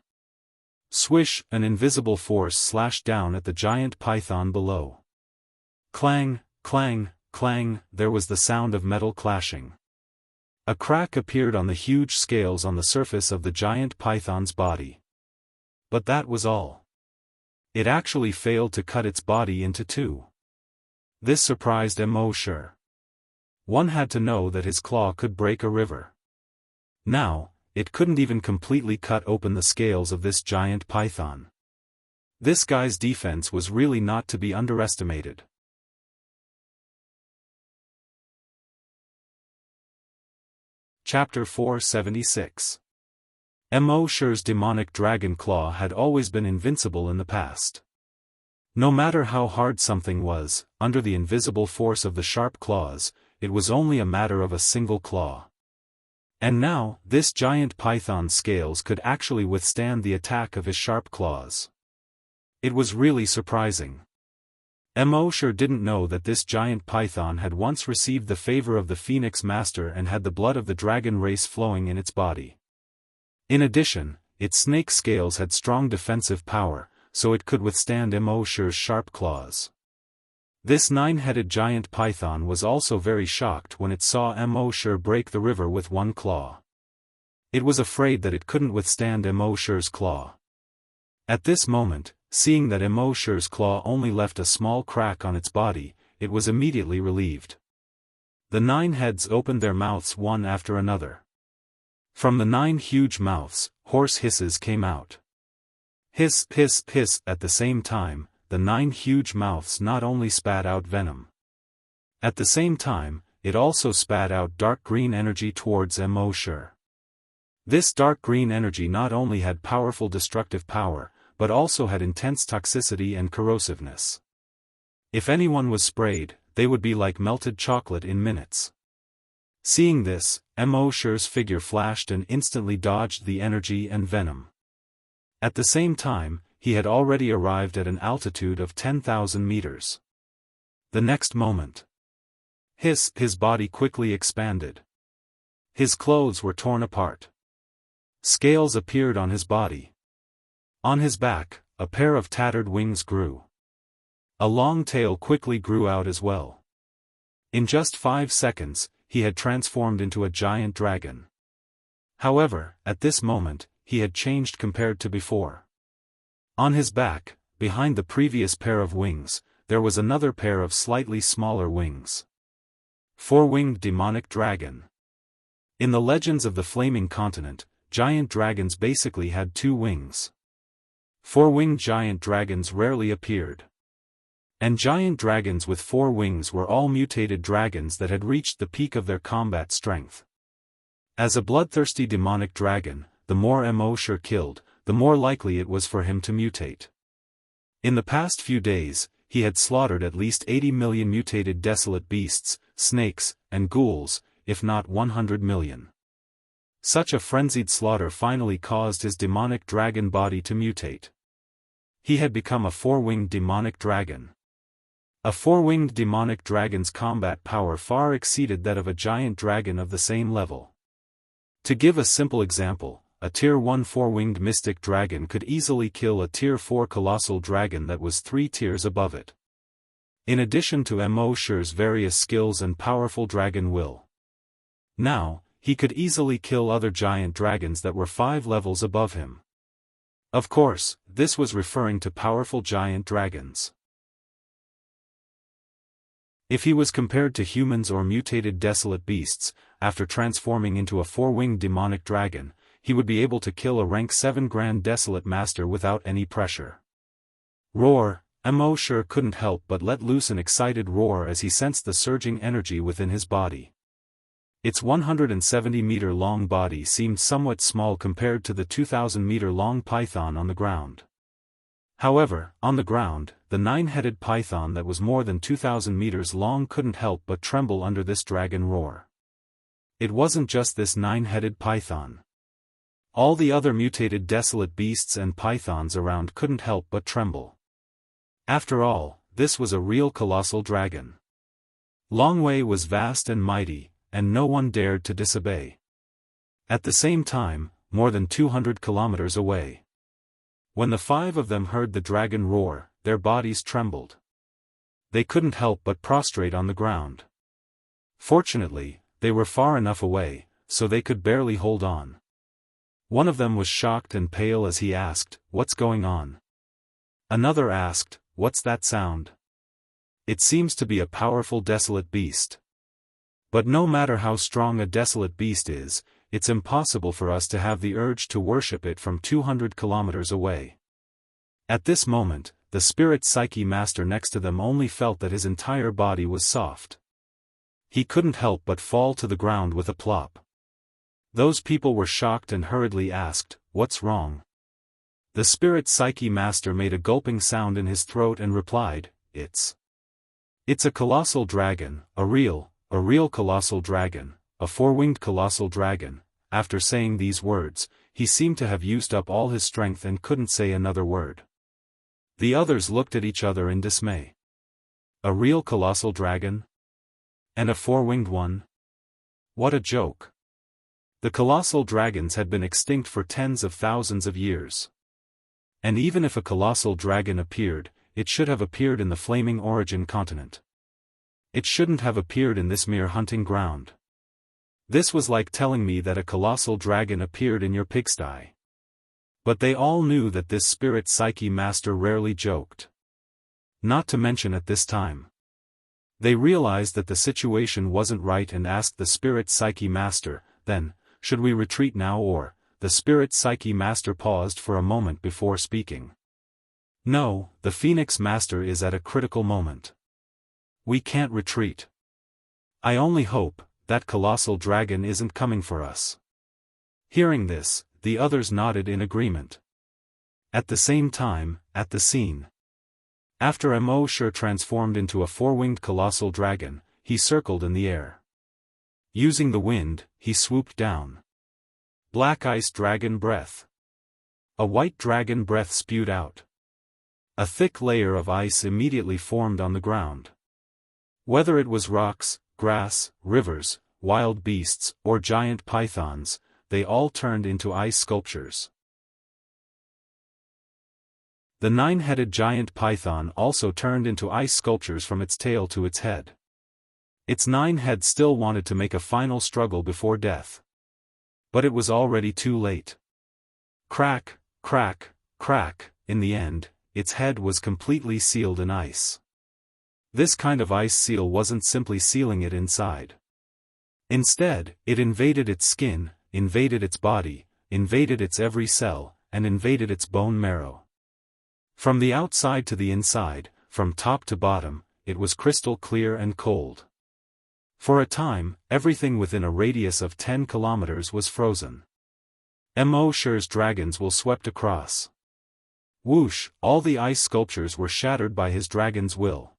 Swish, an invisible force slashed down at the giant python below. Clang, clang, clang, there was the sound of metal clashing. A crack appeared on the huge scales on the surface of the giant python's body. But that was all. It actually failed to cut its body into two. This surprised Immortal. One had to know that his claw could break a river. Now, it couldn't even completely cut open the scales of this giant python. This guy's defense was really not to be underestimated. Chapter 476. Immortal's demonic dragon claw had always been invincible in the past. No matter how hard something was, under the invisible force of the sharp claws, it was only a matter of a single claw. And now, this giant python's scales could actually withstand the attack of his sharp claws. It was really surprising. Immortal didn't know that this giant python had once received the favor of the Phoenix Master and had the blood of the dragon race flowing in its body. In addition, its snake scales had strong defensive power, so it could withstand Immortal's sharp claws. This nine-headed giant python was also very shocked when it saw Immortal break the river with one claw. It was afraid that it couldn't withstand Immortal's claw. At this moment, seeing that Immortal's claw only left a small crack on its body, it was immediately relieved. The 9 heads opened their mouths one after another. From the 9 huge mouths, hoarse hisses came out. Hiss, hiss, hiss. At the same time, the 9 huge mouths not only spat out venom. At the same time, it also spat out dark green energy towards Immortal. This dark green energy not only had powerful destructive power, but also had intense toxicity and corrosiveness. If anyone was sprayed, they would be like melted chocolate in minutes. Seeing this, Immortal's figure flashed and instantly dodged the energy and venom. At the same time, he had already arrived at an altitude of 10,000 meters. The next moment, his body quickly expanded. His clothes were torn apart. Scales appeared on his body. On his back, a pair of tattered wings grew. A long tail quickly grew out as well. In just 5 seconds, he had transformed into a giant dragon. However, at this moment, he had changed compared to before. On his back, behind the previous pair of wings, there was another pair of slightly smaller wings. 4-winged demonic dragon. In the legends of the Flaming Continent, giant dragons basically had 2 wings. 4-winged giant dragons rarely appeared. And giant dragons with 4 wings were all mutated dragons that had reached the peak of their combat strength. As a bloodthirsty demonic dragon, the more Immortal killed, the more likely it was for him to mutate. In the past few days, he had slaughtered at least 80 million mutated desolate beasts, snakes, and ghouls, if not 100 million. Such a frenzied slaughter finally caused his demonic dragon body to mutate. He had become a 4-winged demonic dragon. A 4-winged demonic dragon's combat power far exceeded that of a giant dragon of the same level. To give a simple example, a Tier 1 4-winged mystic dragon could easily kill a Tier 4 colossal dragon that was 3 tiers above it. In addition to Immortal's various skills and powerful dragon will. Now, he could easily kill other giant dragons that were 5 levels above him. Of course, this was referring to powerful giant dragons. If he was compared to humans or mutated desolate beasts, after transforming into a 4-winged demonic dragon, he would be able to kill a rank 7 Grand Desolate Master without any pressure. Roar! Immortal couldn't help but let loose an excited roar as he sensed the surging energy within his body. Its 170-meter-long body seemed somewhat small compared to the 2,000-meter-long python on the ground. However, on the ground, the 9-headed python that was more than 2,000 meters long couldn't help but tremble under this dragon roar. It wasn't just this 9-headed python. All the other mutated desolate beasts and pythons around couldn't help but tremble. After all, this was a real colossal dragon. Longwei was vast and mighty, and no one dared to disobey. At the same time, more than 200 kilometers away. When the 5 of them heard the dragon roar, their bodies trembled. They couldn't help but prostrate on the ground. Fortunately, they were far enough away, so they could barely hold on. One of them was shocked and pale as he asked, "What's going on?" Another asked, "What's that sound?" "It seems to be a powerful desolate beast. But no matter how strong a desolate beast is, it's impossible for us to have the urge to worship it from 200 kilometers away." At this moment, the spirit psyche master next to them only felt that his entire body was soft. He couldn't help but fall to the ground with a plop. Those people were shocked and hurriedly asked, "What's wrong?" The spirit psyche master made a gulping sound in his throat and replied, It's a colossal dragon, a real colossal dragon, a 4-winged colossal dragon." After saying these words, he seemed to have used up all his strength and couldn't say another word. The others looked at each other in dismay. A real colossal dragon? And a 4-winged one? What a joke. The colossal dragons had been extinct for tens of thousands of years. And even if a colossal dragon appeared, it should have appeared in the flaming origin continent. It shouldn't have appeared in this mere hunting ground. This was like telling me that a colossal dragon appeared in your pigsty. But they all knew that this spirit psyche master rarely joked. Not to mention at this time. They realized that the situation wasn't right and asked the spirit psyche master, "Then, should we retreat now or?" The spirit psyche master paused for a moment before speaking. "No, the Phoenix master is at a critical moment. We can't retreat. I only hope that colossal dragon isn't coming for us." Hearing this, the others nodded in agreement. At the same time, at the scene. After Immortal transformed into a 4-winged colossal dragon, he circled in the air. Using the wind, he swooped down. Black ice dragon breath. A white dragon breath spewed out. A thick layer of ice immediately formed on the ground. Whether it was rocks, grass, rivers, wild beasts, or giant pythons, they all turned into ice sculptures. The 9-headed giant python also turned into ice sculptures from its tail to its head. Its 9 heads still wanted to make a final struggle before death. But it was already too late. Crack, crack, crack, in the end, its head was completely sealed in ice. This kind of ice seal wasn't simply sealing it inside. Instead, it invaded its skin, invaded its body, invaded its every cell, and invaded its bone marrow. From the outside to the inside, from top to bottom, it was crystal clear and cold. For a time, everything within a radius of 10 kilometers was frozen. Immortal's dragons will swept across. Whoosh, all the ice sculptures were shattered by his dragon's will.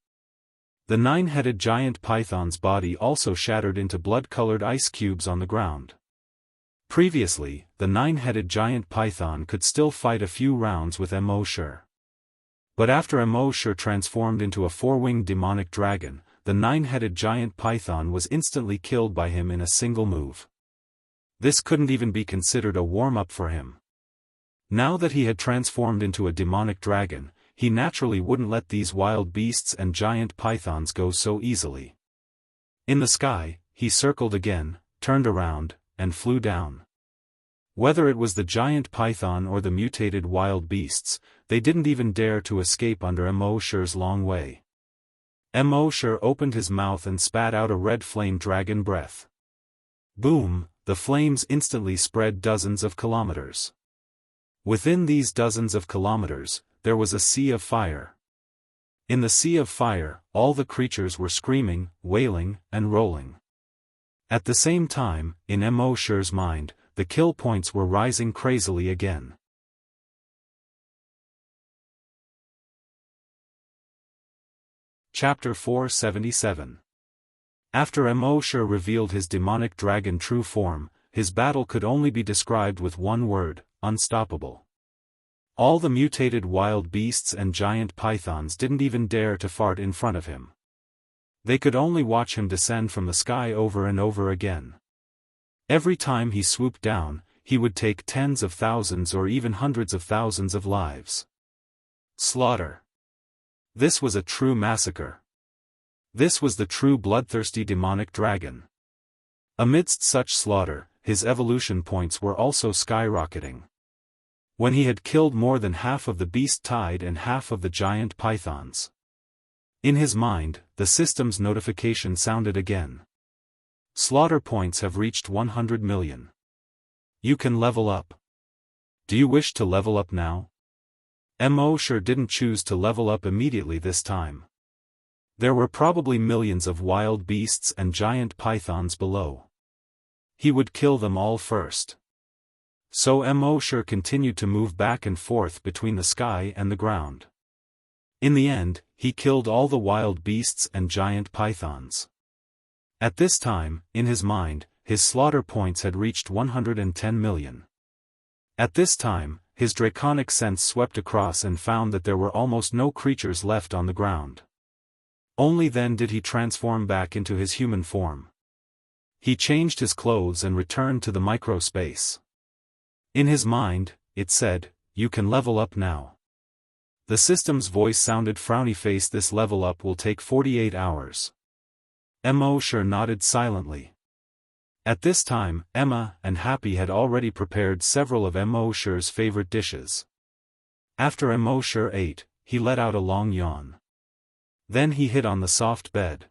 The 9-headed giant python's body also shattered into blood-colored ice cubes on the ground. Previously, the 9-headed giant python could still fight a few rounds with Immortal. But after Immortal transformed into a 4-winged demonic dragon, the 9-headed giant python was instantly killed by him in a single move. This couldn't even be considered a warm-up for him. Now that he had transformed into a demonic dragon, he naturally wouldn't let these wild beasts and giant pythons go so easily. In the sky, he circled again, turned around, and flew down. Whether it was the giant python or the mutated wild beasts, they didn't even dare to escape under Immortal's long way. Immortal opened his mouth and spat out a red flame dragon breath. Boom, the flames instantly spread dozens of kilometers. Within these dozens of kilometers, there was a sea of fire. In the sea of fire, all the creatures were screaming, wailing, and rolling. At the same time, in Immortal's mind, the kill points were rising crazily again. Chapter 477. After Immortal revealed his demonic dragon true form, his battle could only be described with one word: unstoppable. All the mutated wild beasts and giant pythons didn't even dare to fart in front of him. They could only watch him descend from the sky over and over again. Every time he swooped down, he would take tens of thousands or even hundreds of thousands of lives. Slaughter. This was a true massacre. This was the true bloodthirsty demonic dragon. Amidst such slaughter, his evolution points were also skyrocketing. When he had killed more than half of the beast tide and half of the giant pythons. In his mind, the system's notification sounded again. Slaughter points have reached 100 million. You can level up. Do you wish to level up now? Mo sure didn't choose to level up immediately this time. There were probably millions of wild beasts and giant pythons below. He would kill them all first. So Mo sure continued to move back and forth between the sky and the ground. In the end, he killed all the wild beasts and giant pythons. At this time, in his mind, his slaughter points had reached 110 million. At this time, his draconic sense swept across and found that there were almost no creatures left on the ground. Only then did he transform back into his human form. He changed his clothes and returned to the microspace. In his mind, it said, "You can level up now." The system's voice sounded frowny-faced. "This level up will take 48 hours. Mo sure nodded silently. At this time, Emma and Happy had already prepared several of Mo sure's favorite dishes. After Mo sure ate, he let out a long yawn. Then he hid on the soft bed.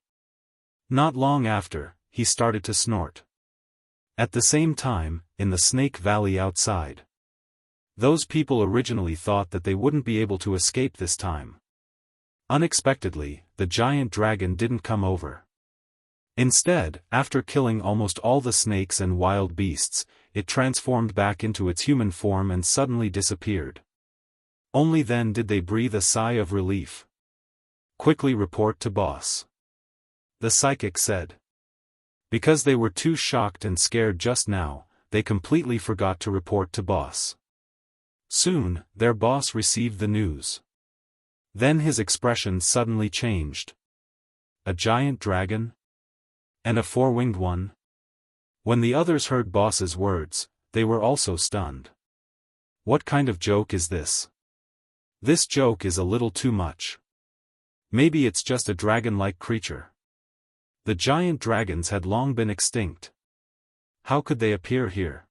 Not long after, he started to snort. At the same time, in the Snake Valley outside. Those people originally thought that they wouldn't be able to escape this time. Unexpectedly, the giant dragon didn't come over. Instead, after killing almost all the snakes and wild beasts, it transformed back into its human form and suddenly disappeared. Only then did they breathe a sigh of relief. "Quickly report to boss," the psychic said. Because they were too shocked and scared just now, they completely forgot to report to boss. Soon, their boss received the news. Then his expression suddenly changed. A giant dragon? And a four-winged one? When the others heard boss's words, they were also stunned. What kind of joke is this? This joke is a little too much. Maybe it's just a dragon-like creature. The giant dragons had long been extinct. How could they appear here?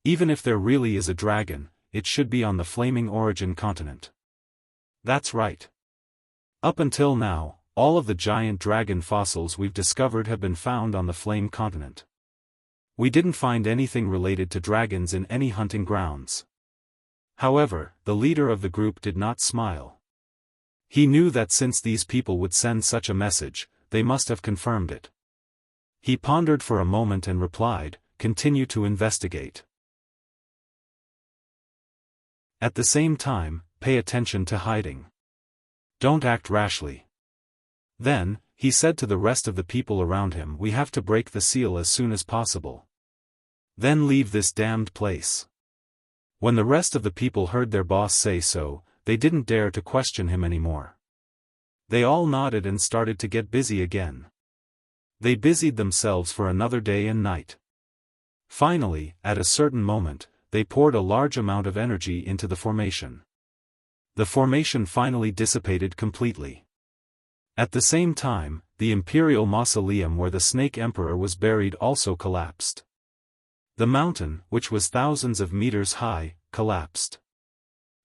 Even if there really is a dragon, it should be on the flaming origin continent. That's right. Up until now, all of the giant dragon fossils we've discovered have been found on the flame continent. We didn't find anything related to dragons in any hunting grounds. However, the leader of the group did not smile. He knew that since these people would send such a message, they must have confirmed it. He pondered for a moment and replied, "Continue to investigate. At the same time, pay attention to hiding. Don't act rashly." Then, he said to the rest of the people around him, "We have to break the seal as soon as possible. Then leave this damned place." When the rest of the people heard their boss say so, they didn't dare to question him anymore. They all nodded and started to get busy again. They busied themselves for another day and night. Finally, at a certain moment, they poured a large amount of energy into the formation. The formation finally dissipated completely. At the same time, the imperial mausoleum where the Snake Emperor was buried also collapsed. The mountain, which was thousands of meters high, collapsed.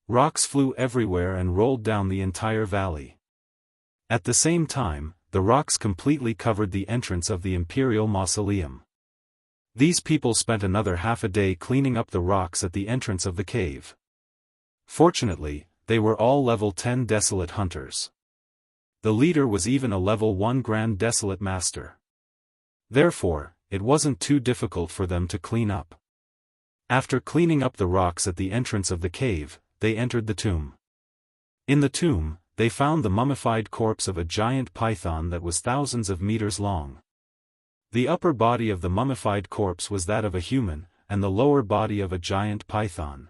Rocks flew everywhere and rolled down the entire valley. At the same time, the rocks completely covered the entrance of the imperial mausoleum. These people spent another half a day cleaning up the rocks at the entrance of the cave. Fortunately, they were all level 10 desolate hunters. The leader was even a level 1 Grand Desolate Master. Therefore, it wasn't too difficult for them to clean up. After cleaning up the rocks at the entrance of the cave, they entered the tomb. In the tomb, they found the mummified corpse of a giant python that was thousands of meters long. The upper body of the mummified corpse was that of a human, and the lower body of a giant python.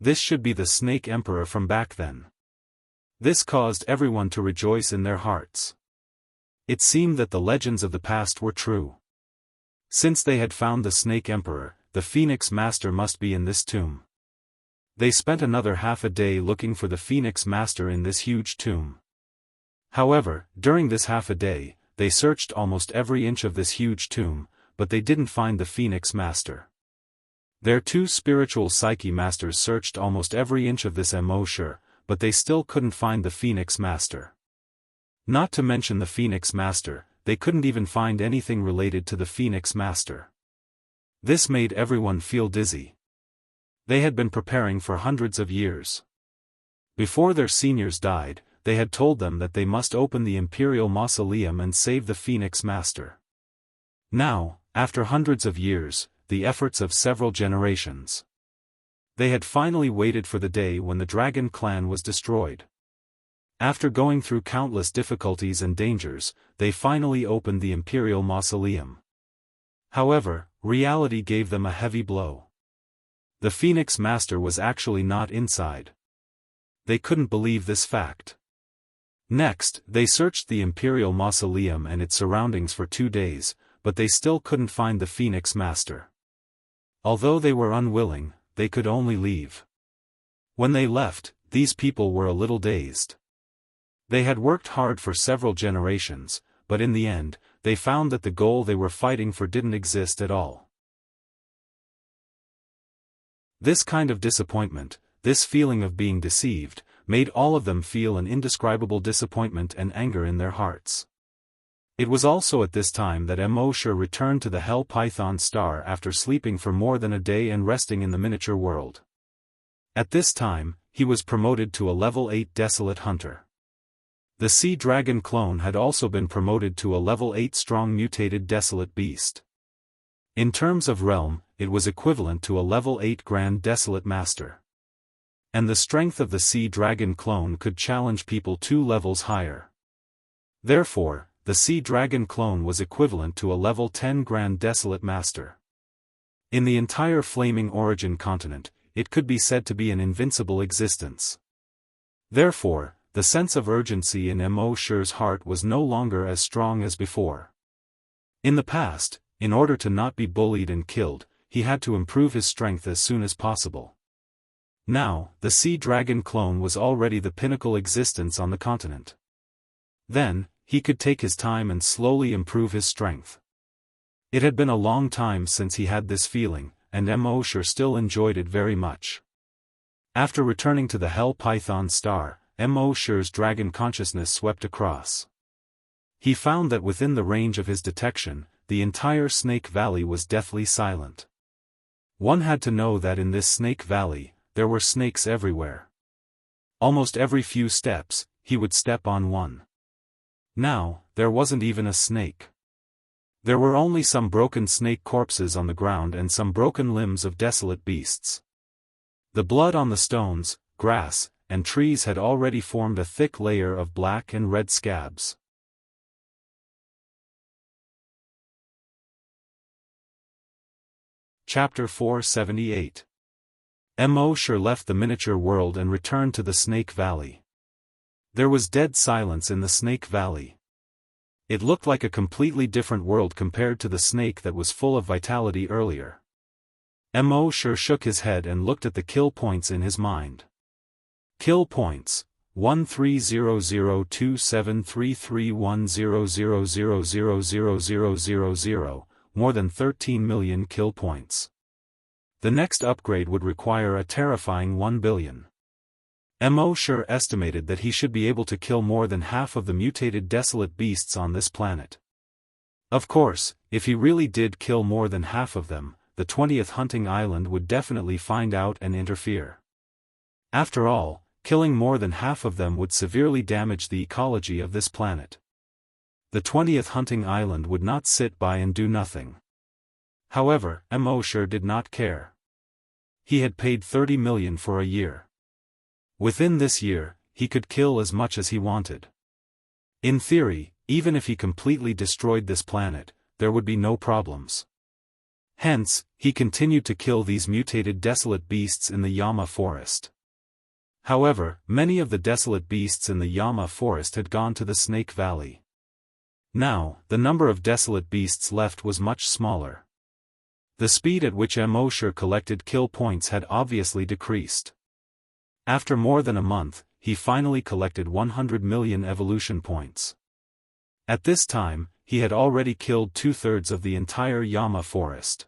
This should be the Snake Emperor from back then. This caused everyone to rejoice in their hearts. It seemed that the legends of the past were true. Since they had found the Snake Emperor, the Phoenix Master must be in this tomb. They spent another half a day looking for the Phoenix Master in this huge tomb. However, during this half a day, they searched almost every inch of this huge tomb, but they didn't find the Phoenix Master. Their two spiritual psyche masters searched almost every inch of this Immortal, but they still couldn't find the Phoenix Master. Not to mention the Phoenix Master, they couldn't even find anything related to the Phoenix Master. This made everyone feel dizzy. They had been preparing for hundreds of years. Before their seniors died, they had told them that they must open the Imperial Mausoleum and save the Phoenix Master. Now, after hundreds of years, the efforts of several generations, they had finally waited for the day when the Dragon Clan was destroyed. After going through countless difficulties and dangers, they finally opened the Imperial Mausoleum. However, reality gave them a heavy blow. The Phoenix Master was actually not inside. They couldn't believe this fact. Next, they searched the Imperial Mausoleum and its surroundings for 2 days, but they still couldn't find the Phoenix Master. Although they were unwilling, they could only leave. When they left, these people were a little dazed. They had worked hard for several generations, but in the end, they found that the goal they were fighting for didn't exist at all. This kind of disappointment, this feeling of being deceived, made all of them feel an indescribable disappointment and anger in their hearts. It was also at this time that Immortal returned to the Hell Python Star after sleeping for more than a day and resting in the miniature world. At this time, he was promoted to a level 8 Desolate Hunter. The Sea Dragon clone had also been promoted to a level 8 Strong Mutated Desolate Beast. In terms of realm, it was equivalent to a level 8 Grand Desolate Master. And the strength of the Sea Dragon clone could challenge people 2 levels higher. Therefore, the Sea Dragon clone was equivalent to a level 10 Grand Desolate Master. In the entire Flaming Origin continent, it could be said to be an invincible existence. Therefore, the sense of urgency in Immortal's heart was no longer as strong as before. In the past, in order to not be bullied and killed, he had to improve his strength as soon as possible. Now, the Sea Dragon clone was already the pinnacle existence on the continent. Then, he could take his time and slowly improve his strength. It had been a long time since he had this feeling, and Immortal still enjoyed it very much. After returning to the Hell Python Star, Immortal's dragon consciousness swept across. He found that within the range of his detection, the entire Snake Valley was deathly silent. One had to know that in this Snake Valley, there were snakes everywhere. Almost every few steps, he would step on one. Now, there wasn't even a snake. There were only some broken snake corpses on the ground and some broken limbs of desolate beasts. The blood on the stones, grass, and trees had already formed a thick layer of black and red scabs. Chapter 478. Immortal left the miniature world and returned to the Snake Valley. There was dead silence in the Snake Valley. It looked like a completely different world compared to the snake that was full of vitality earlier. Immortal shook his head and looked at the kill points in his mind. Kill points: 130027331000000000, more than 13 million kill points. The next upgrade would require a terrifying 1 billion. Immortal estimated that he should be able to kill more than half of the mutated desolate beasts on this planet. Of course, if he really did kill more than half of them, the 20th hunting island would definitely find out and interfere. After all, killing more than half of them would severely damage the ecology of this planet. The 20th hunting island would not sit by and do nothing. However, Immortal did not care. He had paid 30 million for a year. Within this year, he could kill as much as he wanted. In theory, even if he completely destroyed this planet, there would be no problems. Hence, he continued to kill these mutated desolate beasts in the Yama forest. However, many of the desolate beasts in the Yama forest had gone to the Snake Valley. Now, the number of desolate beasts left was much smaller. The speed at which Mosher collected kill points had obviously decreased. After more than a month, he finally collected 100 million evolution points. At this time, he had already killed 2/3 of the entire Yama forest.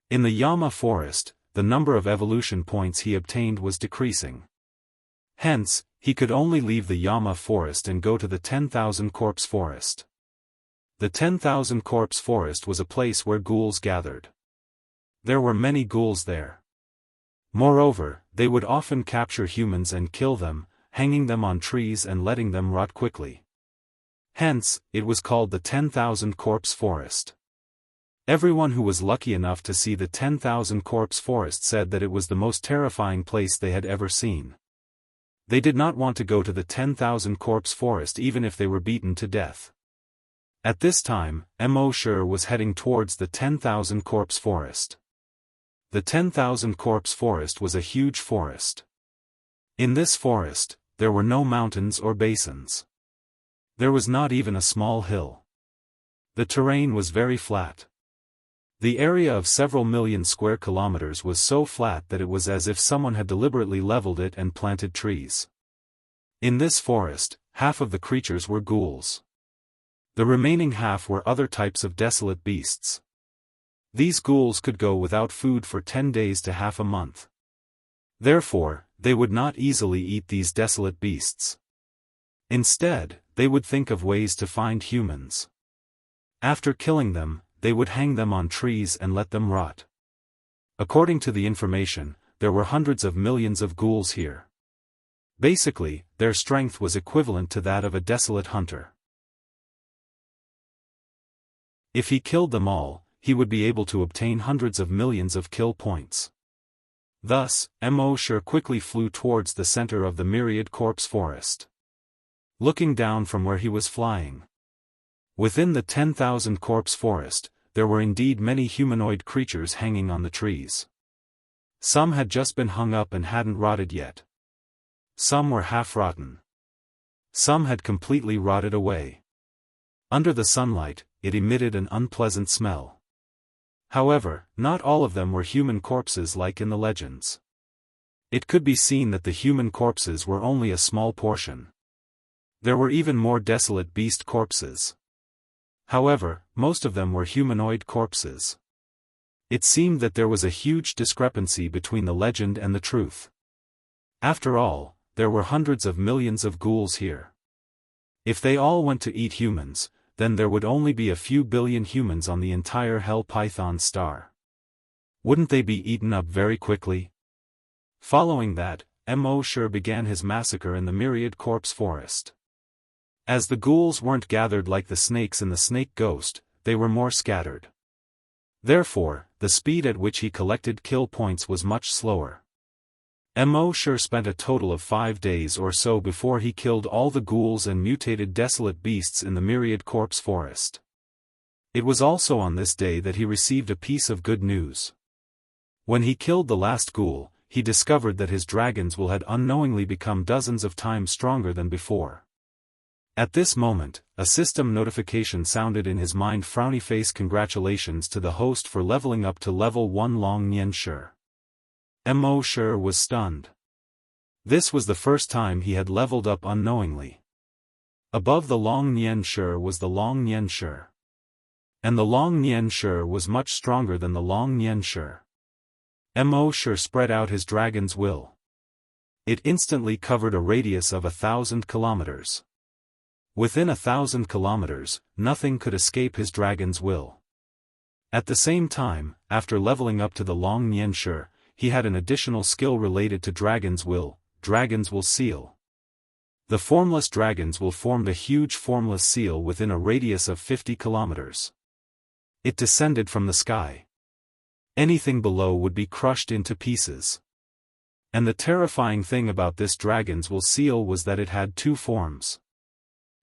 In the Yama forest, the number of evolution points he obtained was decreasing. Hence, he could only leave the Yama forest and go to the 10,000 corpse forest. The 10,000 corpse forest was a place where ghouls gathered. There were many ghouls there. Moreover, they would often capture humans and kill them, hanging them on trees and letting them rot quickly. Hence, it was called the 10,000 corpse forest. Everyone who was lucky enough to see the 10,000 corpse forest said that it was the most terrifying place they had ever seen. They did not want to go to the 10,000 corpse forest even if they were beaten to death. At this time, Mosher was heading towards the 10,000 corpse forest. The 10,000 corpse forest was a huge forest. In this forest, there were no mountains or basins. There was not even a small hill. The terrain was very flat. The area of several million square kilometers was so flat that it was as if someone had deliberately leveled it and planted trees. In this forest, half of the creatures were ghouls. The remaining half were other types of desolate beasts. These ghouls could go without food for 10 days to half a month. Therefore, they would not easily eat these desolate beasts. Instead, they would think of ways to find humans. After killing them, they would hang them on trees and let them rot. According to the information, there were hundreds of millions of ghouls here. Basically, their strength was equivalent to that of a desolate hunter. If he killed them all, he would be able to obtain hundreds of millions of kill points. Thus, Mosher quickly flew towards the center of the myriad corpse forest. Looking down from where he was flying. Within the 10,000 corpse forest, there were indeed many humanoid creatures hanging on the trees. Some had just been hung up and hadn't rotted yet. Some were half-rotten. Some had completely rotted away. Under the sunlight, it emitted an unpleasant smell. However, not all of them were human corpses like in the legends. It could be seen that the human corpses were only a small portion. There were even more desolate beast corpses. However, most of them were humanoid corpses. It seemed that there was a huge discrepancy between the legend and the truth. After all, there were hundreds of millions of ghouls here. If they all went to eat humans, then there would only be a few billion humans on the entire Hell Python star. Wouldn't they be eaten up very quickly? Following that, Mosher began his massacre in the myriad corpse forest. As the ghouls weren't gathered like the snakes in the Snake Ghost, they were more scattered. Therefore, the speed at which he collected kill points was much slower. Mosher spent a total of 5 days or so before he killed all the ghouls and mutated desolate beasts in the myriad corpse forest. It was also on this day that he received a piece of good news. When he killed the last ghoul, he discovered that his dragon's will had unknowingly become dozens of times stronger than before. At this moment, a system notification sounded in his mind. Frowny face. Congratulations to the host for leveling up to level 1 Long Nianshi. Mosher was stunned. This was the first time he had leveled up unknowingly. Above the Long Nianshi was the Long Nianshi. And the Long Nianshi was much stronger than the Long Nianshi. Mosher spread out his dragon's will. It instantly covered a radius of 1,000 kilometers. Within 1,000 kilometers, nothing could escape his dragon's will. At the same time, after leveling up to the Long Nianshi, he had an additional skill related to Dragon's Will, Dragon's Will Seal. The formless Dragon's Will formed a huge formless seal within a radius of 50 kilometers. It descended from the sky. Anything below would be crushed into pieces. And the terrifying thing about this Dragon's Will seal was that it had 2 forms.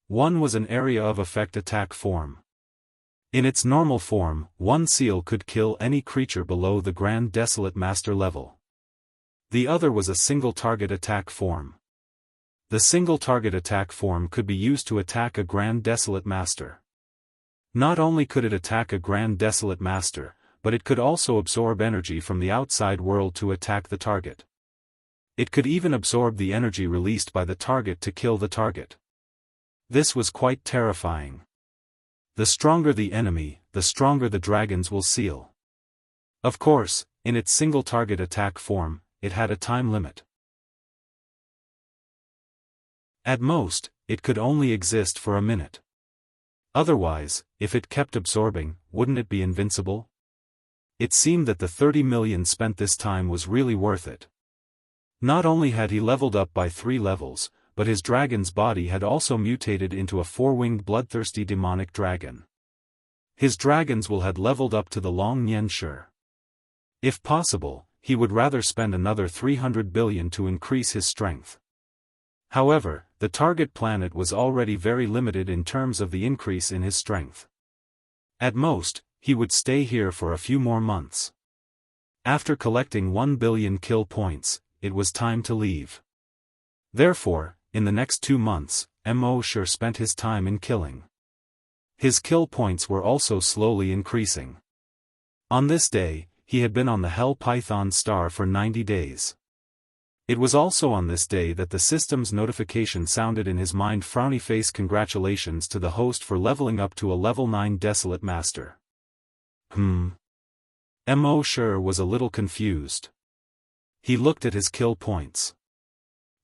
One was an area of effect attack form. In its normal form, one seal could kill any creature below the Grand Desolate Master level. The other was a single target attack form. The single target attack form could be used to attack a Grand Desolate Master. Not only could it attack a Grand Desolate Master, but it could also absorb energy from the outside world to attack the target. It could even absorb the energy released by the target to kill the target. This was quite terrifying. The stronger the enemy, the stronger the dragons will seal. Of course, in its single target attack form, it had a time limit. At most, it could only exist for a minute. Otherwise, if it kept absorbing, wouldn't it be invincible? It seemed that the 30 million spent this time was really worth it. Not only had he leveled up by 3 levels, but his dragon's body had also mutated into a 4-winged bloodthirsty demonic dragon. His dragons will had leveled up to the Long Nian Shi. If possible, he would rather spend another 300 billion to increase his strength. However, the target planet was already very limited in terms of the increase in his strength. At most, he would stay here for a few more months. After collecting 1 billion kill points, it was time to leave. Therefore, in the next 2 months, Mo Shi spent his time in killing. His kill points were also slowly increasing. On this day, he had been on the Hell Python star for 90 days. It was also on this day that the system's notification sounded in his mind: frowny face, congratulations to the host for leveling up to a level 9 Desolate Master. Mo Shi was a little confused. He looked at his kill points.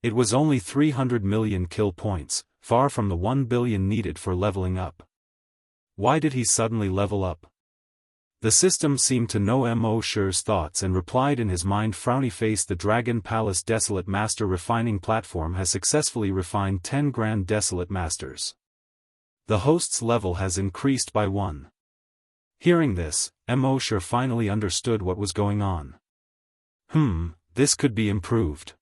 It was only 300 million kill points, far from the 1 billion needed for leveling up. Why did he suddenly level up? The system seemed to know Mo Shi's thoughts and replied in his mind: frowny face, the Dragon Palace Desolate Master refining platform has successfully refined 10 Grand Desolate Masters. The host's level has increased by 1. Hearing this, Mo Shi finally understood what was going on. This could be improved.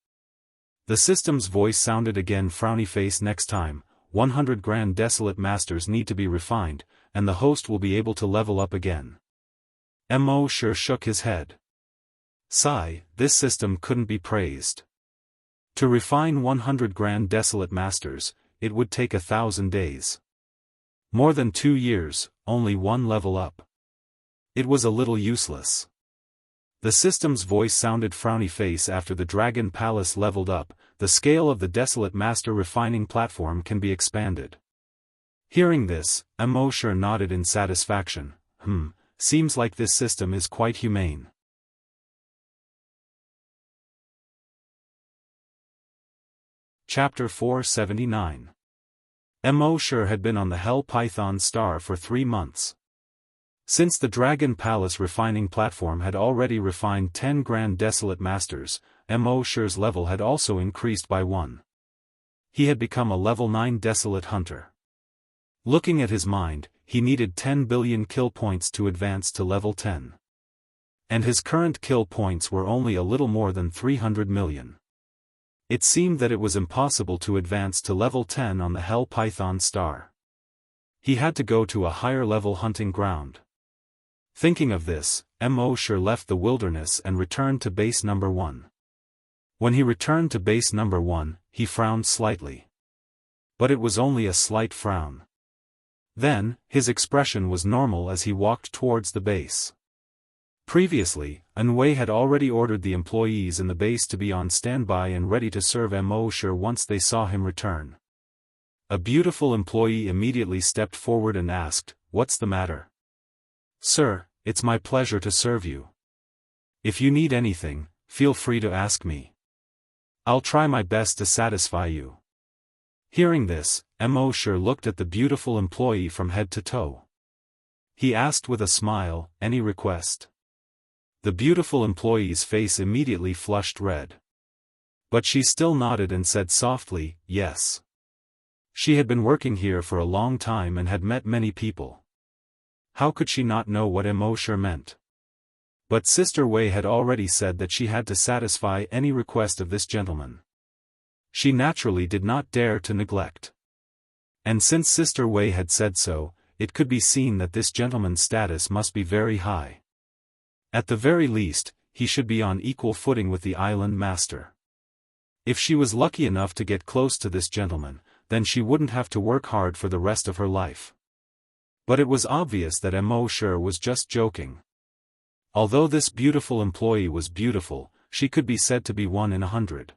The system's voice sounded again: frowny face, next time, 100 Grand Desolate Masters need to be refined, and the host will be able to level up again. Mo Shi shook his head. Sigh, this system couldn't be praised. To refine 100 Grand Desolate Masters, it would take 1,000 days. More than 2 years, only 1 level up. It was a little useless. The system's voice sounded: frowny face, after the Dragon Palace leveled up, the scale of the Desolate Master refining platform can be expanded. Hearing this, Mo Shi nodded in satisfaction. Seems like this system is quite humane. Chapter 479. Mo Shi had been on the Hell Python star for 3 months. Since the Dragon Palace refining platform had already refined 10 Grand Desolate Masters, Mo Shi's level had also increased by 1. He had become a level 9 Desolate Hunter. Looking at his mind, he needed 10 billion kill points to advance to level 10. And his current kill points were only a little more than 300 million. It seemed that it was impossible to advance to level 10 on the Hell Python star. He had to go to a higher level hunting ground. Thinking of this, Mo Shi left the wilderness and returned to base number 1. When he returned to base number 1, he frowned slightly. But it was only a slight frown. Then, his expression was normal as he walked towards the base. Previously, Anwei had already ordered the employees in the base to be on standby and ready to serve Mo Shi once they saw him return. A beautiful employee immediately stepped forward and asked, "What's the matter?" "Sir, it's my pleasure to serve you. If you need anything, feel free to ask me. I'll try my best to satisfy you." Hearing this, Mo Shi looked at the beautiful employee from head to toe. He asked with a smile, "Any request?" The beautiful employee's face immediately flushed red. But she still nodded and said softly, "Yes." She had been working here for a long time and had met many people. How could she not know what Mo Shi meant? But Sister Wei had already said that she had to satisfy any request of this gentleman. She naturally did not dare to neglect. And since Sister Wei had said so, it could be seen that this gentleman's status must be very high. At the very least, he should be on equal footing with the island master. If she was lucky enough to get close to this gentleman, then she wouldn't have to work hard for the rest of her life. But it was obvious that Mo was just joking. Although this beautiful employee was beautiful, she could be said to be 1 in 100.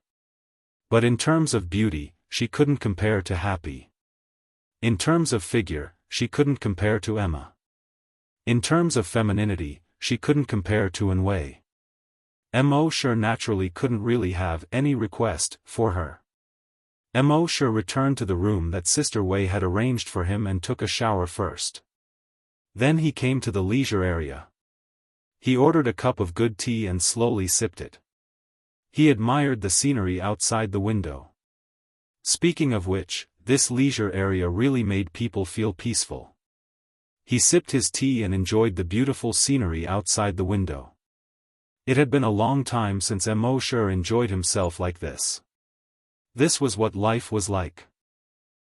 But in terms of beauty, she couldn't compare to Happy. In terms of figure, she couldn't compare to Emma. In terms of femininity, she couldn't compare to Wei. Mo naturally couldn't really have any request for her. Mo returned to the room that Sister Wei had arranged for him and took a shower first. Then he came to the leisure area. He ordered a cup of good tea and slowly sipped it. He admired the scenery outside the window. Speaking of which, this leisure area really made people feel peaceful. He sipped his tea and enjoyed the beautiful scenery outside the window. It had been a long time since Mo enjoyed himself like this. This was what life was like.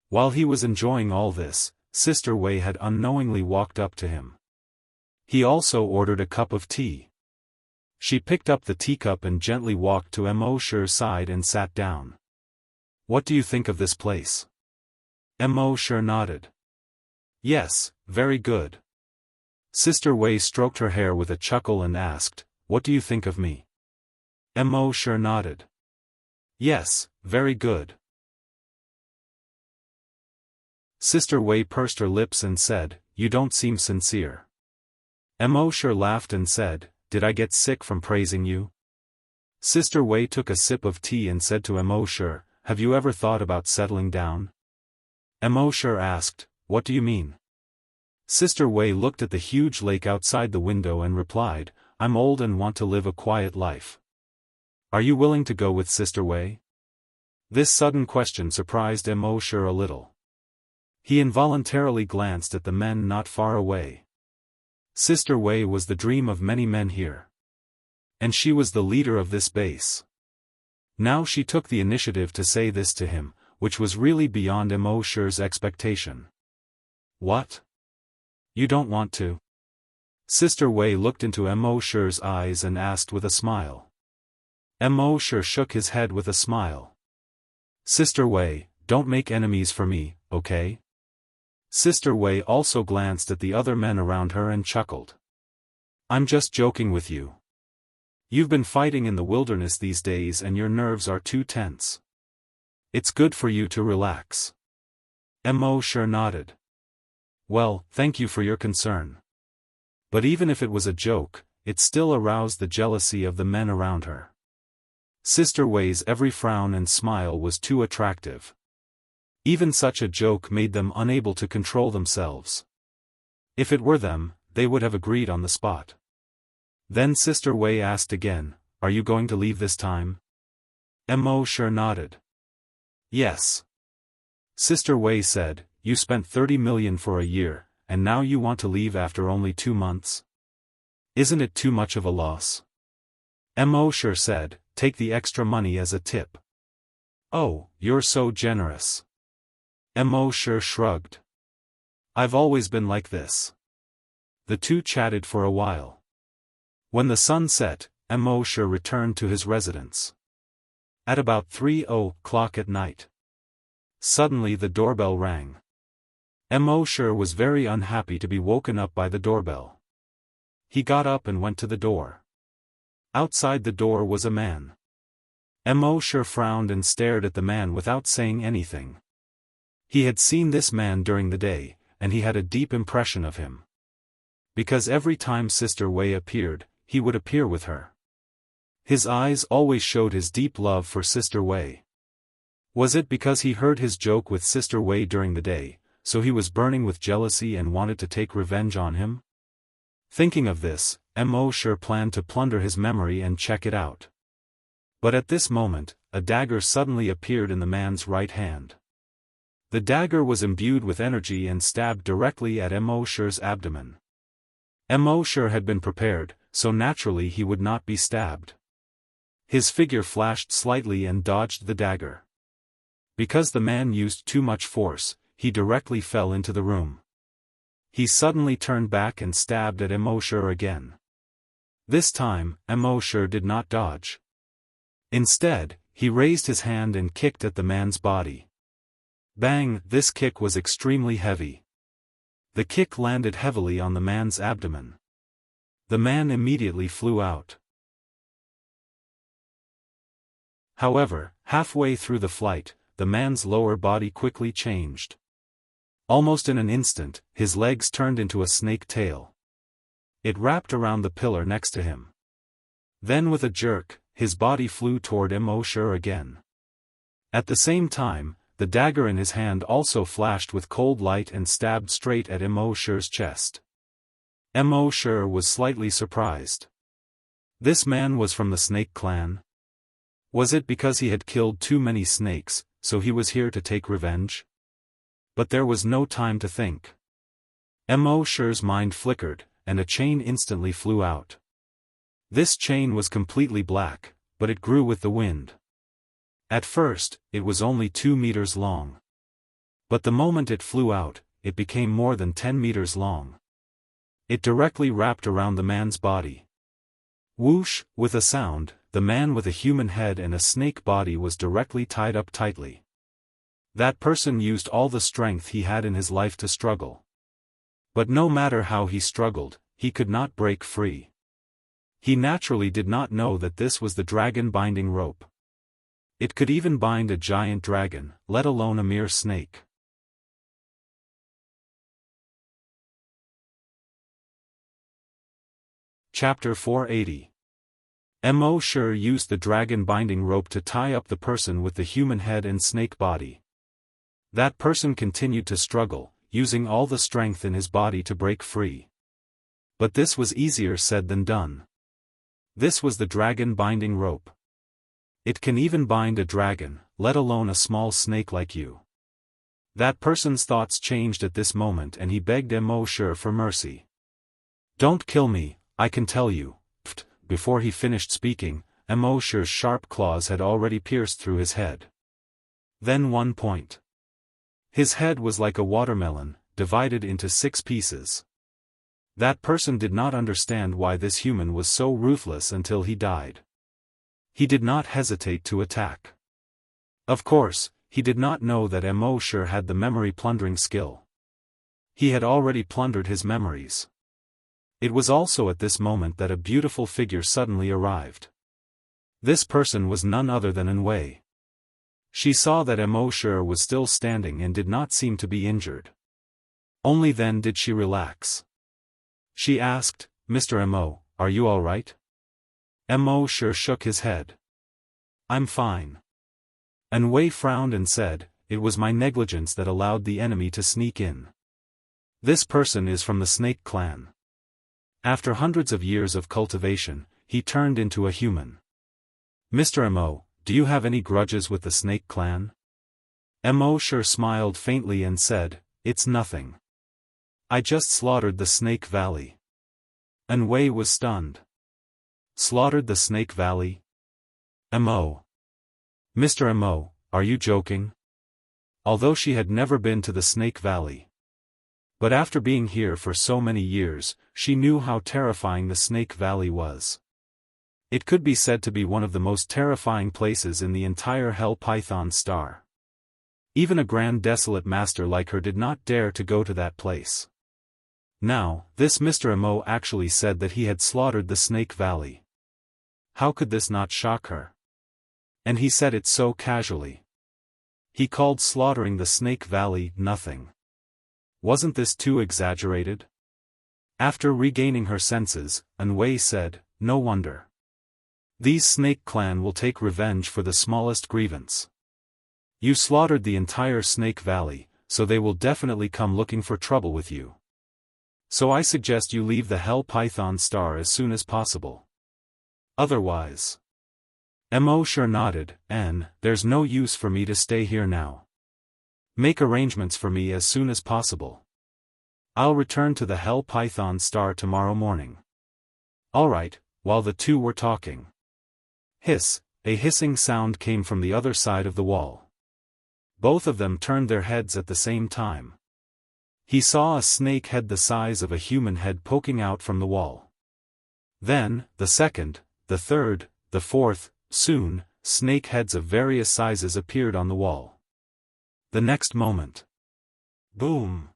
While he was enjoying all this, Sister Wei had unknowingly walked up to him. He also ordered a cup of tea. She picked up the teacup and gently walked to Mo's side and sat down. "What do you think of this place?" Mo nodded. "Yes, very good." Sister Wei stroked her hair with a chuckle and asked, "What do you think of me?" Mo nodded. "Yes, very good." Sister Wei pursed her lips and said, "You don't seem sincere." Mo laughed and said, "Did I get sick from praising you?" Sister Wei took a sip of tea and said to Mo, "Have you ever thought about settling down?" Mo asked, "What do you mean?" Sister Wei looked at the huge lake outside the window and replied, "I'm old and want to live a quiet life. Are you willing to go with Sister Wei?" This sudden question surprised Mo a little. He involuntarily glanced at the men not far away. Sister Wei was the dream of many men here. And she was the leader of this base. Now she took the initiative to say this to him, which was really beyond Mo's expectation. "What? You don't want to?" Sister Wei looked into Mo's eyes and asked with a smile. Mo shook his head with a smile. "Sister Wei, don't make enemies for me, okay?" Sister Wei also glanced at the other men around her and chuckled. "I'm just joking with you. You've been fighting in the wilderness these days and your nerves are too tense. It's good for you to relax." Mo nodded. "Well, thank you for your concern." But even if it was a joke, it still aroused the jealousy of the men around her. Sister Wei's every frown and smile was too attractive. Even such a joke made them unable to control themselves. If it were them, they would have agreed on the spot. Then Sister Wei asked again, "Are you going to leave this time?" Mo nodded. "Yes." Sister Wei said, "You spent 30 million for a year, and now you want to leave after only 2 months? Isn't it too much of a loss?" Mo said, "Take the extra money as a tip." "Oh, you're so generous." Mo shrugged. "I've always been like this." The two chatted for a while. When the sun set, Mo returned to his residence. At about 3:00 at night. Suddenly the doorbell rang. Mo was very unhappy to be woken up by the doorbell. He got up and went to the door. Outside the door was a man. Mo frowned and stared at the man without saying anything. He had seen this man during the day, and he had a deep impression of him. Because every time Sister Wei appeared, he would appear with her. His eyes always showed his deep love for Sister Wei. Was it because he heard his joke with Sister Wei during the day, so he was burning with jealousy and wanted to take revenge on him? Thinking of this, Mo planned to plunder his memory and check it out. But at this moment, a dagger suddenly appeared in the man's right hand. The dagger was imbued with energy and stabbed directly at Mo's abdomen. Mo had been prepared, so naturally he would not be stabbed. His figure flashed slightly and dodged the dagger. Because the man used too much force, he directly fell into the room. He suddenly turned back and stabbed at Mo again. This time, Mo did not dodge. Instead, he raised his hand and kicked at the man's body. Bang! This kick was extremely heavy. The kick landed heavily on the man's abdomen. The man immediately flew out. However, halfway through the flight, the man's lower body quickly changed. Almost in an instant, his legs turned into a snake tail. It wrapped around the pillar next to him. Then with a jerk, his body flew toward Immortal again. At the same time, the dagger in his hand also flashed with cold light and stabbed straight at Immortal's chest. Immortal was slightly surprised. This man was from the snake clan? Was it because he had killed too many snakes, so he was here to take revenge? But there was no time to think. Immortal's mind flickered, and a chain instantly flew out. This chain was completely black, but it grew with the wind. At first, it was only 2 meters long. But the moment it flew out, it became more than 10 meters long. It directly wrapped around the man's body. Whoosh, with a sound, the man with a human head and a snake body was directly tied up tightly. That person used all the strength he had in his life to struggle. But no matter how he struggled, he could not break free. He naturally did not know that this was the dragon binding rope. It could even bind a giant dragon, let alone a mere snake. Chapter 480. Immortal used the dragon binding rope to tie up the person with the human head and snake body. That person continued to struggle, using all the strength in his body to break free. But this was easier said than done. This was the dragon binding rope. It can even bind a dragon, let alone a small snake like you. That person's thoughts changed at this moment and he begged Immortal for mercy. Don't kill me, I can tell you. Before he finished speaking, Immortal's sharp claws had already pierced through his head. Then one point. His head was like a watermelon, divided into 6 pieces. That person did not understand why this human was so ruthless until he died. He did not hesitate to attack. Of course, he did not know that Immortal had the memory plundering skill. He had already plundered his memories. It was also at this moment that a beautiful figure suddenly arrived. This person was none other than Anwei. She saw that Immortal was still standing and did not seem to be injured. Only then did she relax. She asked, "Mr. Mo, are you all right?" Immortal shook his head. "I'm fine." Anwei frowned and said, "It was my negligence that allowed the enemy to sneak in. This person is from the snake clan. After hundreds of years of cultivation, he turned into a human. Mr. Mo, do you have any grudges with the snake clan?" Immortal smiled faintly and said, "It's nothing. I just slaughtered the Snake Valley." Anwei was stunned. Slaughtered the Snake Valley? Mo. Mr. Mo, are you joking? Although she had never been to the Snake Valley. But after being here for so many years, she knew how terrifying the Snake Valley was. It could be said to be one of the most terrifying places in the entire Hell Python star. Even a grand desolate master like her did not dare to go to that place. Now, this Mr. Mo actually said that he had slaughtered the Snake Valley. How could this not shock her? And he said it so casually. He called slaughtering the Snake Valley nothing. Wasn't this too exaggerated? After regaining her senses, Anwei said, "No wonder. These Snake Clan will take revenge for the smallest grievance. You slaughtered the entire Snake Valley, so they will definitely come looking for trouble with you. So I suggest you leave the Hell Python star as soon as possible. Otherwise..." Immortal nodded, "And, there's no use for me to stay here now. Make arrangements for me as soon as possible. I'll return to the Hell Python star tomorrow morning." Alright, while the two were talking. Hiss, a hissing sound came from the other side of the wall. Both of them turned their heads at the same time. He saw a snake head the size of a human head poking out from the wall. Then, the second, the third, the fourth, soon, snake heads of various sizes appeared on the wall. The next moment. Boom!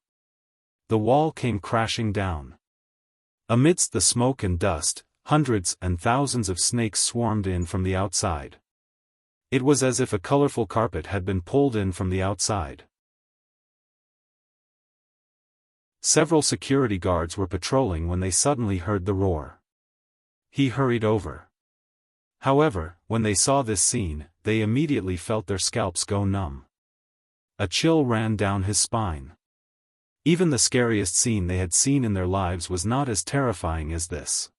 the wall came crashing down. Amidst the smoke and dust, hundreds and thousands of snakes swarmed in from the outside. It was as if a colorful carpet had been pulled in from the outside. Several security guards were patrolling when they suddenly heard the roar. He hurried over. However, when they saw this scene, they immediately felt their scalps go numb. A chill ran down his spine. Even the scariest scene they had seen in their lives was not as terrifying as this.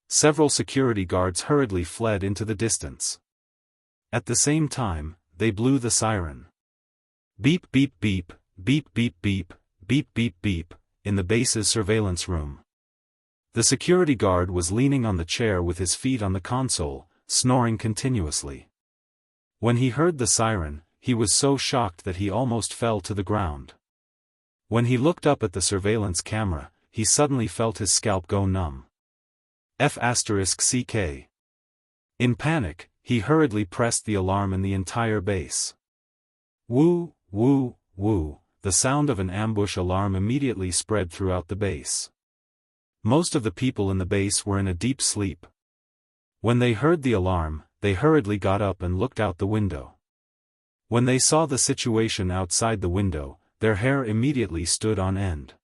Several security guards hurriedly fled into the distance. At the same time, they blew the siren. Beep beep beep, beep beep beep, beep beep beep, in the base's surveillance room. The security guard was leaning on the chair with his feet on the console, snoring continuously. When he heard the siren, he was so shocked that he almost fell to the ground. When he looked up at the surveillance camera, he suddenly felt his scalp go numb. F***CK. In panic, he hurriedly pressed the alarm in the entire base. Woo, woo, woo, the sound of an ambush alarm immediately spread throughout the base. Most of the people in the base were in a deep sleep. When they heard the alarm, they hurriedly got up and looked out the window. When they saw the situation outside the window, their hair immediately stood on end.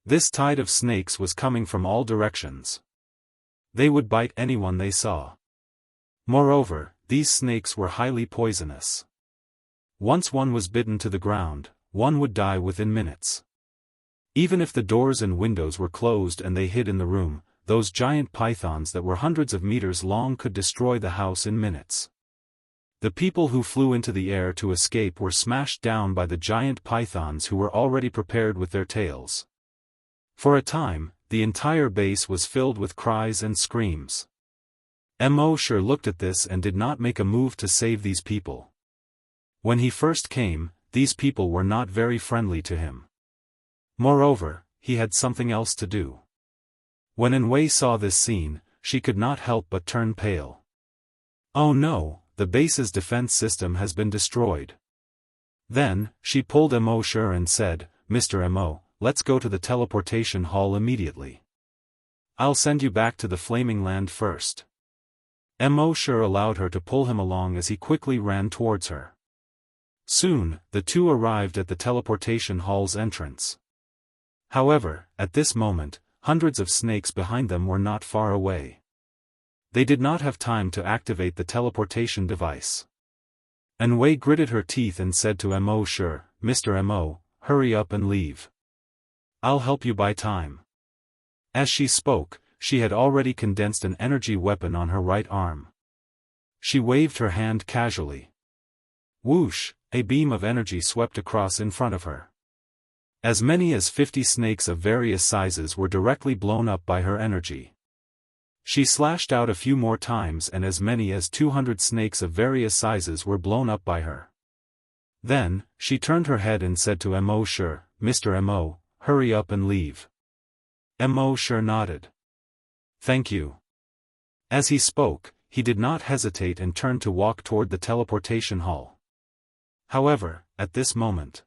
This tide of snakes was coming from all directions. They would bite anyone they saw. Moreover, these snakes were highly poisonous. Once one was bitten to the ground, one would die within minutes. Even if the doors and windows were closed and they hid in the room, those giant pythons that were hundreds of meters long could destroy the house in minutes. The people who flew into the air to escape were smashed down by the giant pythons who were already prepared with their tails. For a time, the entire base was filled with cries and screams. Mo looked at this and did not make a move to save these people. When he first came, these people were not very friendly to him. Moreover, he had something else to do. When Enwei saw this scene, she could not help but turn pale. Oh no, the base's defense system has been destroyed. Then, she pulled Mo and said, Mr. Mo, let's go to the teleportation hall immediately. I'll send you back to the Flaming Land first. Mo allowed her to pull him along as he quickly ran towards her. Soon, the two arrived at the teleportation hall's entrance. However, at this moment, hundreds of snakes behind them were not far away. They did not have time to activate the teleportation device. Enwei gritted her teeth and said to Mo, Mr. Mo, hurry up and leave. I'll help you buy time. As she spoke, she had already condensed an energy weapon on her right arm. She waved her hand casually. Whoosh, a beam of energy swept across in front of her. As many as 50 snakes of various sizes were directly blown up by her energy. She slashed out a few more times and as many as 200 snakes of various sizes were blown up by her. Then, she turned her head and said to Mo, Mr. Mo, hurry up and leave. Mo nodded. Thank you. As he spoke, he did not hesitate and turned to walk toward the teleportation hall. However, at this moment,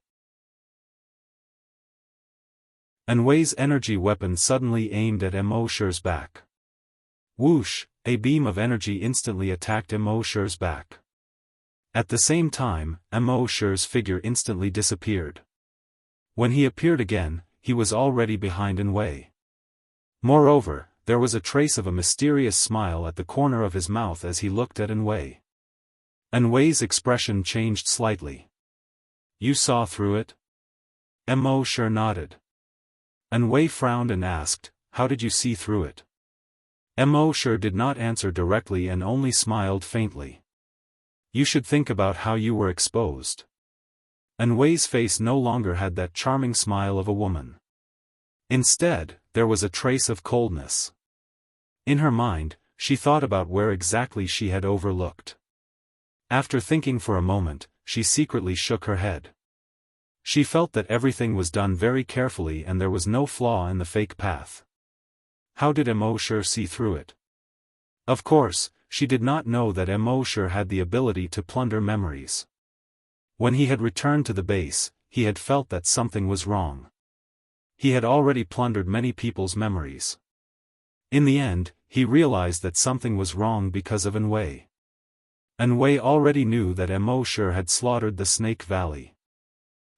Enwei's energy weapon suddenly aimed at Mo's back. Whoosh, a beam of energy instantly attacked Mo's back. At the same time, Mo's figure instantly disappeared. When he appeared again, he was already behind Enwei. Moreover, there was a trace of a mysterious smile at the corner of his mouth as he looked at Enwei. Enwei's expression changed slightly. You saw through it? Mo nodded. Enwei frowned and asked, how did you see through it? Mo did not answer directly and only smiled faintly. You should think about how you were exposed. Enwei's face no longer had that charming smile of a woman. Instead, there was a trace of coldness. In her mind, she thought about where exactly she had overlooked. After thinking for a moment, she secretly shook her head. She felt that everything was done very carefully and there was no flaw in the fake path. How did Mo see through it? Of course, she did not know that Mo had the ability to plunder memories. When he had returned to the base, he had felt that something was wrong. he had already plundered many people's memories. In the end, he realized that something was wrong because of Anwei. Anwei already knew that Immortal had slaughtered the Snake Valley.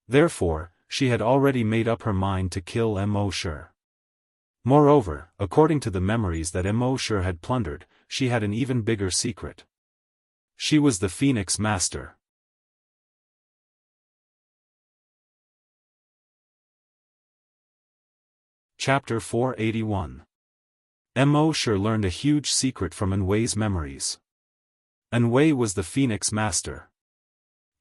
Therefore, she had already made up her mind to kill Immortal. Moreover, according to the memories that Immortal had plundered, she had an even bigger secret. She was the Phoenix Master. Chapter 481. Immortal learned a huge secret from Anwei's memories. Anwei was the Phoenix Master.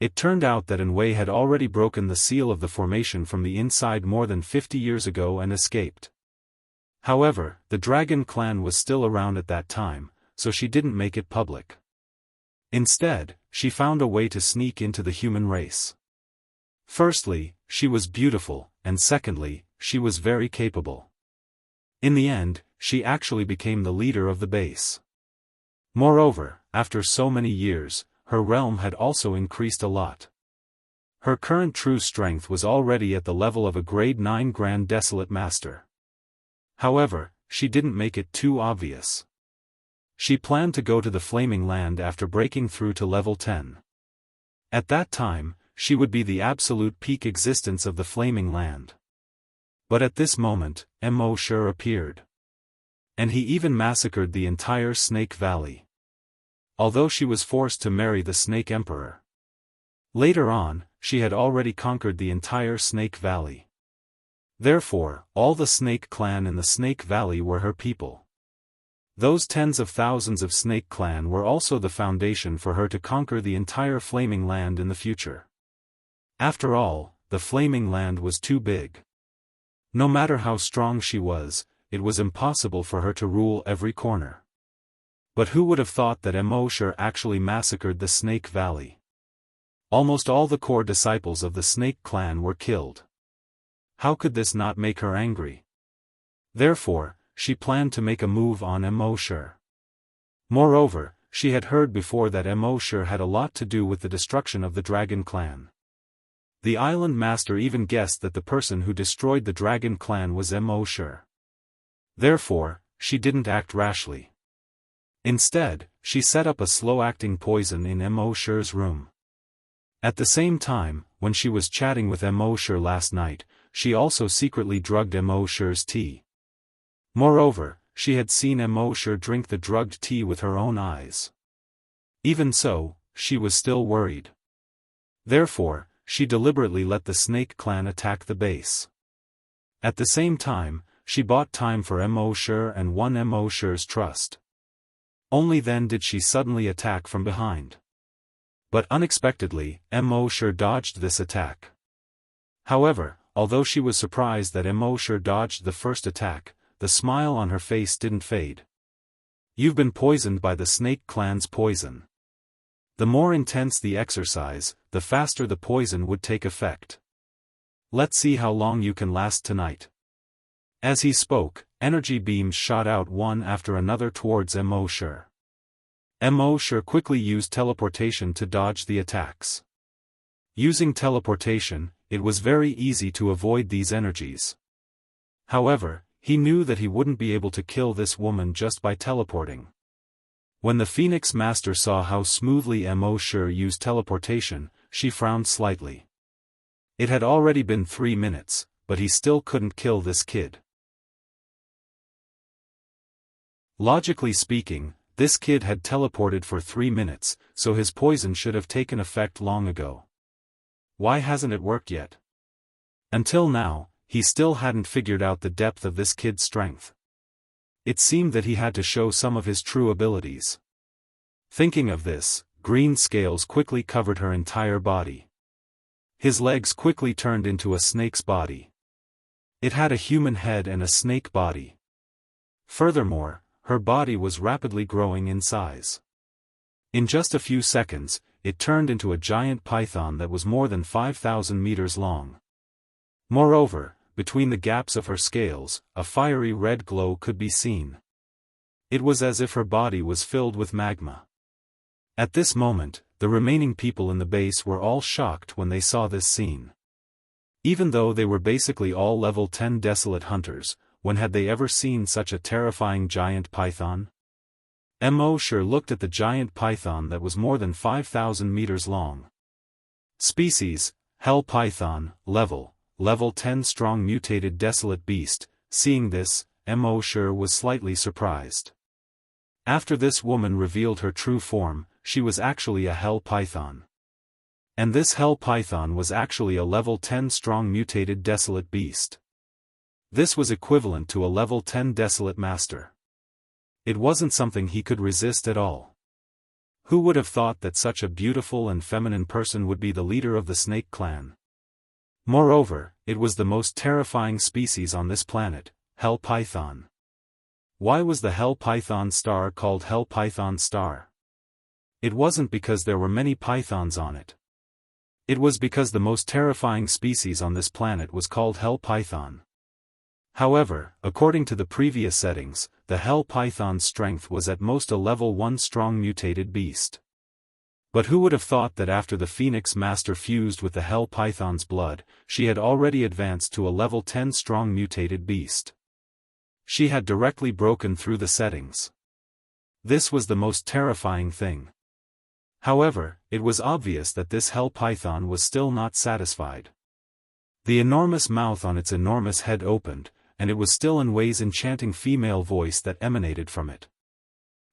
It turned out that Anwei had already broken the seal of the formation from the inside more than 50 years ago and escaped. However, the Dragon clan was still around at that time, so she didn't make it public. Instead, she found a way to sneak into the human race. Firstly, she was beautiful, and secondly, she was very capable. In the end, she actually became the leader of the base. Moreover, after so many years, her realm had also increased a lot. Her current true strength was already at the level of a grade 9 Grand Desolate Master. However, she didn't make it too obvious. She planned to go to the Flaming Land after breaking through to level 10. At that time, she would be the absolute peak existence of the Flaming Land. But at this moment, Immortal appeared. And he even massacred the entire Snake Valley. Although she was forced to marry the Snake Emperor. Later on, she had already conquered the entire Snake Valley. Therefore, all the Snake clan in the Snake Valley were her people. Those tens of thousands of Snake clan were also the foundation for her to conquer the entire Flaming Land in the future. After all, the Flaming Land was too big. No matter how strong she was, it was impossible for her to rule every corner. But who would have thought that Immortal actually massacred the Snake Valley? Almost all the core disciples of the Snake clan were killed. How could this not make her angry? Therefore, she planned to make a move on Immortal. Moreover, she had heard before that Immortal had a lot to do with the destruction of the Dragon clan. The island master even guessed that the person who destroyed the Dragon clan was Immortal. Therefore, she didn't act rashly. Instead, she set up a slow-acting poison in Immortal's room. At the same time, when she was chatting with Immortal last night, she also secretly drugged Immortal's tea. Moreover, she had seen Immortal drink the drugged tea with her own eyes. Even so, she was still worried. Therefore, she deliberately let the Snake clan attack the base. At the same time, she bought time for Immortal and won Immortal's trust. Only then did she suddenly attack from behind. But unexpectedly, Immortal dodged this attack. However, although she was surprised that Immortal dodged the first attack, the smile on her face didn't fade. You've been poisoned by the Snake clan's poison. The more intense the exercise, the faster the poison would take effect. Let's see how long you can last tonight. As he spoke, energy beams shot out one after another towards Immortal. Immortal quickly used teleportation to dodge the attacks. Using teleportation, it was very easy to avoid these energies. However, he knew that he wouldn't be able to kill this woman just by teleporting. When the Phoenix Master saw how smoothly Immortal used teleportation, she frowned slightly. It had already been 3 minutes, but he still couldn't kill this kid. Logically speaking, this kid had teleported for 3 minutes, so his poison should have taken effect long ago. Why hasn't it worked yet? Until now, he still hadn't figured out the depth of this kid's strength. It seemed that he had to show some of his true abilities. Thinking of this, green scales quickly covered her entire body. His legs quickly turned into a snake's body. It had a human head and a snake body. Furthermore, her body was rapidly growing in size. In just a few seconds, it turned into a giant python that was more than 5,000 meters long. Moreover, between the gaps of her scales, a fiery red glow could be seen. It was as if her body was filled with magma. At this moment, the remaining people in the base were all shocked when they saw this scene. Even though they were basically all level 10 desolate hunters, when had they ever seen such a terrifying giant python? Sure looked at the giant python that was more than 5,000 meters long. Species, Hell Python, level 10 strong mutated desolate beast. Seeing this, Sure was slightly surprised. After this woman revealed her true form, she was actually a Hell Python. And this Hell Python was actually a level 10 strong mutated desolate beast. This was equivalent to a level 10 desolate master. It wasn't something he could resist at all. Who would have thought that such a beautiful and feminine person would be the leader of the snake clan? Moreover, it was the most terrifying species on this planet, Hell Python. Why was the Hell Python star called Hell Python star? It wasn't because there were many pythons on it. It was because the most terrifying species on this planet was called Hell Python. However, according to the previous settings, the Hell Python's strength was at most a level 1 strong mutated beast. But who would have thought that after the Phoenix Master fused with the Hell Python's blood, she had already advanced to a level 10 strong mutated beast. She had directly broken through the settings. This was the most terrifying thing. However, it was obvious that this Hell Python was still not satisfied. The enormous mouth on its enormous head opened, and it was still in Wei's enchanting female voice that emanated from it.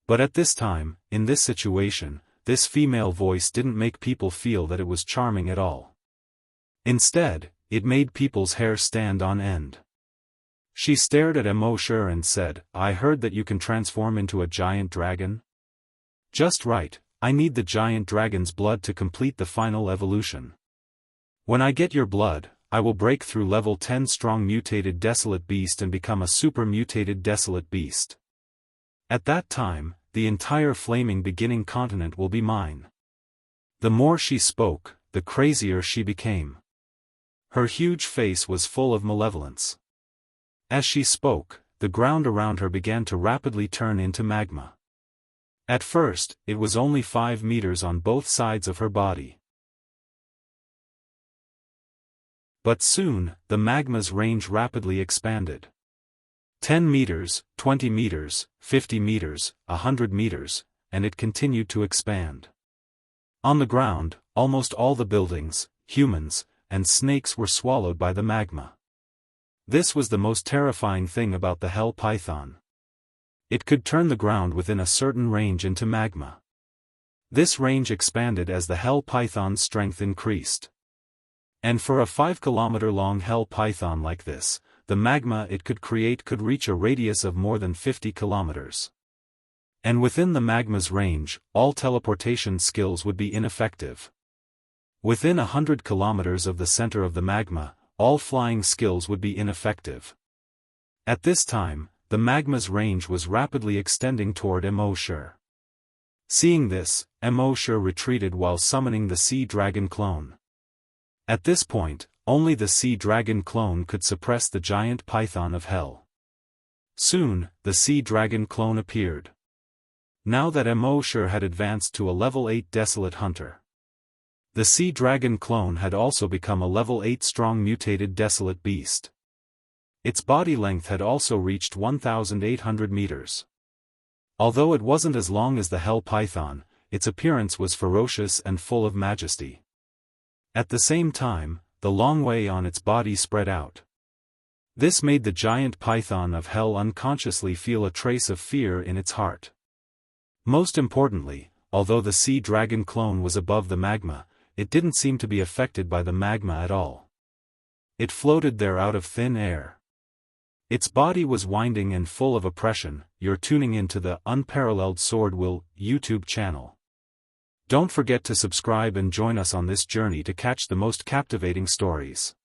But at this time, in this situation, this female voice didn't make people feel that it was charming at all. Instead, it made people's hair stand on end. She stared at Sure and said, "I heard that you can transform into a giant dragon?" "Just right, I need the giant dragon's blood to complete the final evolution. When I get your blood, I will break through level 10 strong mutated desolate beast and become a super mutated desolate beast. At that time, the entire flaming beginning continent will be mine." The more she spoke, the crazier she became. Her huge face was full of malevolence. As she spoke, the ground around her began to rapidly turn into magma. At first, it was only 5 meters on both sides of her body. But soon, the magma's range rapidly expanded. 10 meters, 20 meters, 50 meters, 100 meters, and it continued to expand. On the ground, almost all the buildings, humans, and snakes were swallowed by the magma. This was the most terrifying thing about the Hell Python. It could turn the ground within a certain range into magma. This range expanded as the Hell Python's strength increased. And for a 5-kilometer-long Hell Python like this, the magma it could create could reach a radius of more than 50 kilometers. And within the magma's range, all teleportation skills would be ineffective. Within 100 kilometers of the center of the magma, all flying skills would be ineffective. At this time, the magma's range was rapidly extending toward Sure. Seeing this, Sure retreated while summoning the Sea Dragon clone. At this point, only the Sea Dragon clone could suppress the giant python of hell. Soon, the Sea Dragon clone appeared. Now that Sure had advanced to a level 8 desolate hunter. The Sea Dragon clone had also become a level 8 strong mutated desolate beast. Its body length had also reached 1,800 meters. Although it wasn't as long as the Hell Python, its appearance was ferocious and full of majesty. At the same time, the long way on its body spread out. This made the giant python of hell unconsciously feel a trace of fear in its heart. Most importantly, although the Sea Dragon clone was above the magma, it didn't seem to be affected by the magma at all. It floated there out of thin air. Its body was winding and full of oppression. You're tuning into the UnparalleledSwordWill YouTube channel. Don't forget to subscribe and join us on this journey to catch the most captivating stories.